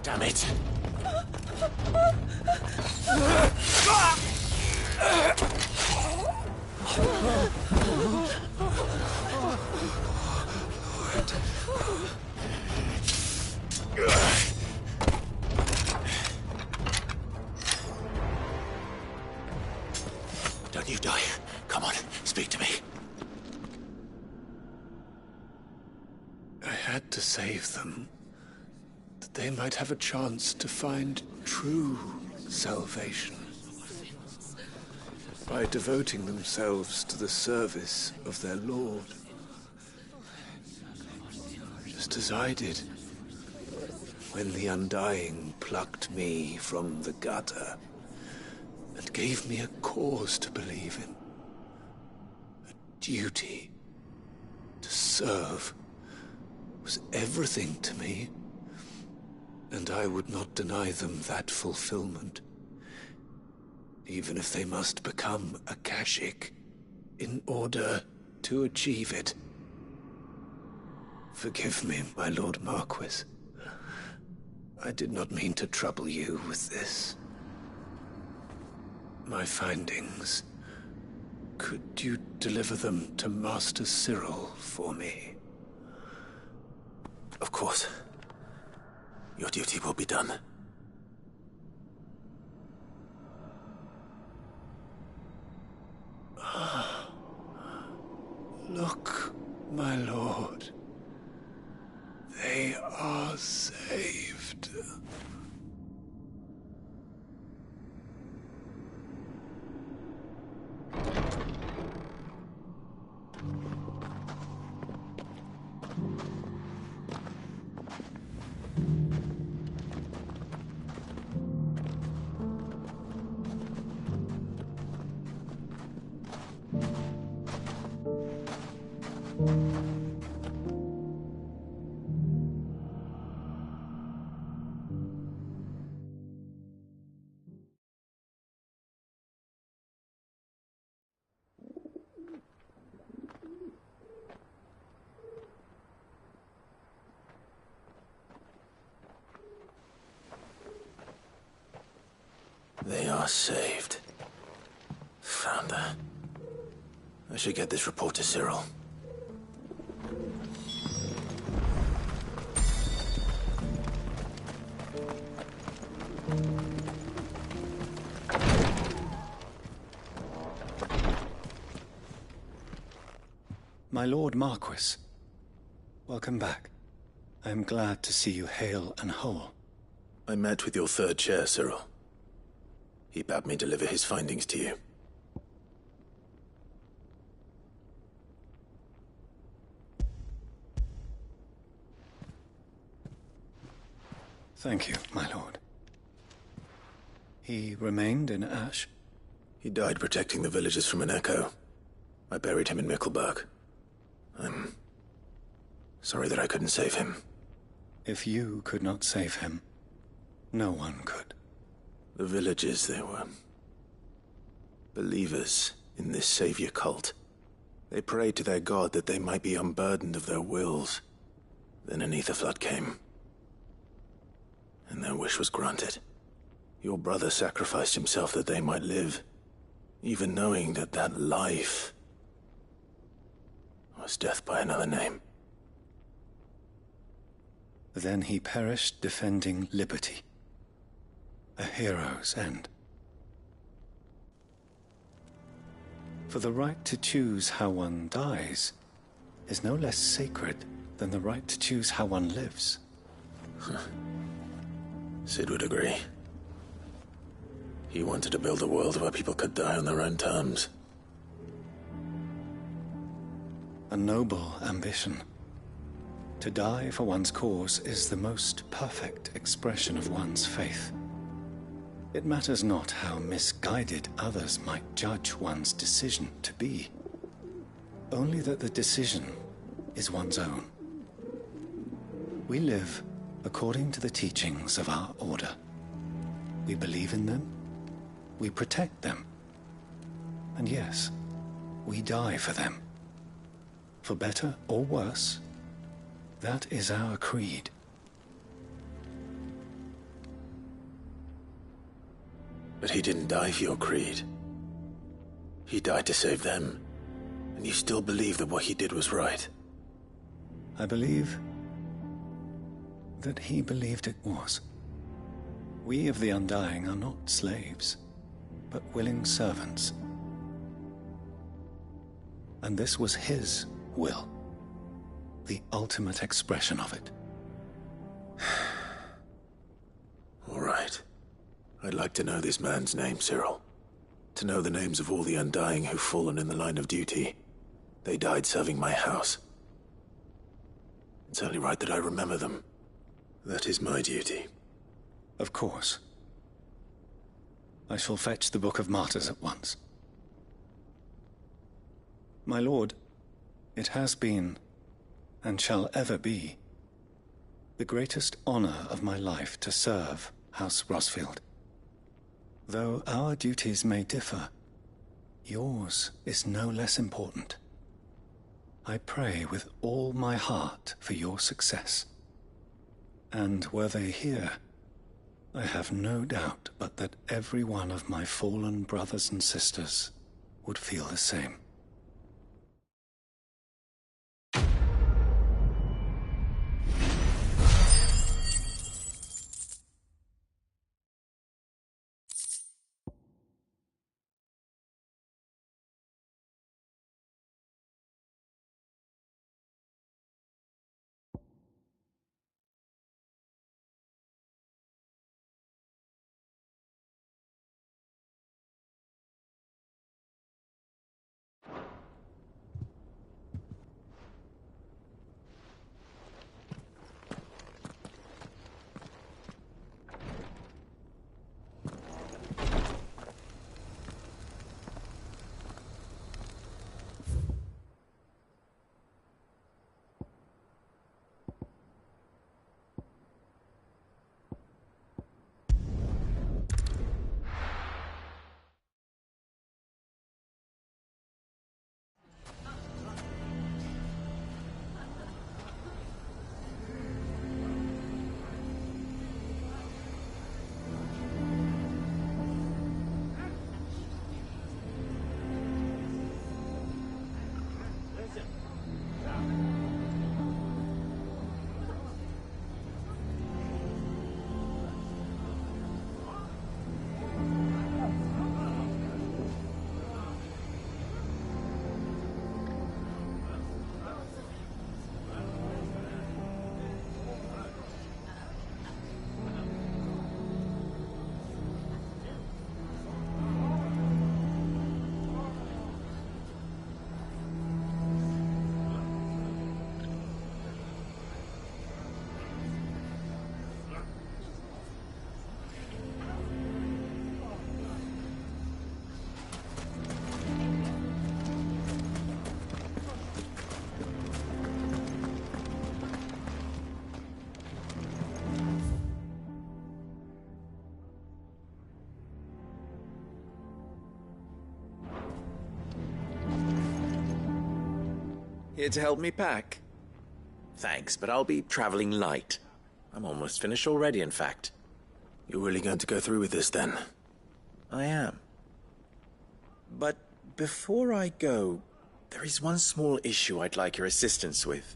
[SPEAKER 7] Damn it!
[SPEAKER 4] Don't you die. Come on, speak to me.
[SPEAKER 2] I had to save them, that they might have a chance to find true salvation. By devoting themselves to the service of their Lord. Just as I did when the Undying plucked me from the gutter and gave me a cause to believe in. A duty to serve was everything to me, and I would not deny them that fulfillment, even if they must become Akashic in order to achieve it. Forgive me, my Lord Marquis. I did not mean to trouble you with this. My findings. Could you deliver them to Master Cyril for me?
[SPEAKER 4] Of course. Your duty will be done.
[SPEAKER 2] Look, my lord. They are saved.
[SPEAKER 4] They are saved. Founder. I should get this report to Cyril.
[SPEAKER 2] My Lord Marquis, welcome back. I am glad to see you hale and whole.
[SPEAKER 4] I met with your third chair, Cyril. He bade me deliver his findings to you.
[SPEAKER 2] Thank you, my lord. He remained in Ash?
[SPEAKER 4] He died protecting the villagers from an echo. I buried him in Mickelberg. I'm sorry that I couldn't save him.
[SPEAKER 2] If you could not save him, no one could.
[SPEAKER 4] The villagers, they were believers in this savior cult. They prayed to their god that they might be unburdened of their wills. Then an ether flood came, and their wish was granted. Your brother sacrificed himself that they might live, even knowing that that life was death by another name.
[SPEAKER 2] Then he perished defending liberty. A hero's end. For the right to choose how one dies is no less sacred than the right to choose how one lives.
[SPEAKER 4] Sid would agree. He wanted to build a world where people could die on their own terms.
[SPEAKER 2] A noble ambition. To die for one's cause is the most perfect expression of one's faith. It matters not how misguided others might judge one's decision to be. Only that the decision is one's own. We live according to the teachings of our order. We believe in them, we protect them, and yes, we die for them. For better or worse, that is our creed.
[SPEAKER 4] But he didn't die for your creed. He died to save them. And you still believe that what he did was right.
[SPEAKER 2] I believe that he believed it was. We of the Undying are not slaves, but willing servants. And this was his will, the ultimate expression of it.
[SPEAKER 4] All right. I'd like to know this man's name, Cyril. To know the names of all the Undying who've fallen in the line of duty. They died serving my house. It's only right that I remember them. That is my duty.
[SPEAKER 2] Of course. I shall fetch the Book of Martyrs at once. My lord, it has been, and shall ever be, the greatest honor of my life to serve House Rosfield. Though our duties may differ, yours is no less important. I pray with all my heart for your success. And were they here, I have no doubt but that every one of my fallen brothers and sisters would feel the same.
[SPEAKER 7] Here to help me pack? Thanks, but I'll be traveling light. I'm almost finished already, in fact.
[SPEAKER 4] You're really going to go through with this, then?
[SPEAKER 7] I am. But before I go, there is one small issue I'd like your assistance with.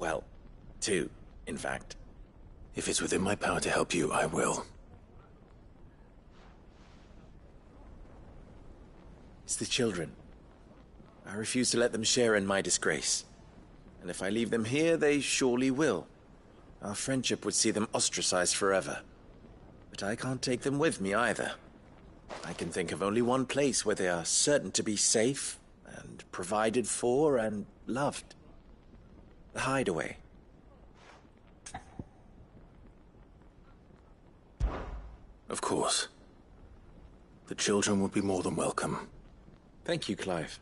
[SPEAKER 7] Well, two, in fact.
[SPEAKER 4] If it's within my power to help you, I will.
[SPEAKER 7] It's the children. I refuse to let them share in my disgrace. And if I leave them here, they surely will. Our friendship would see them ostracized forever. But I can't take them with me either. I can think of only one place where they are certain to be safe and provided for and loved. The hideaway.
[SPEAKER 4] Of course. The children would be more than welcome.
[SPEAKER 7] Thank you, Clive.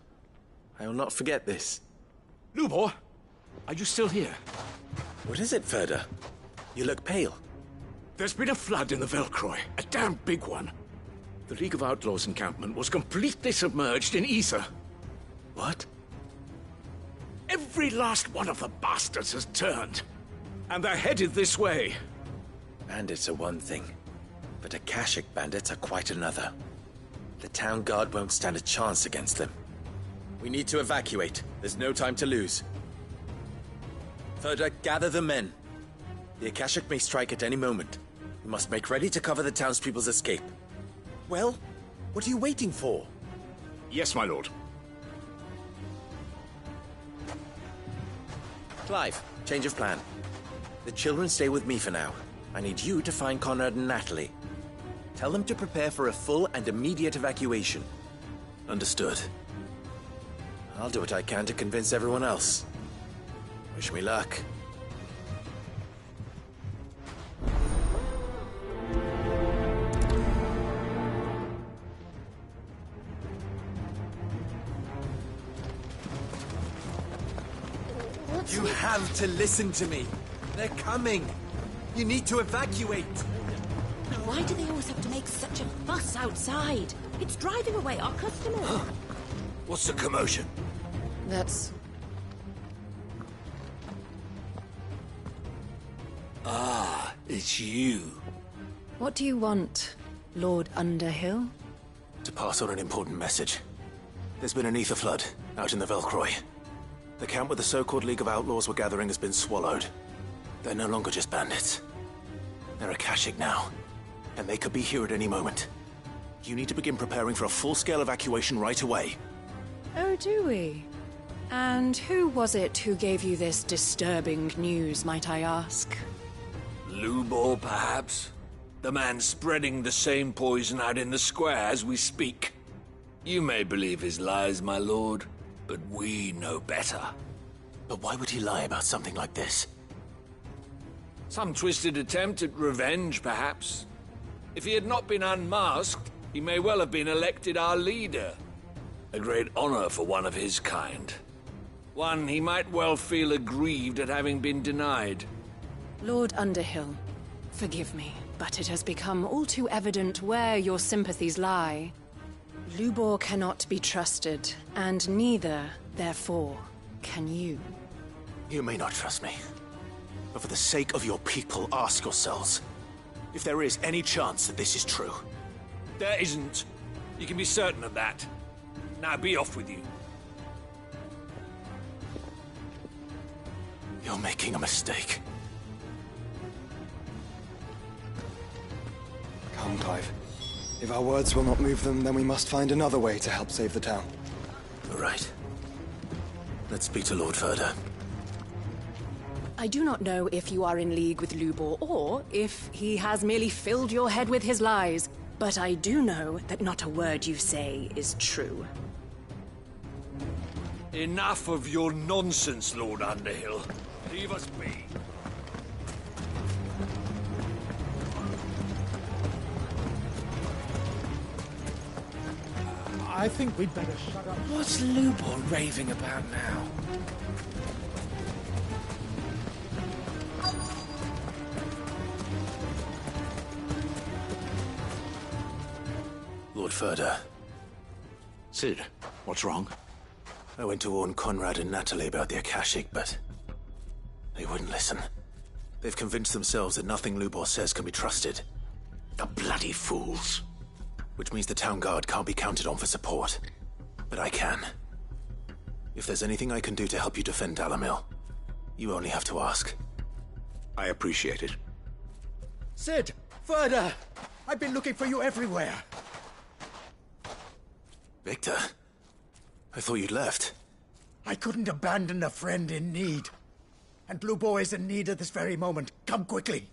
[SPEAKER 7] I will not forget this.
[SPEAKER 3] Lubor, are you still here?
[SPEAKER 7] What is it, Ferda? You look pale.
[SPEAKER 3] There's been a flood in the Velcroy, a damn big one. The League of Outlaws encampment was completely submerged in ether.
[SPEAKER 7] What?
[SPEAKER 3] Every last one of the bastards has turned, and they're headed this way.
[SPEAKER 7] Bandits are one thing, but Akashic bandits are quite another. The town guard won't stand a chance against them. We need to evacuate. There's no time to lose. Ferda, gather the men. The Akashic may strike at any moment. We must make ready to cover the townspeople's escape. Well, what are you waiting for?
[SPEAKER 3] Yes, my lord.
[SPEAKER 7] Clive, change of plan. The children stay with me for now. I need you to find Conrad and Natalie. Tell them to prepare for a full and immediate evacuation.
[SPEAKER 4] Understood.
[SPEAKER 7] I'll do what I can to convince everyone else. Wish me luck. You have to listen to me. They're coming. You need to evacuate.
[SPEAKER 10] Why do they always have to make such a fuss?
[SPEAKER 19] fuss outside. It's driving away our customers.
[SPEAKER 3] What's the commotion?
[SPEAKER 19] That's...
[SPEAKER 3] Ah, it's you.
[SPEAKER 16] What do you want, Lord Underhill?
[SPEAKER 4] To pass on an important message. There's been an ether flood out in the Velcroy. The camp where the so-called League of Outlaws were gathering has been swallowed. They're no longer just bandits. They're Akashic now, and they could be here at any moment. You need to begin preparing for a full-scale evacuation right away.
[SPEAKER 16] Oh, do we? And who was it who gave you this disturbing news, might I ask?
[SPEAKER 3] Lubor, perhaps? The man spreading the same poison out in the square as we speak. You may believe his lies, my lord, but we know better.
[SPEAKER 4] But why would he lie about something like this?
[SPEAKER 3] Some twisted attempt at revenge, perhaps. If he had not been unmasked, he may well have been elected our leader. A great honor for one of his kind. One he might well feel aggrieved at having been denied.
[SPEAKER 16] Lord Underhill, forgive me, but it has become all too evident where your sympathies lie. Lubor cannot be trusted, and neither, therefore, can you.
[SPEAKER 4] You may not trust me, but for the sake of your people, ask yourselves if there is any chance that this is true.
[SPEAKER 3] There isn't. You can be certain of that. Now be off with you.
[SPEAKER 4] You're making a mistake.
[SPEAKER 20] Come, Clive. If our words will not move them, then we must find another way to help save the town.
[SPEAKER 4] All right. Let's speak to Lord Verda.
[SPEAKER 16] I do not know if you are in league with Lubor, or if he has merely filled your head with his lies, but I do know that not a word you say is true.
[SPEAKER 3] Enough of your nonsense, Lord Underhill. Leave us be.
[SPEAKER 5] I think we'd better shut up.
[SPEAKER 6] What's Lubor raving about now?
[SPEAKER 4] Lord Verda.
[SPEAKER 3] Sid, what's wrong?
[SPEAKER 4] I went to warn Conrad and Natalie about the Akashic, but they wouldn't listen. They've convinced themselves that nothing Lubor says can be trusted. The bloody fools. Which means the town guard can't be counted on for support. But I can. If there's anything I can do to help you defend Dalamil, you only have to ask.
[SPEAKER 3] I appreciate it.
[SPEAKER 18] Sid! Verda! I've been looking for you everywhere.
[SPEAKER 4] Victor? I thought you'd left.
[SPEAKER 18] I couldn't abandon a friend in need. And Lubor is in need at this very moment. Come quickly.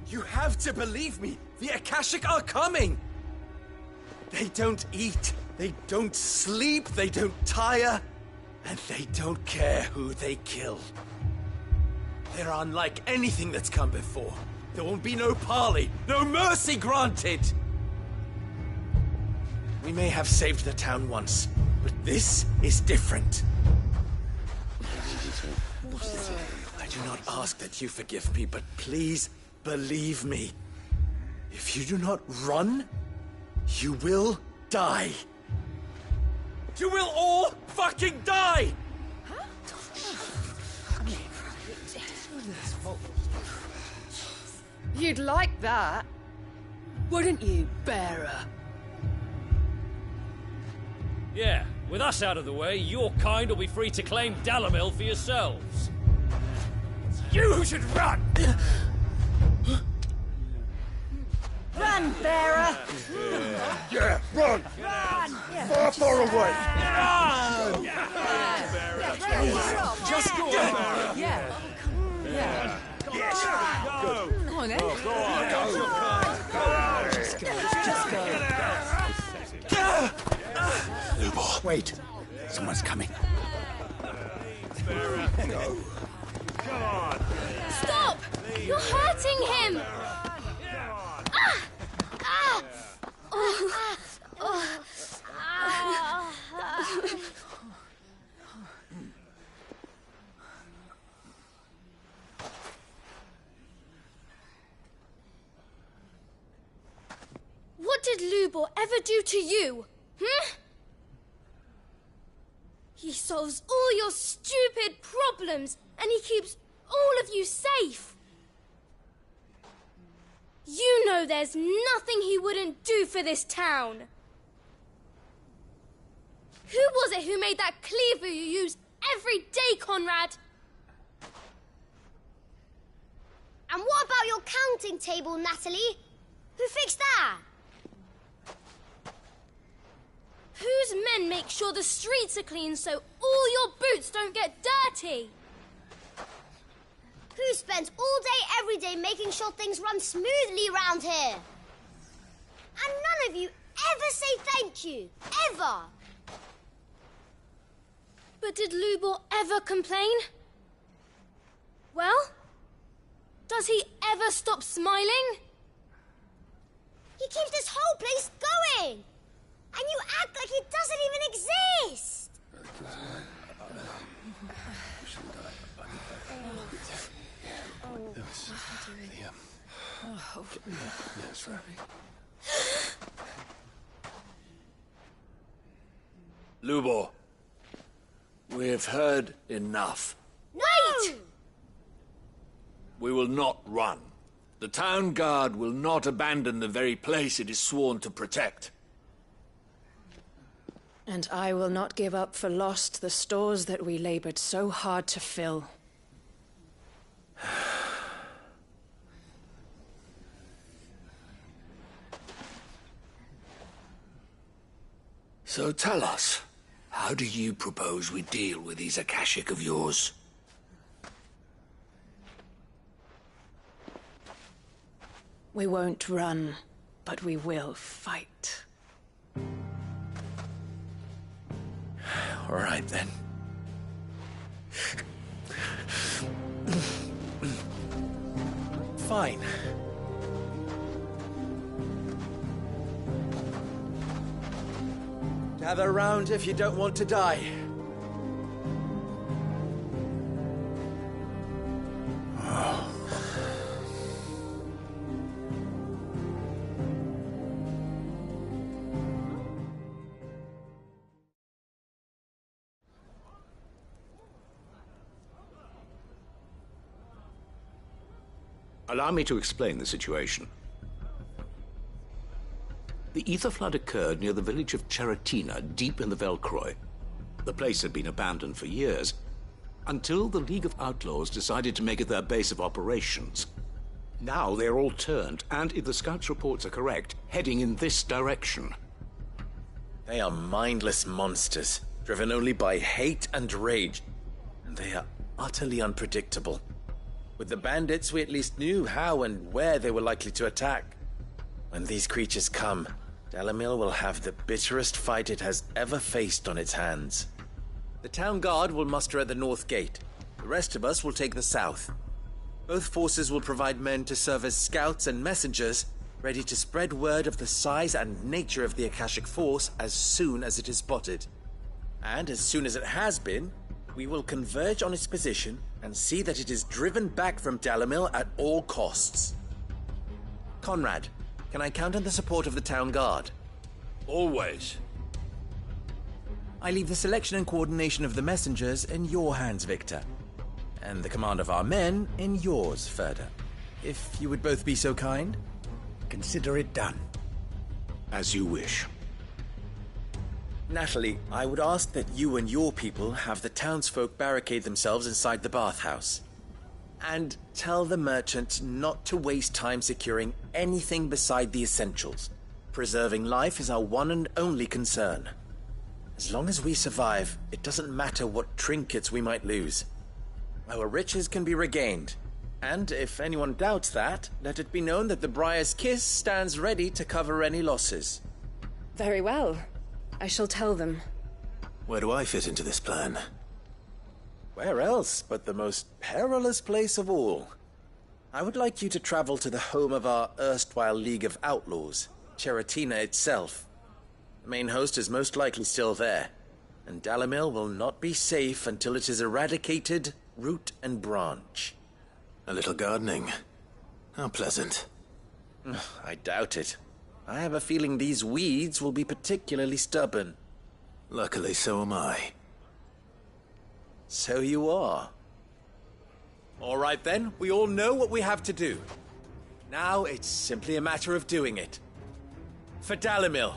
[SPEAKER 7] You have to believe me! The Akashic are coming! They don't eat, they don't sleep, they don't tire, and they don't care who they kill. They're unlike anything that's come before. There won't be no parley, no mercy granted! We may have saved the town once, but this is different. I do not ask that you forgive me, but please believe me. If you do not run, you will die. You will all fucking die!
[SPEAKER 16] You'd like that, wouldn't you, bearer?
[SPEAKER 9] Yeah, with us out of the way, your kind will be free to claim Dalamil for yourselves.
[SPEAKER 18] You should run!
[SPEAKER 16] Run, bearer!
[SPEAKER 18] Yeah, run!
[SPEAKER 16] Run!
[SPEAKER 18] Far away!
[SPEAKER 16] Run!
[SPEAKER 18] Just go!
[SPEAKER 16] Yeah. Yeah.
[SPEAKER 18] Yes!
[SPEAKER 16] Go! Come on, then.
[SPEAKER 18] Go on!
[SPEAKER 16] Just go.
[SPEAKER 5] Lubor, wait. Someone's coming.
[SPEAKER 18] Go.
[SPEAKER 14] Come on! Stop! You're hurting him! Ah! Ah! What did Lubor ever do to you? He solves all your stupid problems, and he keeps all of you safe. You know there's nothing he wouldn't do for this town. Who was it who made that cleaver you use every day, Conrad?
[SPEAKER 8] And what about your counting table, Natalie? Who fixed that?
[SPEAKER 14] Whose men make sure the streets are clean so all your boots don't get dirty?
[SPEAKER 8] Who spends all day, every day making sure things run smoothly around here? And none of you ever say thank you. Ever.
[SPEAKER 14] But did Lubor ever complain? Well, does he ever stop smiling?
[SPEAKER 8] He keeps this whole place going. And you act like it doesn't even exist.
[SPEAKER 3] Lubor, we have heard enough.
[SPEAKER 8] Wait!
[SPEAKER 3] We will not run. The town guard will not abandon the very place it is sworn to protect.
[SPEAKER 16] And I will not give up for lost the stores that we labored so hard to fill.
[SPEAKER 3] So tell us, how do you propose we deal with these Akashic of yours?
[SPEAKER 16] We won't run, but we will fight.
[SPEAKER 7] All right, then. Fine. Gather round if you don't want to die.
[SPEAKER 10] Allow me to explain the situation. The ether flood occurred near the village of Cheratina, deep in the Velcroy. The place had been abandoned for years, until the League of Outlaws decided to make it their base of operations. Now they're all turned, and if the scouts' reports are correct, heading in this direction.
[SPEAKER 7] They are mindless monsters, driven only by hate and rage. And they are utterly unpredictable. With the bandits, we at least knew how and where they were likely to attack. When these creatures come, Dalamil will have the bitterest fight it has ever faced on its hands. The town guard will muster at the north gate. The rest of us will take the south. Both forces will provide men to serve as scouts and messengers, ready to spread word of the size and nature of the Akashic force as soon as it is spotted. And as soon as it has been, we will converge on its position and see that it is driven back from Dalamil at all costs. Conrad, can I count on the support of the town guard?
[SPEAKER 3] Always.
[SPEAKER 7] I leave the selection and coordination of the messengers in your hands, Victor. And the command of our men in yours, Ferda. If you would both be so kind.
[SPEAKER 18] Consider it done.
[SPEAKER 10] As you wish.
[SPEAKER 7] Natalie, I would ask that you and your people have the townsfolk barricade themselves inside the bathhouse. And tell the merchant not to waste time securing anything beside the essentials. Preserving life is our one and only concern. As long as we survive, it doesn't matter what trinkets we might lose. Our riches can be regained. And if anyone doubts that, let it be known that the Briar's Kiss stands ready to cover any losses.
[SPEAKER 16] Very well. I shall tell them.
[SPEAKER 4] Where do I fit into this plan?
[SPEAKER 7] Where else but the most perilous place of all? I would like you to travel to the home of our erstwhile League of Outlaws, Cheratina itself. The main host is most likely still there, and Dalimil will not be safe until it is eradicated, root and branch.
[SPEAKER 4] A little gardening. How pleasant.
[SPEAKER 7] I doubt it. I have a feeling these weeds will be particularly stubborn.
[SPEAKER 4] Luckily, so am I.
[SPEAKER 7] So you are. All right then, we all know what we have to do. Now it's simply a matter of doing it. For Dalimil.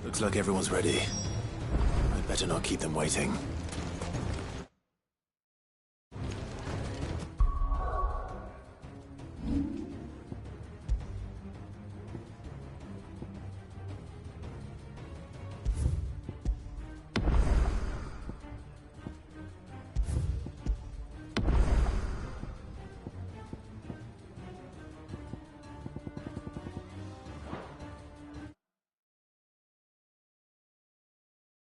[SPEAKER 4] Looks like everyone's ready. I'd better not keep them waiting.